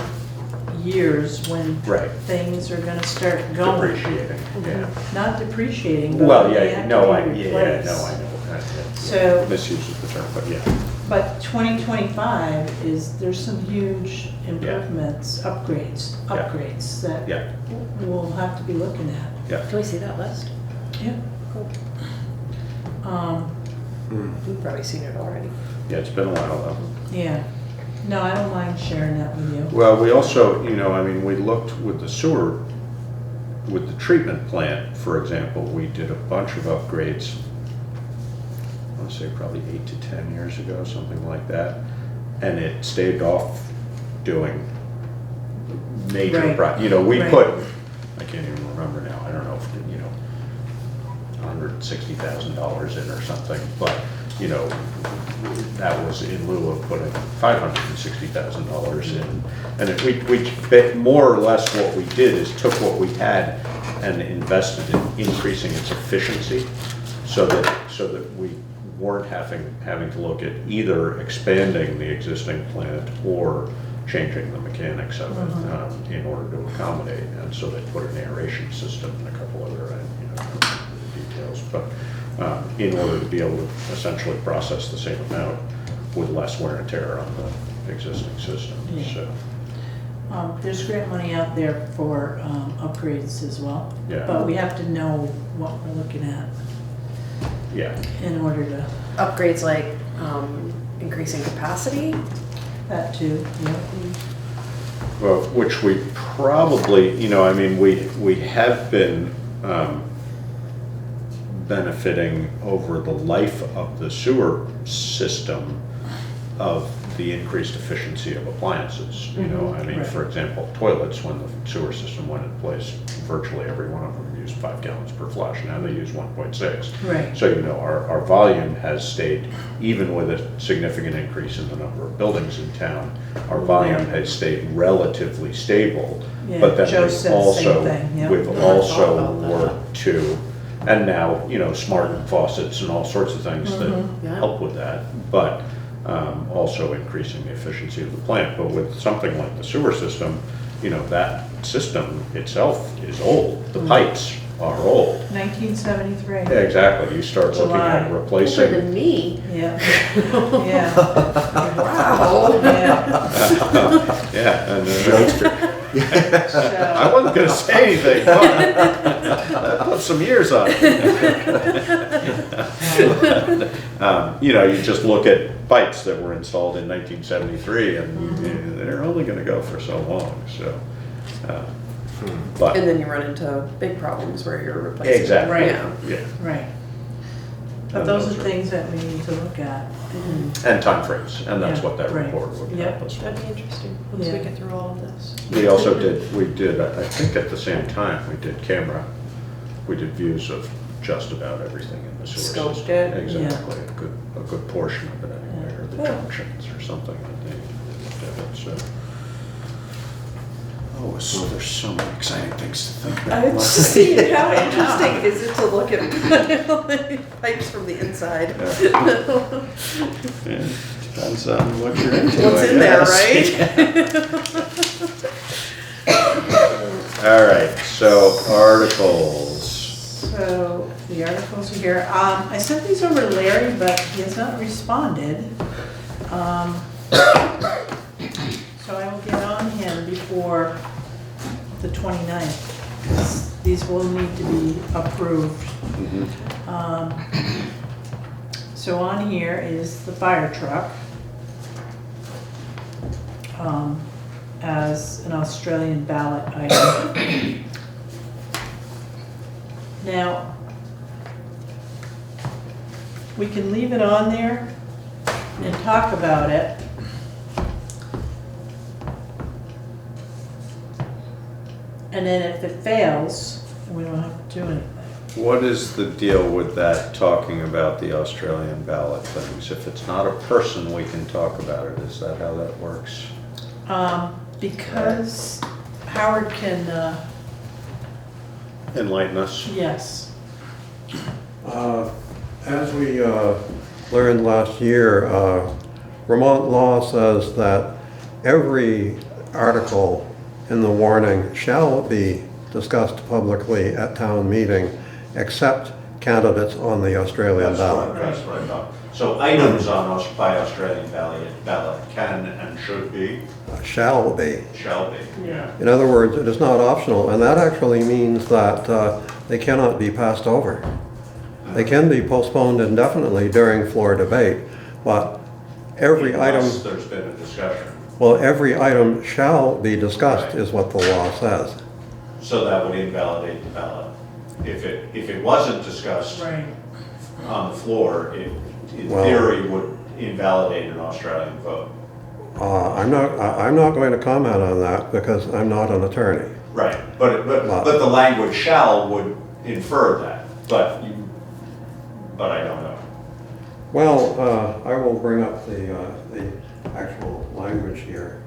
years when Right. things are gonna start going. Depreciating, yeah. Not depreciating, but Well, they yeah, have no, to be replaced. I know. So- Misuse of the term, but yeah. But 2025 there's some huge improvements, upgrades that Yeah, we'll have to be looking at. yeah. Can we see that list? Yeah. Cool. Hmm. You've probably seen it already. Yeah, it's been a while though. Yeah. No, I don't mind sharing that with you. Well, we also, we looked with the sewer, with the treatment plant, for example, we did a bunch of upgrades, I want to say probably 8 to 10 years ago, something like that. And it staved off doing major, Right. we Right. put, I can't even remember now, I don't know if, $160,000 in or something, but, that was in lieu of putting $560,000 in. And more or less what we did is took what we had and invested in increasing its efficiency so that we weren't having to look at either expanding the existing plant or changing the mechanics of it in order to accommodate. And so they put an aeration system and a couple other details, but in order to be able to essentially process the same amount with less wear and tear on the existing system. Yeah. So, There's grant money out there for upgrades as well. Yeah. But we have to know what we're looking at yeah. in order to, Upgrades like increasing capacity? that too, yeah. Well, which we probably, we have been benefiting over the life of the sewer system of the increased efficiency of appliances. Right. For example, toilets, when the sewer system went in place, virtually every one of them used 5 gallons per flush. Now they use 1.6. Right. So, our volume has stayed, even with a significant increase in the number of buildings in town, our volume has stayed relatively stable. Yeah, But then Joe we've said the same also, thing, yeah. we've I also thought about that. worked to, and now, smart faucets and all sorts of things that Yeah. help with that, but also increasing the efficiency of the plant. But with something like the sewer system, that system itself is old. The pipes are old. 1973. Yeah, exactly. You start looking at July. Older replacing. than me. Yeah. Yeah. Wow. Yeah. Yeah, and I So, wasn't gonna say anything, but that put some years on it. You just look at pipes that were installed in 1973 and they're only gonna go for so long, so. But, And then you run into big problems where you're replacing. exactly, Right. yeah. right. But And those those are are- things that we need to look at. And timeframes, and that's Yeah, what that right. report would Yep. help us with. That'd be interesting, once we Yeah. get through all of this. We did, I think at the same time, we did views of just about everything in the sewer Scoped system. it? Exactly, a good portion of it anyway, or the Yeah. junctions or something that they looked at it, so. Oh, so there's so many exciting things to think about. It's just, how interesting is it to look at pipes from the inside? Yeah, depends on what you're into, What's I in there, guess. right? All right, so articles. So the articles are here. I sent these over to Larry, but he has not responded. So I will get on him before the 29th. These will need to be approved. So on here is the fire truck as an Australian ballot item. Now, we can leave it on there and talk about it. And then if it fails, we don't have to do anything. What is the deal with that, talking about the Australian ballot things? If it's not a person, we can talk about it. Is that how that works? Because Howard can, Enlighten us. yes. As we learned last year, Vermont law says that every article in the warning shall be discussed publicly at town meeting, except candidates on the Australian ballot. That's what I thought. So items by Australian ballot can and should be, Shall be. shall be. Yeah. In other words, it is not optional, and that actually means that they cannot be passed over. They can be postponed indefinitely during floor debate, but every item, Unless there's been a discussion. well, every item shall be discussed is what the law says. So that would invalidate the ballot. If it wasn't discussed Right. on the floor, it in Well- theory would invalidate an Australian vote. I'm not going to comment on that because I'm not an attorney. Right, but the language shall would infer that, but I don't know. Well, I will bring up the actual language here.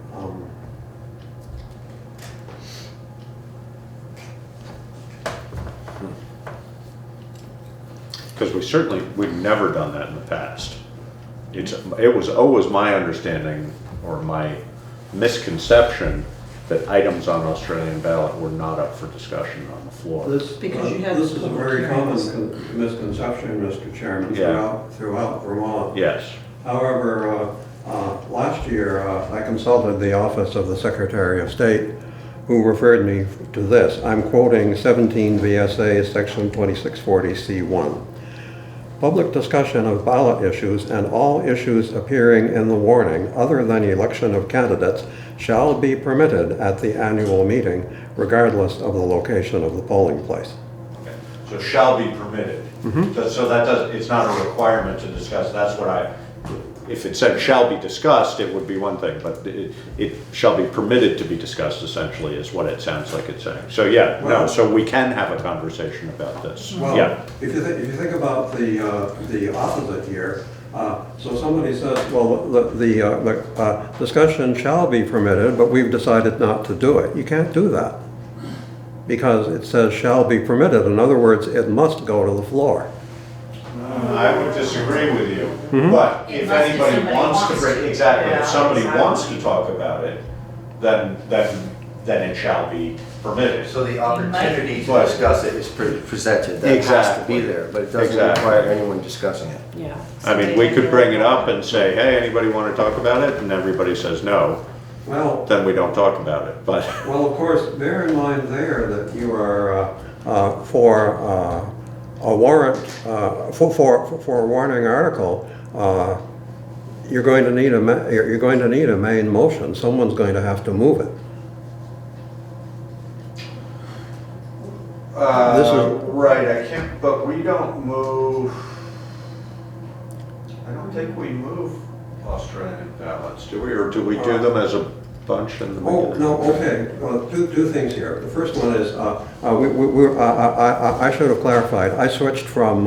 Because we've never done that in the past. It was always my understanding or my misconception that items on Australian ballot were not up for discussion on the floor. Because you had This the is a public very common hearings. misconception, Mr. Chairman, Yeah. throughout Vermont. Yes, However, last year, I consulted the Office of the Secretary of State, who referred me to this. I'm quoting 17 VSA, Section 2640C1. Public discussion of ballot issues and all issues appearing in the warning other than election of candidates shall be permitted at the annual meeting, regardless of the location of the polling place. okay. So shall be permitted. So that it's not a requirement to discuss, that's what if it said shall be discussed, it would be one thing, but it shall be permitted to be discussed essentially is what it sounds like it's saying. So yeah, no, so we can have a conversation about this. Well, Yeah, if you think about the opposite here, so somebody says, well, the discussion shall be permitted, but we've decided not to do it. You can't do that because it says shall be permitted. In other words, it must go to the floor. I would disagree with you, Mm-hmm. but if Unless anybody somebody wants to wants bring, to. exactly, if Yeah, somebody exactly. wants to talk about it, then it shall be permitted. So the opportunity to But- discuss it is presented, that has to Exactly. be there, but it doesn't Exactly. require anyone discussing it. Yeah. I mean, we could bring it up and say, hey, anybody want to talk about it? And everybody says no, Well, then we don't talk about it, but. Well, of course, bear in mind there that you are for a warrant, for a warning article, you're going to need a main motion. Someone's going to have to move it. This is- Right, I can't, but we don't move, I don't think we move Australian ballots, do we? Or do we do them as a bunch in the Oh, beginning? no, okay, well, two things here. The first one is, I should have clarified, I switched from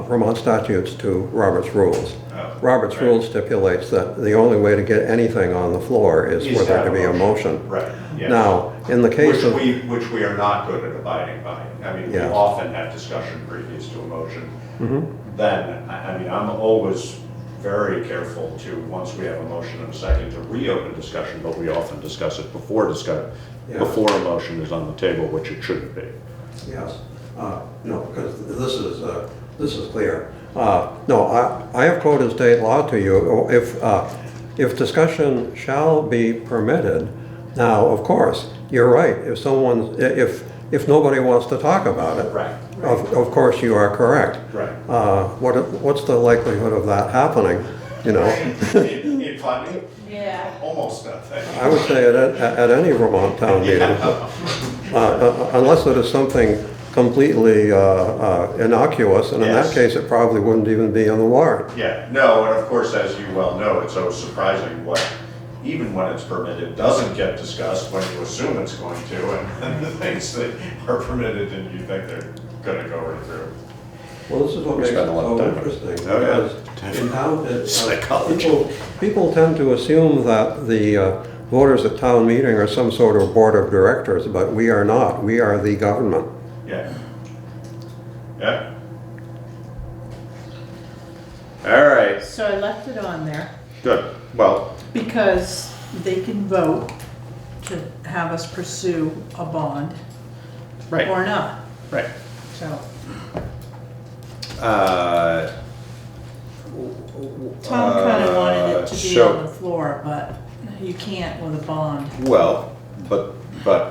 Vermont statutes to Robert's rules. Oh, Robert's right. rules stipulates that the only way to get anything on the floor is for there to be a motion. Right, yes. Now, in the case of, Which we are not good at abiding by. I mean, we Yes. often have discussion previous to a motion. Mhm. Then, I mean, I'm always very careful to, once we have a motion and a second, to reopen discussion, but we often discuss it before Yeah. before a motion is on the table, which it shouldn't be. yes, no, because this is clear. No, I have quoted state law to you. if discussion shall be permitted. Now, of course, you're right, if nobody wants to talk about it, Right. of course you are correct. Right. What's the likelihood of that happening, you know? In Putney? Yeah. Almost nothing. I would say at any Vermont town meeting, unless it is something completely innocuous, and in that Yes. case, it probably wouldn't even be on the warrant. Yeah, no, and of course, as you well know, it's so surprising what, even when it's permitted, doesn't get discussed when you assume it's going to, and the things that are permitted and you think they're gonna go right through. Well, this is what makes it spend a lot of so time on it. interesting, Oh, yeah. because in town, Psychology. people tend to assume that the voters at town meeting are some sort of board of directors, but we are not. We are the government. Yeah. Yeah. All right, So I left it on there good. Well, because they can vote to have us pursue a bond right, or not, right. so. Uh, Tom kinda wanted it to be so- on the floor, but you can't with a bond. Well, but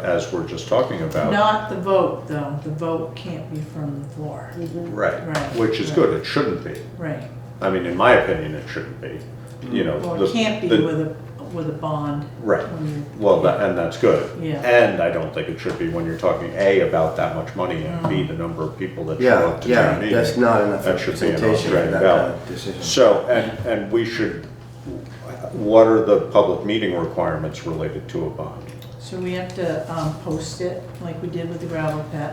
as we're just talking about. Not the vote, though. The vote can't be from the floor. Right, Right, which is right. good, it shouldn't be. Right. I mean, in my opinion, it shouldn't be, you know. Well, the- it can't be the- with a bond. Right, when you're- well, and that's good. Yeah. And I don't think it should be when you're talking, A, about that much money, and B, the number of people that show Yeah, up to town yeah, meeting. that's not enough That should be an representation for Australian that ballot. kind of decision. So, and we should, what are the public meeting requirements related to a bond? So we have to post it like we did with the gravel pit.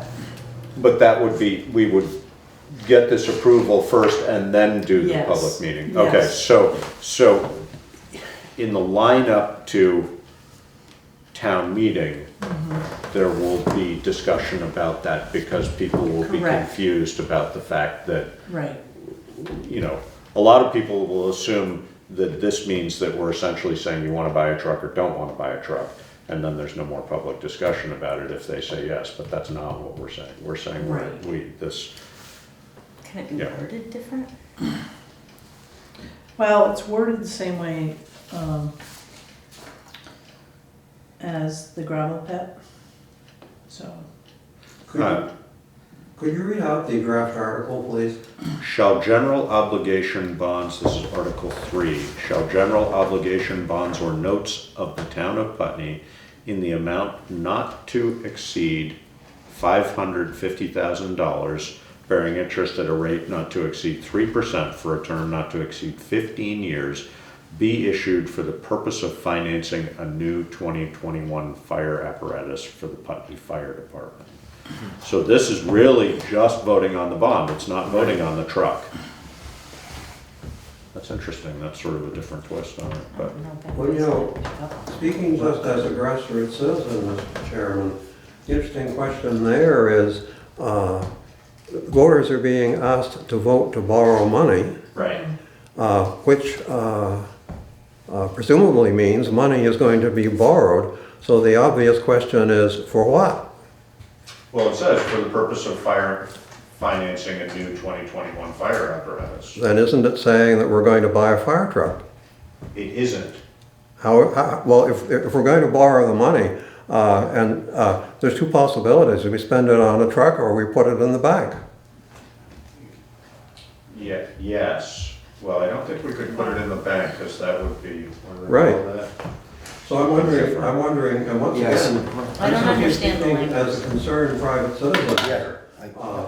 But that would be, we would get this approval first and then do the Yes. public meeting? Okay, Yes. so in the lineup to town meeting, there will be discussion about that because people will be Correct. confused about the fact that, Right. you know, a lot of people will assume that this means that we're essentially saying you want to buy a truck or don't want to buy a truck. And then there's no more public discussion about it if they say yes, but that's not what we're saying. We're saying Right. this, Can it be Yeah. worded different? Well, it's worded the same way as the gravel pit. So, Could you read out the draft article, please? shall general obligation bonds, this is Article 3, shall general obligation bonds or notes of the town of Putney in the amount not to exceed $550,000, bearing interest at a rate not to exceed 3% for a term not to exceed 15 years, be issued for the purpose of financing a new 2021 fire apparatus for the Putney Fire Department. So this is really just voting on the bond, it's not voting on the truck. That's interesting, that's sort of a different twist on it, but, Well, you know, speaking just as a grassroots citizen, Mr. Chairman, the interesting question there is, voters are being asked to vote to borrow money, right, which presumably means money is going to be borrowed. So the obvious question is, for what? well, it says for the purpose of financing a new 2021 fire apparatus. Then isn't it saying that we're going to buy a fire truck? It isn't. Well, if we're going to borrow the money, and there's two possibilities. We spend it on a truck or we put it in the bank. Yeah, yes, well, I don't think we could put it in the bank, because that would be. what do they Right. call that? So I'm wondering, and once Yes. again, I don't understand the speaking language. as a concerned private citizen here, I-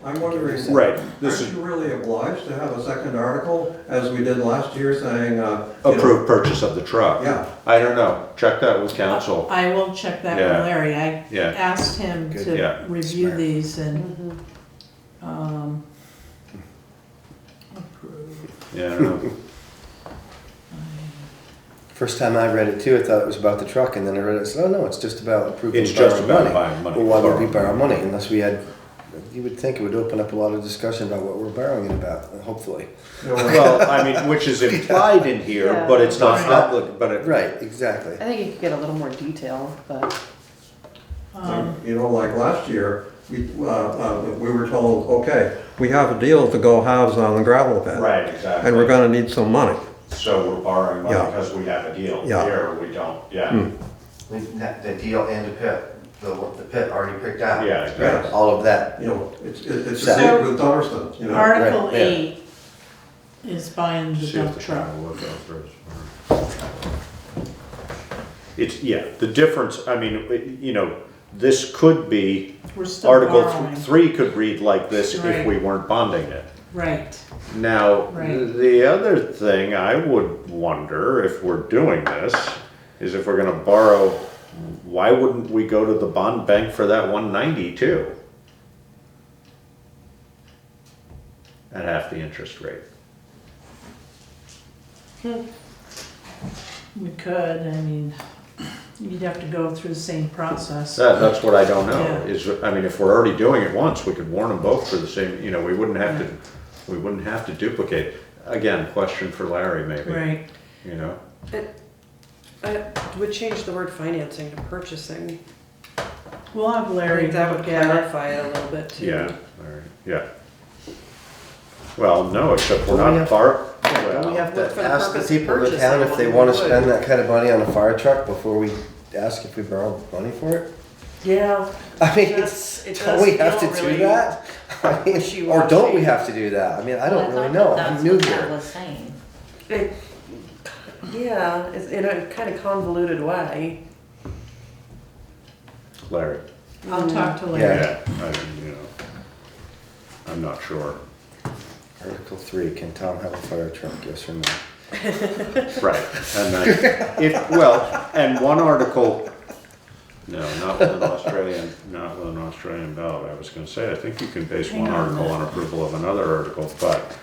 I'm wondering, Right, this aren't is you really obliged to have a second article, as we did last year, saying, you know, approved purchase of the truck. Yeah. I don't know, check that with council. I will check that Yeah. with Larry. I Yeah. asked him Good. to Yeah. review Smart. these and, approve. Yeah, I don't know. First time I read it too, I thought it was about the truck, and then I read it, I said, oh no, it's just about approving It's just borrowing about buying money. Well, why would we Borrowing borrow money unless we had, you would think it would open up a lot of discussion about what we're borrowing it about, hopefully. Well, I mean, which is implied in here, Yeah. but it's not Right. public, but it. Right, exactly. I think you could get a little more detail, but you know, like last year, we were told, okay, we have a deal to go halves on the gravel pit. Right, exactly. And we're gonna need some money. so we're borrowing money Yeah. because we have a deal. Yeah. Here, we don't, yeah. The deal and the pit, the pit already picked out. Yeah, exactly. All of that. You know, it's the So- same with Dummerston, you know. Article Right, yeah. 8 is buying the See if dump the truck. town will look after us. It's, yeah, the difference, I mean, you know, this could be, We're still Article borrowing. 3 could read like this if Right. we weren't bonding it. Right, Now, Right. the other thing I would wonder if we're doing this is if we're gonna borrow, why wouldn't we go to the bond bank for that 190 too? At half the interest rate. we could, I mean, you'd have to go through the same process. That's what I don't know, Yeah. is, I mean, if we're already doing it once, we could warn them both for the same, you know, we wouldn't have to duplicate. Again, question for Larry maybe, Right, you know? I would change the word financing to purchasing. we'll have I Larry think that would look at it. clarify it a little bit too. Yeah, all right, yeah. Well, no, except we're Don't we not have- far, Don't we well, have But for to the ask the purpose of people of the town if they purchasing, wanna we would. spend that kind of money on a fire truck before we ask if we borrow money for it? Yeah. I mean, It does- it don't does we have to feel do really that? I mean, or wishy-washy. don't we have to do that? I mean, I don't really know, I'm new That's what that here. was saying. It, yeah, it's in a kind of convoluted way. Larry. I'll talk to Larry. Yeah, you know, I'm not sure. Article 3, can Tom have a fire truck, yes or no? Right, and then, well, and one article, no, not with an Australian ballot, I was gonna say, I think you can base Hang one on a article minute. on approval of another article, but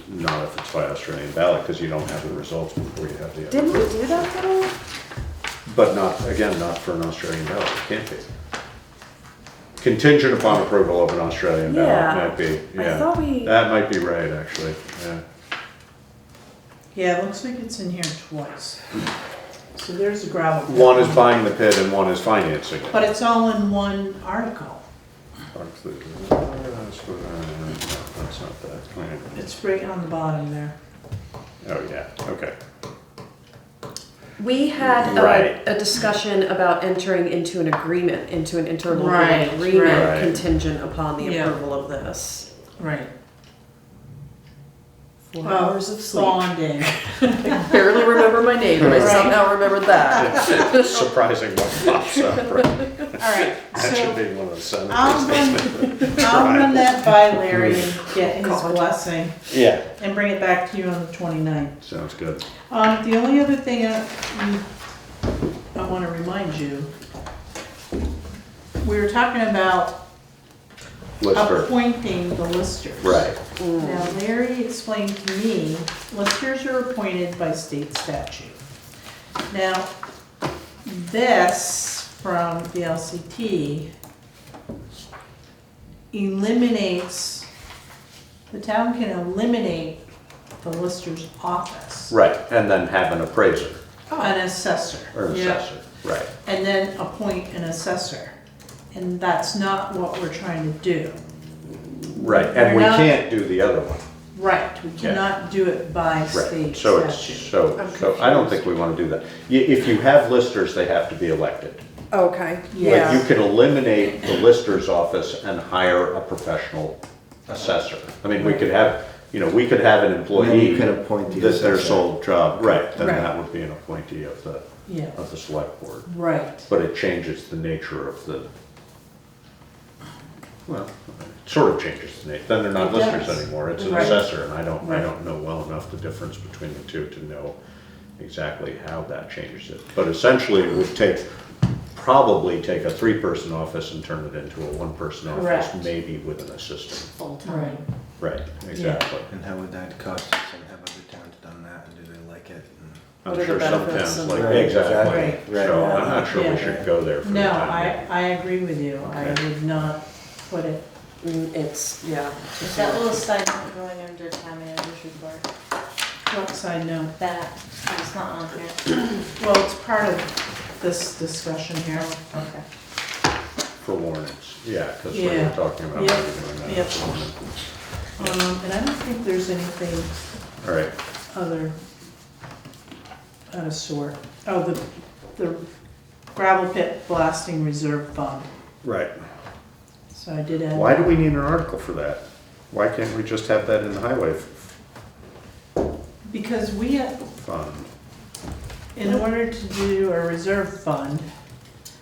not if it's by Australian ballot, because you don't have the results before you have the other. Didn't we do that though? But not, again, not for an Australian ballot, it can't be. Contingent upon approval of an Australian ballot Yeah, might be, I yeah. thought we- That might be right, actually, yeah. Yeah, it looks like it's in here twice. So there's a gravel pit. One is buying the pit and one is financing it. But it's all in one article. That's not that. It's right on the bottom there. Oh, yeah, okay. We had Right. a discussion about entering into an agreement, into an interlocal Right, agreement right. contingent upon the Yeah. approval of this. Right. 4 hours of sleep. Bonding. I barely remember my name, but I Right. somehow remembered that. It's surprising what pops up, right? All right, That should so be one of the sentences. I'll run that by Larry and get his God. blessing Yeah. and bring it back to you on the 29th. Sounds good. The only other thing I want to remind you, we were talking about Lister, appointing the listers. right. Now, Larry explained to me, listers are appointed by state statute. Now, this from the LCT eliminates, the town can eliminate the lister's office. Right, and then have an appraiser An assessor. or an Yeah. assessor, right. And then appoint an assessor. And that's not what we're trying to do. Right, and we We're not- can't do the other one. Right, we cannot do it by Right, state so it's, statute. so I don't think we wanna do that. If you have listers, they have to be elected. Okay, But you yeah. can eliminate the lister's office and hire a professional assessor. I mean, we could have, you know, we could have an Then employee you can appoint the that's their assessor. sole job, right, then Right. that would be an appointee of Yeah, the select board. right. But it changes the nature of the, well, it sort of changes the nature, then they're not It listers does. anymore, it's an Right. assessor, and I don't Right. know well enough the difference between the two to know exactly how that changes it. But essentially, it would probably take a 3-person office and turn it into a 1-person office, Correct. maybe with an assistant. Full-time. Right. Right, exactly. And how would that cost us, and have other towns done that, and do they like it? I'm What are the sure some benefits towns and- like, Right, exactly, right, right. so I'm not sure Yeah. we should go there for the No, time being. I agree with you. I Okay. would not put it, It's, yeah. Is that little side note going under town manager's report? what side note? That, it's not on here. Well, it's part of this discussion here. Okay. For warrants, yeah, because we were Yeah. talking about Yep. maybe doing that. Yep. And I don't think there's anything All right, other out of sort. Oh, the gravel pit blasting reserve fund. Right. So I did add. Why do we need an article for that? Why can't we just have that in the highway Because we have, fund? in order to do a reserve fund,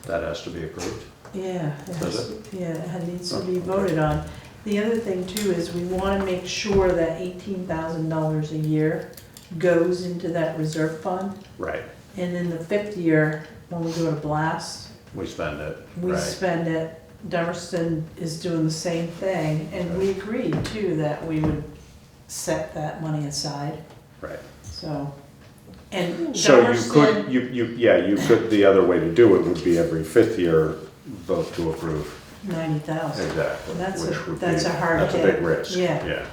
That has to be approved? yeah. Does Yeah, it needs to be voted on. The other thing too is we wanna make sure that $18,000 a year goes into that reserve fund. Right. And in the 5th year, when we go to blast, We spend it, we right. spend it. Dummerston is doing the same thing, and we agreed too that we would set that money aside, Right. so. And So you could, Dummerston, you could, the other way to do it would be every 5th year vote to approve. 90,000. Exactly. That's which a- would that's be- a hard That's a hit. big risk. Yeah. Yeah.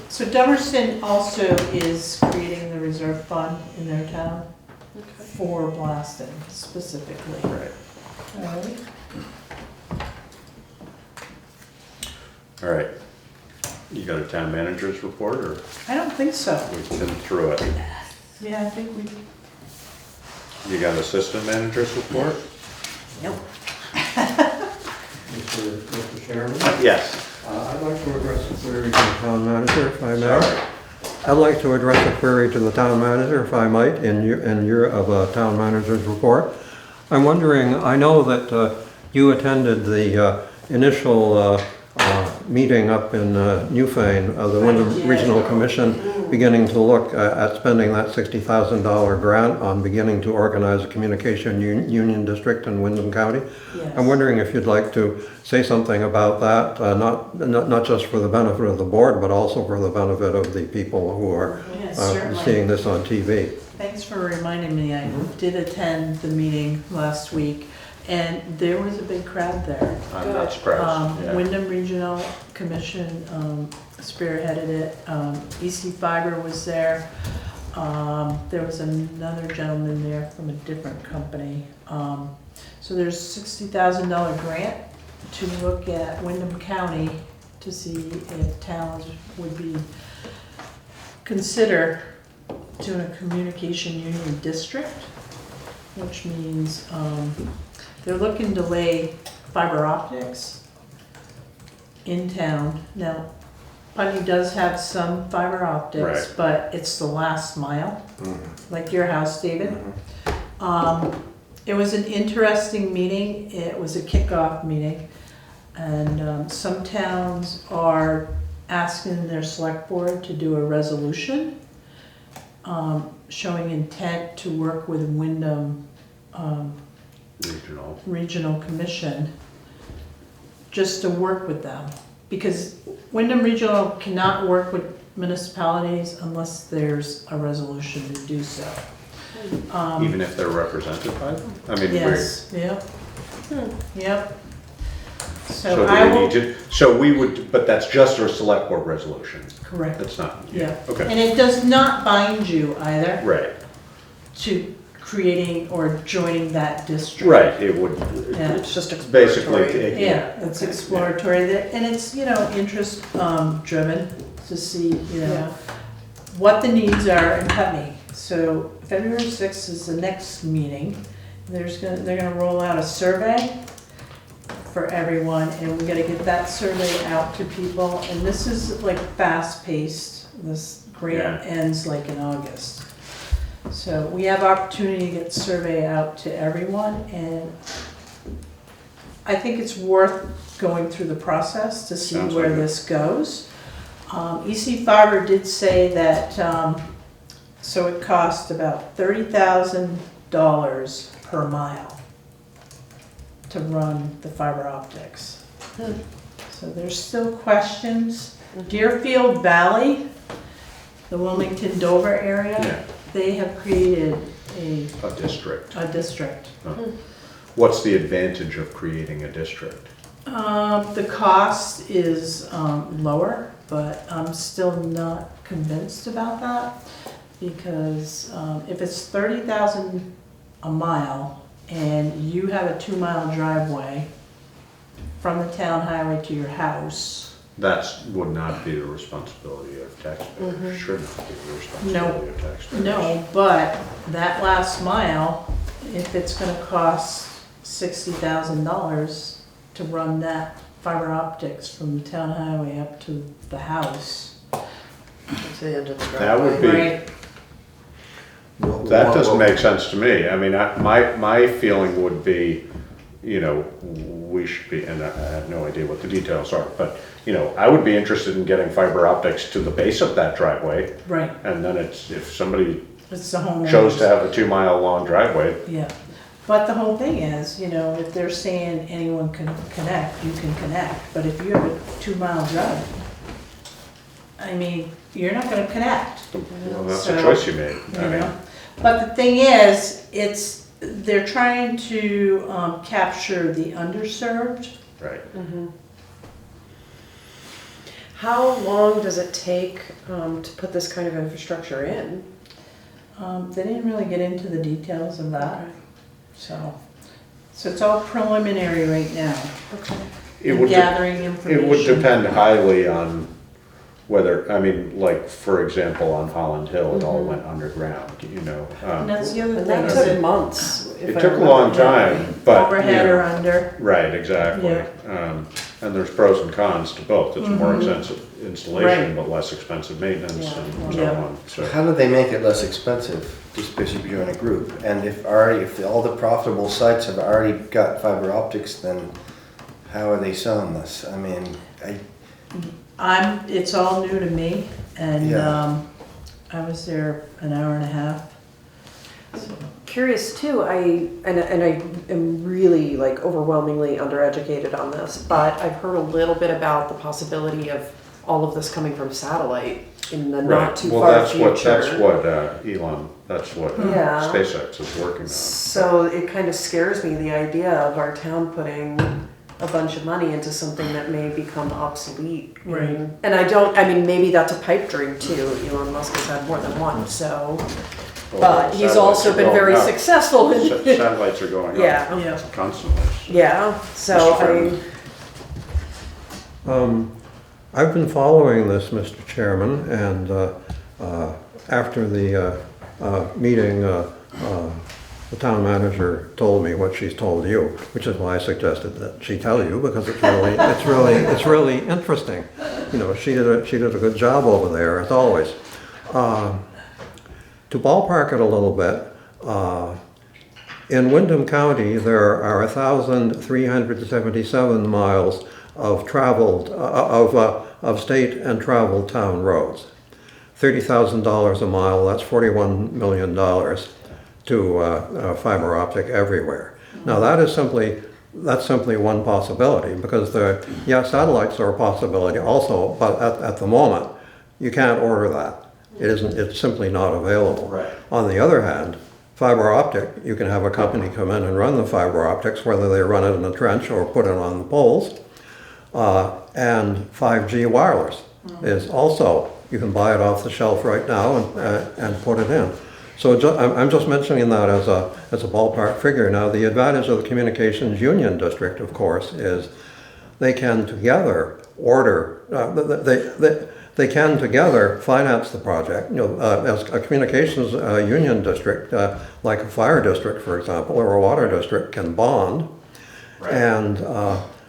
So Dummerston also is creating the reserve fund in their town for blasting specifically. Right. Alright. All right. You got a town manager's report, or I don't think so. we've been through it? Yeah, I think we, You got assistant manager's report? nope. Mr. Chairman, Yes. I'd like to address a query to the town manager, if I may. I'd like to address a query to the town manager, if I might, in your of a town manager's report. I'm wondering, I know that you attended the initial meeting up in Newfane of the Wyndham Regional Commission, beginning to look at spending that $60,000 grant on beginning to organize a communication union district in Wyndham County. Yes. I'm wondering if you'd like to say something about that, not just for the benefit of the board, but also for the benefit of the people who are Yes, certainly. seeing this on TV. Thanks for reminding me. I did attend the meeting last week, and there was a big crowd there. I'm not surprised. Yeah. Wyndham Regional Commission spearheaded it. EC Fiber was there. There was another gentleman there from a different company. So there's $60,000 grant to look at Wyndham County to see if towns would be, consider doing a communication union district, which means they're looking to lay fiber optics in town. Now, Putney does have some fiber optics, Right. but it's the last mile, like your house, David. It was an interesting meeting. It was a kickoff meeting. And some towns are asking their select board to do a resolution showing intent to work with Wyndham Regional Commission, just to work with them. Because Wyndham Regional cannot work with municipalities unless there's a resolution to do so. Even if they're represented by them? I mean, Yes, yep. Yep. So So do I we will, need to, so we would, but that's just a select board resolution? correct, That's not, yeah. okay. And it does not bind you either Right, to creating or joining that district. right, it would, Yeah. It's just basically, exploratory. Yeah, it's exploratory, and it's, interest driven to see, Yeah. what the needs are in Putney. So February 6th is the next meeting. They're gonna roll out a survey for everyone, and we gotta get that survey out to people. And this is like fast paced, this grant Yeah. ends like in August. So we have opportunity to get the survey out to everyone, and I think it's worth going through the process to see Sounds where like it. this goes. EC Fiber did say that, so it cost about $30,000 per mile to run the fiber optics. So there's still questions. Deerfield Valley, the Wilmington Dover area, yeah, they have created a district. district. What's the advantage of creating a district? The cost is lower, but I'm still not convinced about that, because if it's 30,000 a mile and you have a 2-mile driveway from the town highway to your house, would not be the responsibility of taxpayers, should not be the responsibility of taxpayers. No, but that last mile, if it's gonna cost $60,000 to run that fiber optics from the town highway up to the house. To the end of the driveway. That would be, Right. that doesn't make sense to me. I mean, my feeling would be, you know, we should be, and I have no idea what the details are, but, you know, I would be interested in getting fiber optics to the base of that driveway. Right, And then it's, if somebody it's the homeowners. chose to have a 2-mile long driveway, Yeah, but the whole thing is, you know, if they're saying anyone can connect, you can connect, but if you have a 2-mile drive, I mean, you're not gonna connect. well, that's a So, choice you made. You I mean, know, but the thing is, they're trying to capture the underserved. right. How long does it take to put this kind of infrastructure in? They didn't really get into the details of that, so it's all preliminary right now. Okay. It And would, gathering information. it would depend highly on whether, I mean, like, for example, on Holland Hill, it all went underground, you know. And that's the other And thing, that is took it months. if It I took a remember long correctly. time, but, you overhead or know, under. right, exactly. Yeah. And there's pros and cons to both. It's more Mhm. expensive installation, Right. but less expensive maintenance Yeah. and so Yeah. on, so. How do they make it less expensive, just because you join a group? And if all the profitable sites have already got fiber optics, then how are they selling this? I mean, It's all new to me, and Yeah. I was there an hour and a half. Curious too, I am really like overwhelmingly undereducated on this, but I've heard a little bit about the possibility of all of this coming from satellite in the not too Well, far that's future. what Elon, that's what Yeah. SpaceX is working on. So it kind of scares me, the idea of our town putting a bunch of money into something that may become obsolete. Right. And I mean, maybe that's a pipe dream too. Elon Musk has had more than one, so. Well, But he's satellites also are been going very up. successful in. Satellites are going up Yeah. Yeah. constantly. Yeah, so Mr. I, Chairman. I've been following this, Mr. Chairman, and after the meeting, the town manager told me what she's told you, which is why I suggested that she tell you, because it's really interesting. You know, she did a good job over there, as always. To ballpark it a little bit, in Windham County, there are 1,377 miles of traveled, of state and traveled town roads. $30,000 a mile, that's $41 million to fiber optic everywhere. Now that's simply one possibility, because satellites are a possibility also, but at the moment, you can't order that. It's simply not available. Right. On the other hand, fiber optic, you can have a company come in and run the fiber optics, whether they run it in a trench or put it on the poles. And 5G wireless is also, you can buy it off the shelf right now and put it in. So I'm just mentioning that as a ballpark figure. Now, the advantage of the Communications Union District, of course, is they can together order, they can together finance the project. You know, as a communications union district, like a fire district, for example, or a water district, can bond, Right. and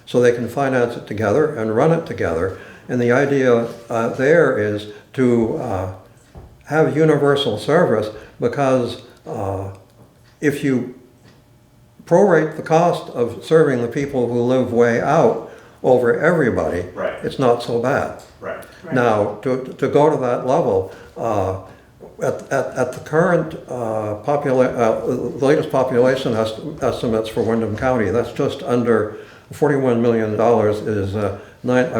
so they can finance it together and run it together. And the idea there is to have universal service, because if you prorate the cost of serving the people who live way out over everybody, Right. it's not so bad. Right. Now, to go to that level, at the current latest population estimates for Windham County, that's just under $41 million is, I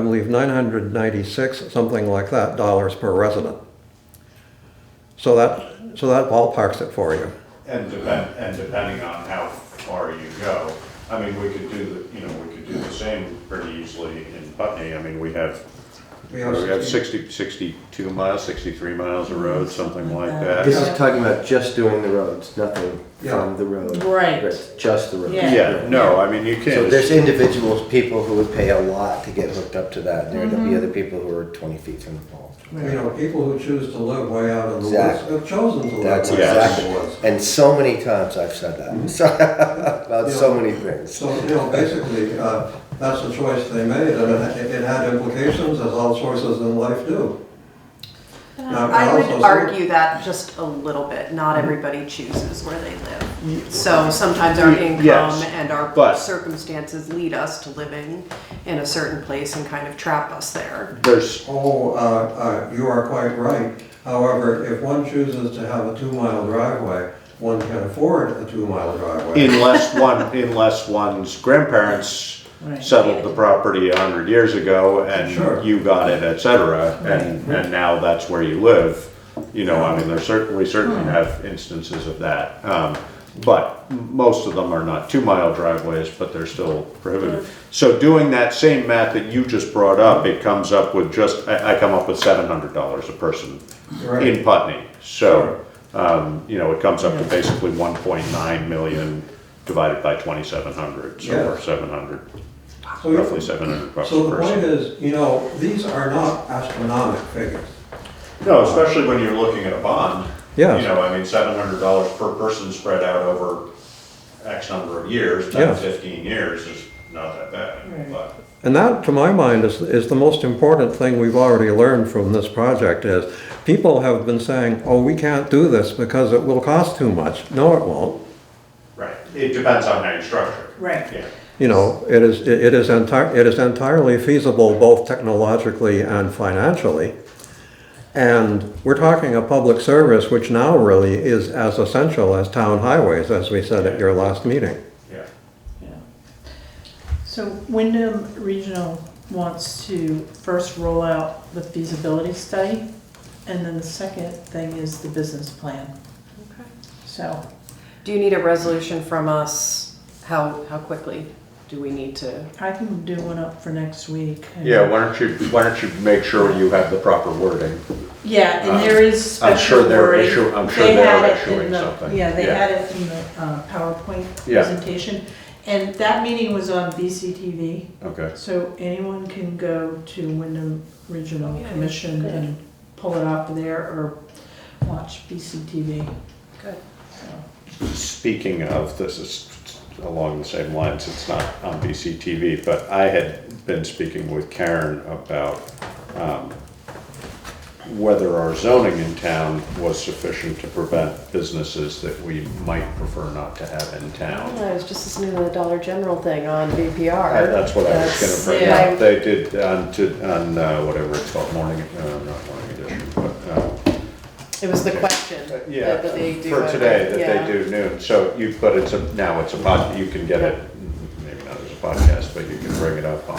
believe, 996, something like that, dollars per resident. So that ballparks it for you. And depending on how far you go, I mean, we could do the same pretty easily in Putney. I mean, we have We What do we have 60 62 miles, 63 miles of road, something like that. This is talking about just doing the roads, nothing from the road. Right. Just the road. Yeah. Yeah, no, I mean, you So can't. there's individuals, people who would pay a lot to get hooked up to that. There'd be other people who are 20 feet from the pole. You know, people who choose to live way out in the woods Exactly. have chosen to live That's way out in exactly, the woods. and so many times I've said that, so, about so many things. So, you know, basically, that's the choice they made, and it had implications, as all choices in life do. Now, I would also- argue that just a little bit, not everybody chooses where they live. So sometimes our income Yes, and our but- circumstances lead us to living in a certain place and kind of trap us there. There's, You are quite right. However, if one chooses to have a 2-mile driveway, one can afford a 2-mile driveway. unless one's grandparents Right. settled the property 100 years ago and Sure. you got it, et cetera, and now that's where you live. You know, I mean, we certainly have instances of that. But most of them are not 2-mile driveways, but they're still prohibited. So doing that same math that you just brought up, it comes up with I come up with $700 a person Right. in Putney. So, you know, it comes up to basically 1.9 million divided by 2,700, so Yeah. we're 700, So you- roughly 700 bucks So a the point person. is, you know, these are not astronomical figures. No, especially when you're looking at a bond. Yes. You know, I mean, $700 per person spread out over X number of years, 10, Yes. 15 years is not that bad, but. And that, to my mind, is the most important thing we've already learned from this project is people have been saying, oh, we can't do this because it will cost too much. No, it won't. Right, it depends on how you structure it. Right. Yeah. You know, it is entirely feasible both technologically and financially. And we're talking a public service which now really is as essential as town highways, as we said at your last meeting. Yeah. Yeah. So Wyndham Regional wants to first roll out the feasibility study, and then the second thing is the business plan. Okay. So, Do you need a resolution from us? How quickly do we need to? I can do one up for next week. Yeah, why don't you make sure you have the proper wording? Yeah, and there is I'm special sure they're wording. I'm sure They they're had it in issuing the- something. Yeah, they had it in the PowerPoint Yeah. presentation. And that meeting was on BCTV, Okay, so anyone can go to Wyndham Regional Yeah, Commission good. and pull it off of there or watch BCTV. Good. speaking of, this is along the same lines, it's not on BCTV, but I had been speaking with Karen about whether our zoning in town was sufficient to prevent businesses that we might prefer not to have in town. I was just listening to the Dollar General thing on VPR. That's what I was gonna bring yeah. up. They did on whatever it's called, not morning edition, but, It was the question yeah, that they do. for today, that Yeah. they do noon. So but now it's a pod, you can get it, maybe not as a podcast, but you can bring it up on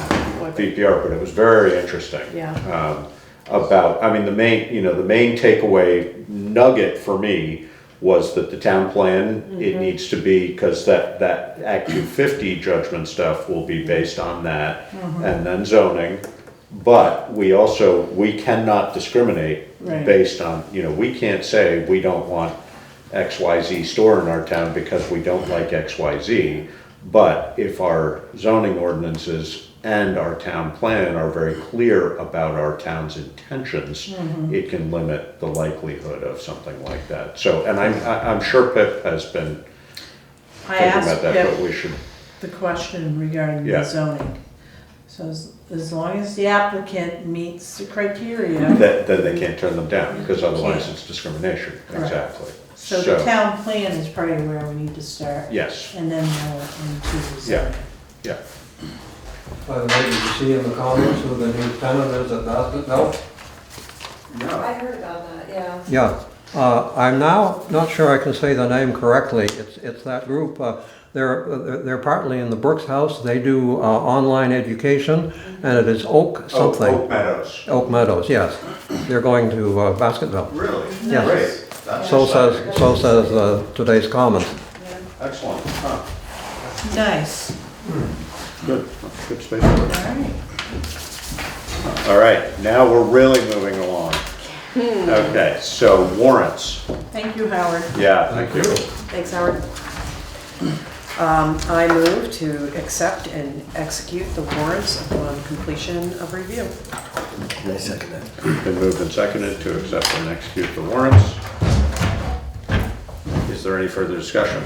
VPR, but it was very interesting. Yeah. About, I mean, the main takeaway nugget for me was that the town plan, it needs to be, because that Act 250 judgment stuff will be based on that, and then zoning. But we cannot discriminate Right. based on, we can't say we don't want XYZ store in our town because we don't like XYZ. But if our zoning ordinances and our town plan are very clear about our town's intentions, it can limit the likelihood of something like that. So, and I'm sure Pip has been I thinking asked about that, but Pip we should, the question regarding Yeah. the zoning. So as long as the applicant meets the criteria, then they can't turn them down, because otherwise Can't. it's discrimination, Correct. exactly. so the town plan is probably where we need to start. Yes, And then go into the Yeah. zoning. yeah. By the way, did you see in the comments who the new tenant is at Basket? No? I heard about that, yeah. Yeah, I'm now not sure I can say the name correctly. It's that group, they're partly in the Brooks House. They do online education, and it is Oak something. Oak Meadows. Oak Meadows, yes. They're going to Basketville. Really? Yes. Great. That's So exciting. says today's comment. Excellent. Huh. Nice, Good. Good space. all right. All right, now we're really moving along. Okay, so warrants. Thank you, Howard. Yeah, thank you. Thanks, Howard. I move to accept and execute the warrants upon completion of review. And I second that. Been moved and seconded to accept and execute the warrants. Is there any further discussion?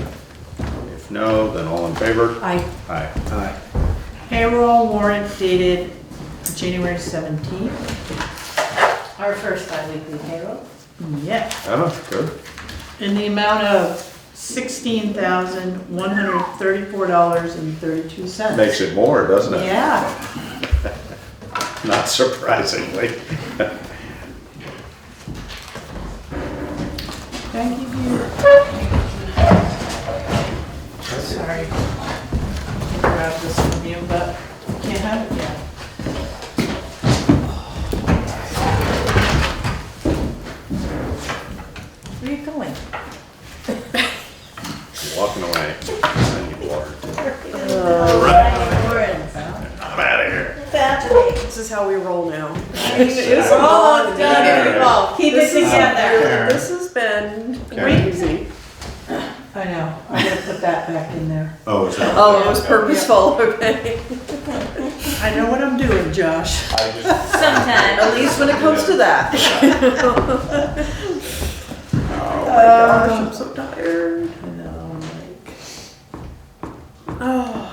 If no, then all in favor? I Aye. Aye. payroll warrant dated January 17th. Our first bi-weekly payroll. Yeah, Oh, good. in the amount of $16,134.32. Makes it more, doesn't it? Yeah, Not surprisingly. thank you. Sorry. Grab this from you, but can't have it yet. Where are you going? Walking away. I need water. Warrants. I'm out of here. This is how we roll now. We're almost done, people. Keep it together. This has been crazy. I know, I gotta put that back in there. Oh, is that? Oh, it was purposeful, okay. I know what I'm doing, Josh. Sometimes. At least when it comes to that. Oh, Oh my gosh, I'm so tired. I know, like. Oh.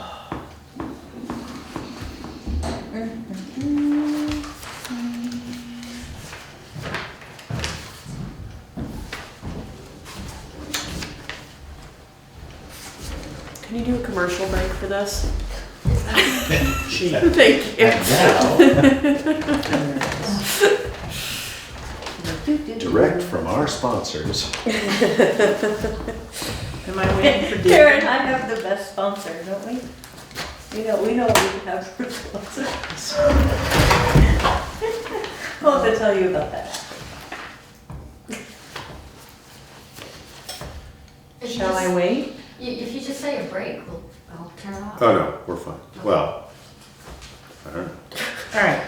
Can you do a commercial break for this? Thank you. Direct from our sponsors. Am I waiting for David? Karen, I have the best sponsor, don't we? We know what we have for sponsors. I'll have to tell you about that. Shall I wait? If you just say a break, I'll turn it off. Oh, no, we're fine. Well, I don't know. All right.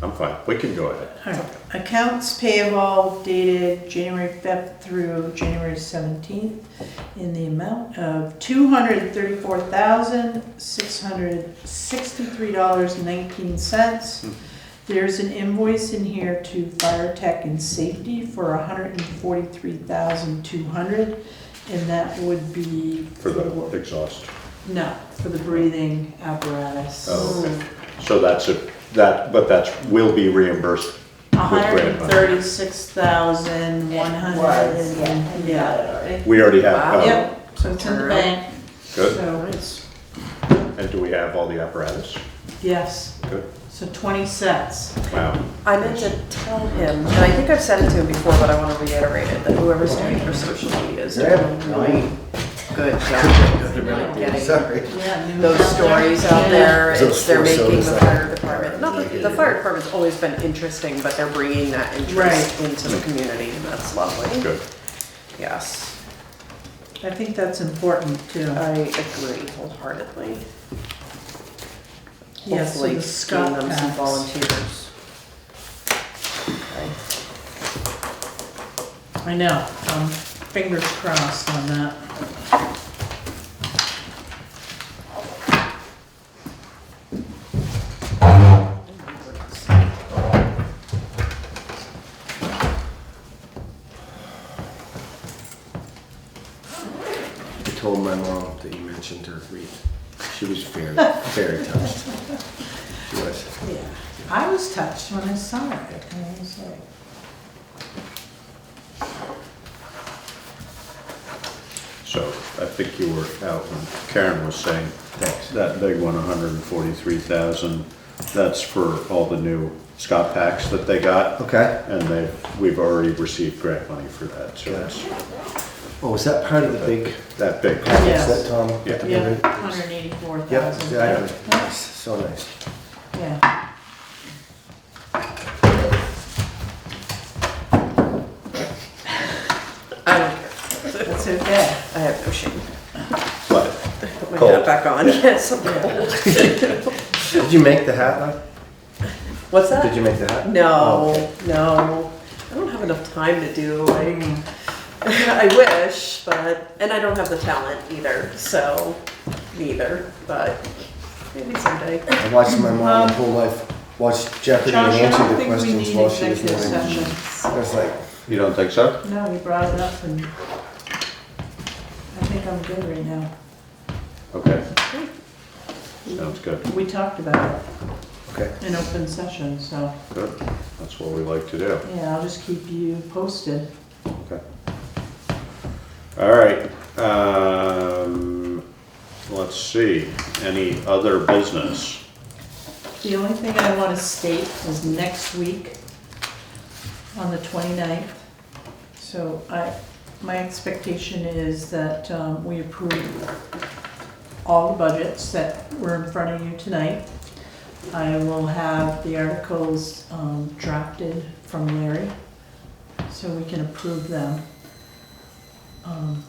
I'm fine. We can go ahead. All right. Accounts payable dated January 5th through January 17th in the amount of $234,663.19. There's an invoice in here to Fire Tech and Safety for $143,200, and that would be For the exhaust. no, for the breathing apparatus. Oh, okay. So but will be reimbursed with grant money. $136,100. Yeah. We already have, Wow. Yep, so it's in the bank. good. So it's, And do we have all the apparatus? yes, Good. so 20 sets. Wow. I meant to tell him, and I think I've said it to him before, but I want to reiterate it, that whoever's doing your social media is doing a really good job. Getting Sorry. Yeah. new those stuff. stories out there, Those it's, they're four making the sodas fire department, not that, the fire department's always been interesting, but they're bringing that interest Right. into the community, and that's lovely. Good. Yes, I think that's important too. I agree wholeheartedly. Yes, so Hopefully, the getting Scott them some packs. volunteers. Okay. I know, fingers crossed on that. I told my mom that you mentioned her wreath. She was very, very touched. She was. Yeah, I was touched when I saw it. I was like, So I think you were out when Karen was saying Thanks. that big one, 143,000, that's for all the new Scott packs that they got. Okay. And we've already received grant money for that, so that's Oh, was that part of the big that big. package Yes. that Tom? Yeah. yeah, Yep, 184,000. exactly. Nice, so nice. Yeah. I don't care. That's okay. I have no shame. But Put my Cold. hat back on. Yes, I'm cold. Did you make the hat, Mike? What's that? Did you make the hat? No, Oh, okay. no. I don't have enough time to do, like, I wish, but, and I don't have the talent either, so, neither, but maybe someday. I watched my mom my whole life watch Jeopardy and Josh, I answer don't the think we questions need while she was executive living. session. I was like, You don't think so? No, you brought it up and I think I'm good right now. Okay. Sounds good. We talked about it okay. in open session, so, Good. That's what we like to do. yeah, I'll just keep you posted. Okay. All right. Let's see. Any other business? The only thing I want to state is next week on the 29th. So my expectation is that we approve all the budgets that were in front of you tonight. I will have the articles drafted from Larry so we can approve them.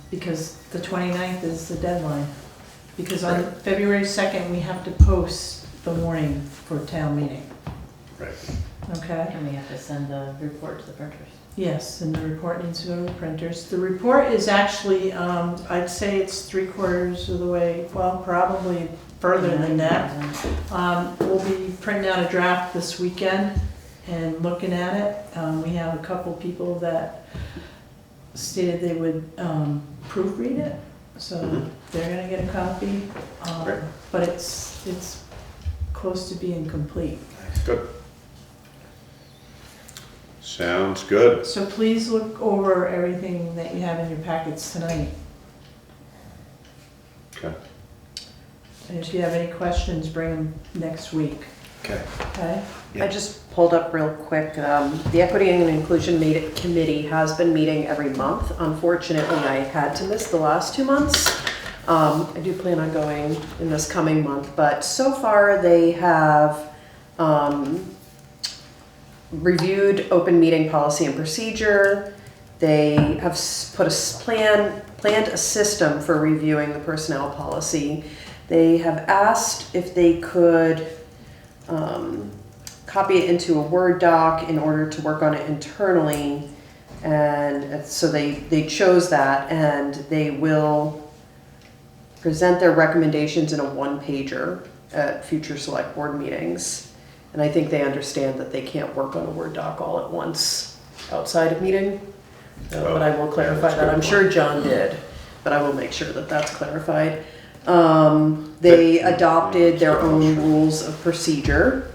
Because the 29th is the deadline. Because on February 2nd, we have to post the warning for town meeting, Right. okay? And we have to send the report to the printers. Yes, and the report needs to go to the printers. The report is actually, I'd say it's 3/4 of the way, well, probably further than that. We'll be printing out a draft this weekend and looking at it. We have a couple people that stated they would proofread it, so they're gonna get a copy. Great. But it's close to being complete. Good. Sounds good. So please look over everything that you have in your packets tonight. Okay. And if you have any questions, bring them next week, Okay. okay? Yeah. I just pulled up real quick, the Equity and Inclusion Committee has been meeting every month. Unfortunately, I had to miss the last 2 months. I do plan on going in this coming month, but so far they have, reviewed open meeting policy and procedure. They have planned a system for reviewing the personnel policy. They have asked if they could copy it into a Word doc in order to work on it internally. And so they chose that, and they will present their recommendations in a one-pager at future select board meetings. And I think they understand that they can't work on a Word doc all at once outside of meeting. But I will clarify that's that. good I'm sure John did, but I will make sure that that's clarified. They adopted their own rules of procedure.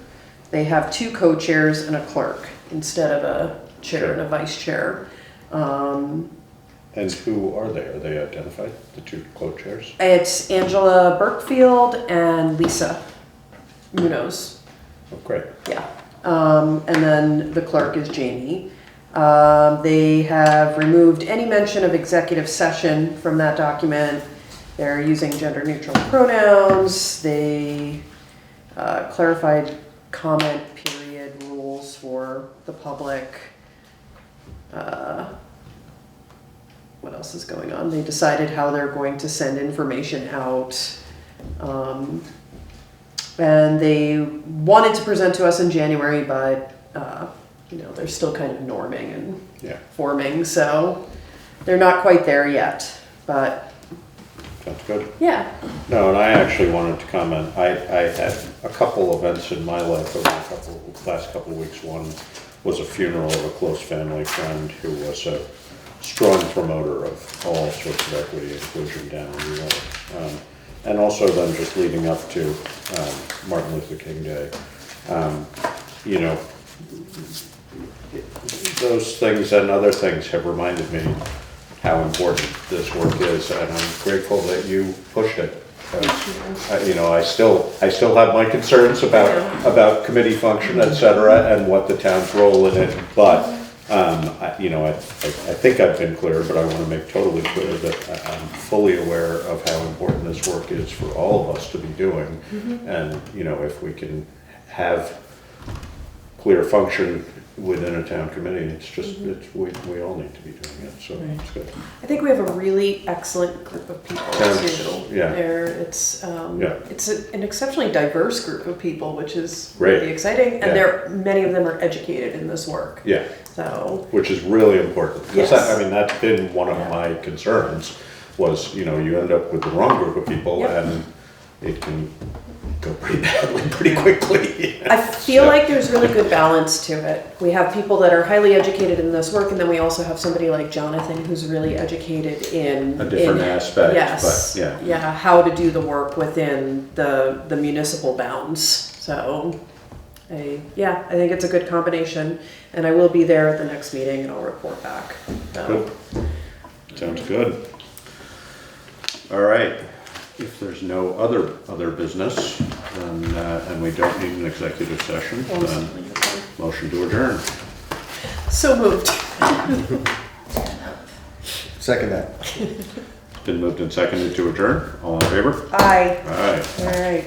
They have 2 co-chairs and a clerk instead of a chair and a vice chair. And who are they? Are they identified, the 2 co-chairs? It's Angela Burkfield and Lisa Munoz. Oh, great. Yeah. And then the clerk is Jamie. They have removed any mention of executive session from that document. They're using gender neutral pronouns. They clarified comment period rules for the public. What else is going on? They decided how they're going to send information out. And they wanted to present to us in January, but they're still kind of norming and forming, so they're not quite there yet. But Sounds good. yeah, No, and I actually wanted to comment. I had a couple events in my life over the last couple of weeks. One was a funeral of a close family friend who was a strong promoter of all sorts of equity inclusion down in New York. And also then just leading up to Martin Luther King Day. Those things and other things have reminded me how important this work is, and I'm grateful that you pushed it. I still have my concerns about committee function, et cetera, and what the town's role in it, but I think I've been clear, but I want to make totally clear that I'm fully aware of how important this work is for all of us to be doing. And, if we can have clear function within a town committee. It's just, we all need to be doing it, so it's good. I think we have a really excellent group of people too. Yeah. It's Yeah. it's an exceptionally diverse group of people, which is Great. really exciting. And Yeah. many of them are educated in this work. Yeah, So which is really important. 'Cause Yes. I mean, that's been one of Yeah. my concerns, was, you know, you end up with the wrong group of people Yep. and it can go pretty badly pretty quickly. I feel So- like there's really good balance to it. We have people that are highly educated in this work, and then we also have somebody like Jonathan who's really educated in A different aspect, Yes, but yeah. yeah, how to do the work within the municipal bounds. So, I think it's a good combination, and I will be there at the next meeting, and I'll report back. So, Good. Sounds good. All right, if there's no other business, then, and we don't need an executive session, then motion to adjourn. So moved. Second that. Been moved and seconded to adjourn, all in favor? Aye. Aye. All right.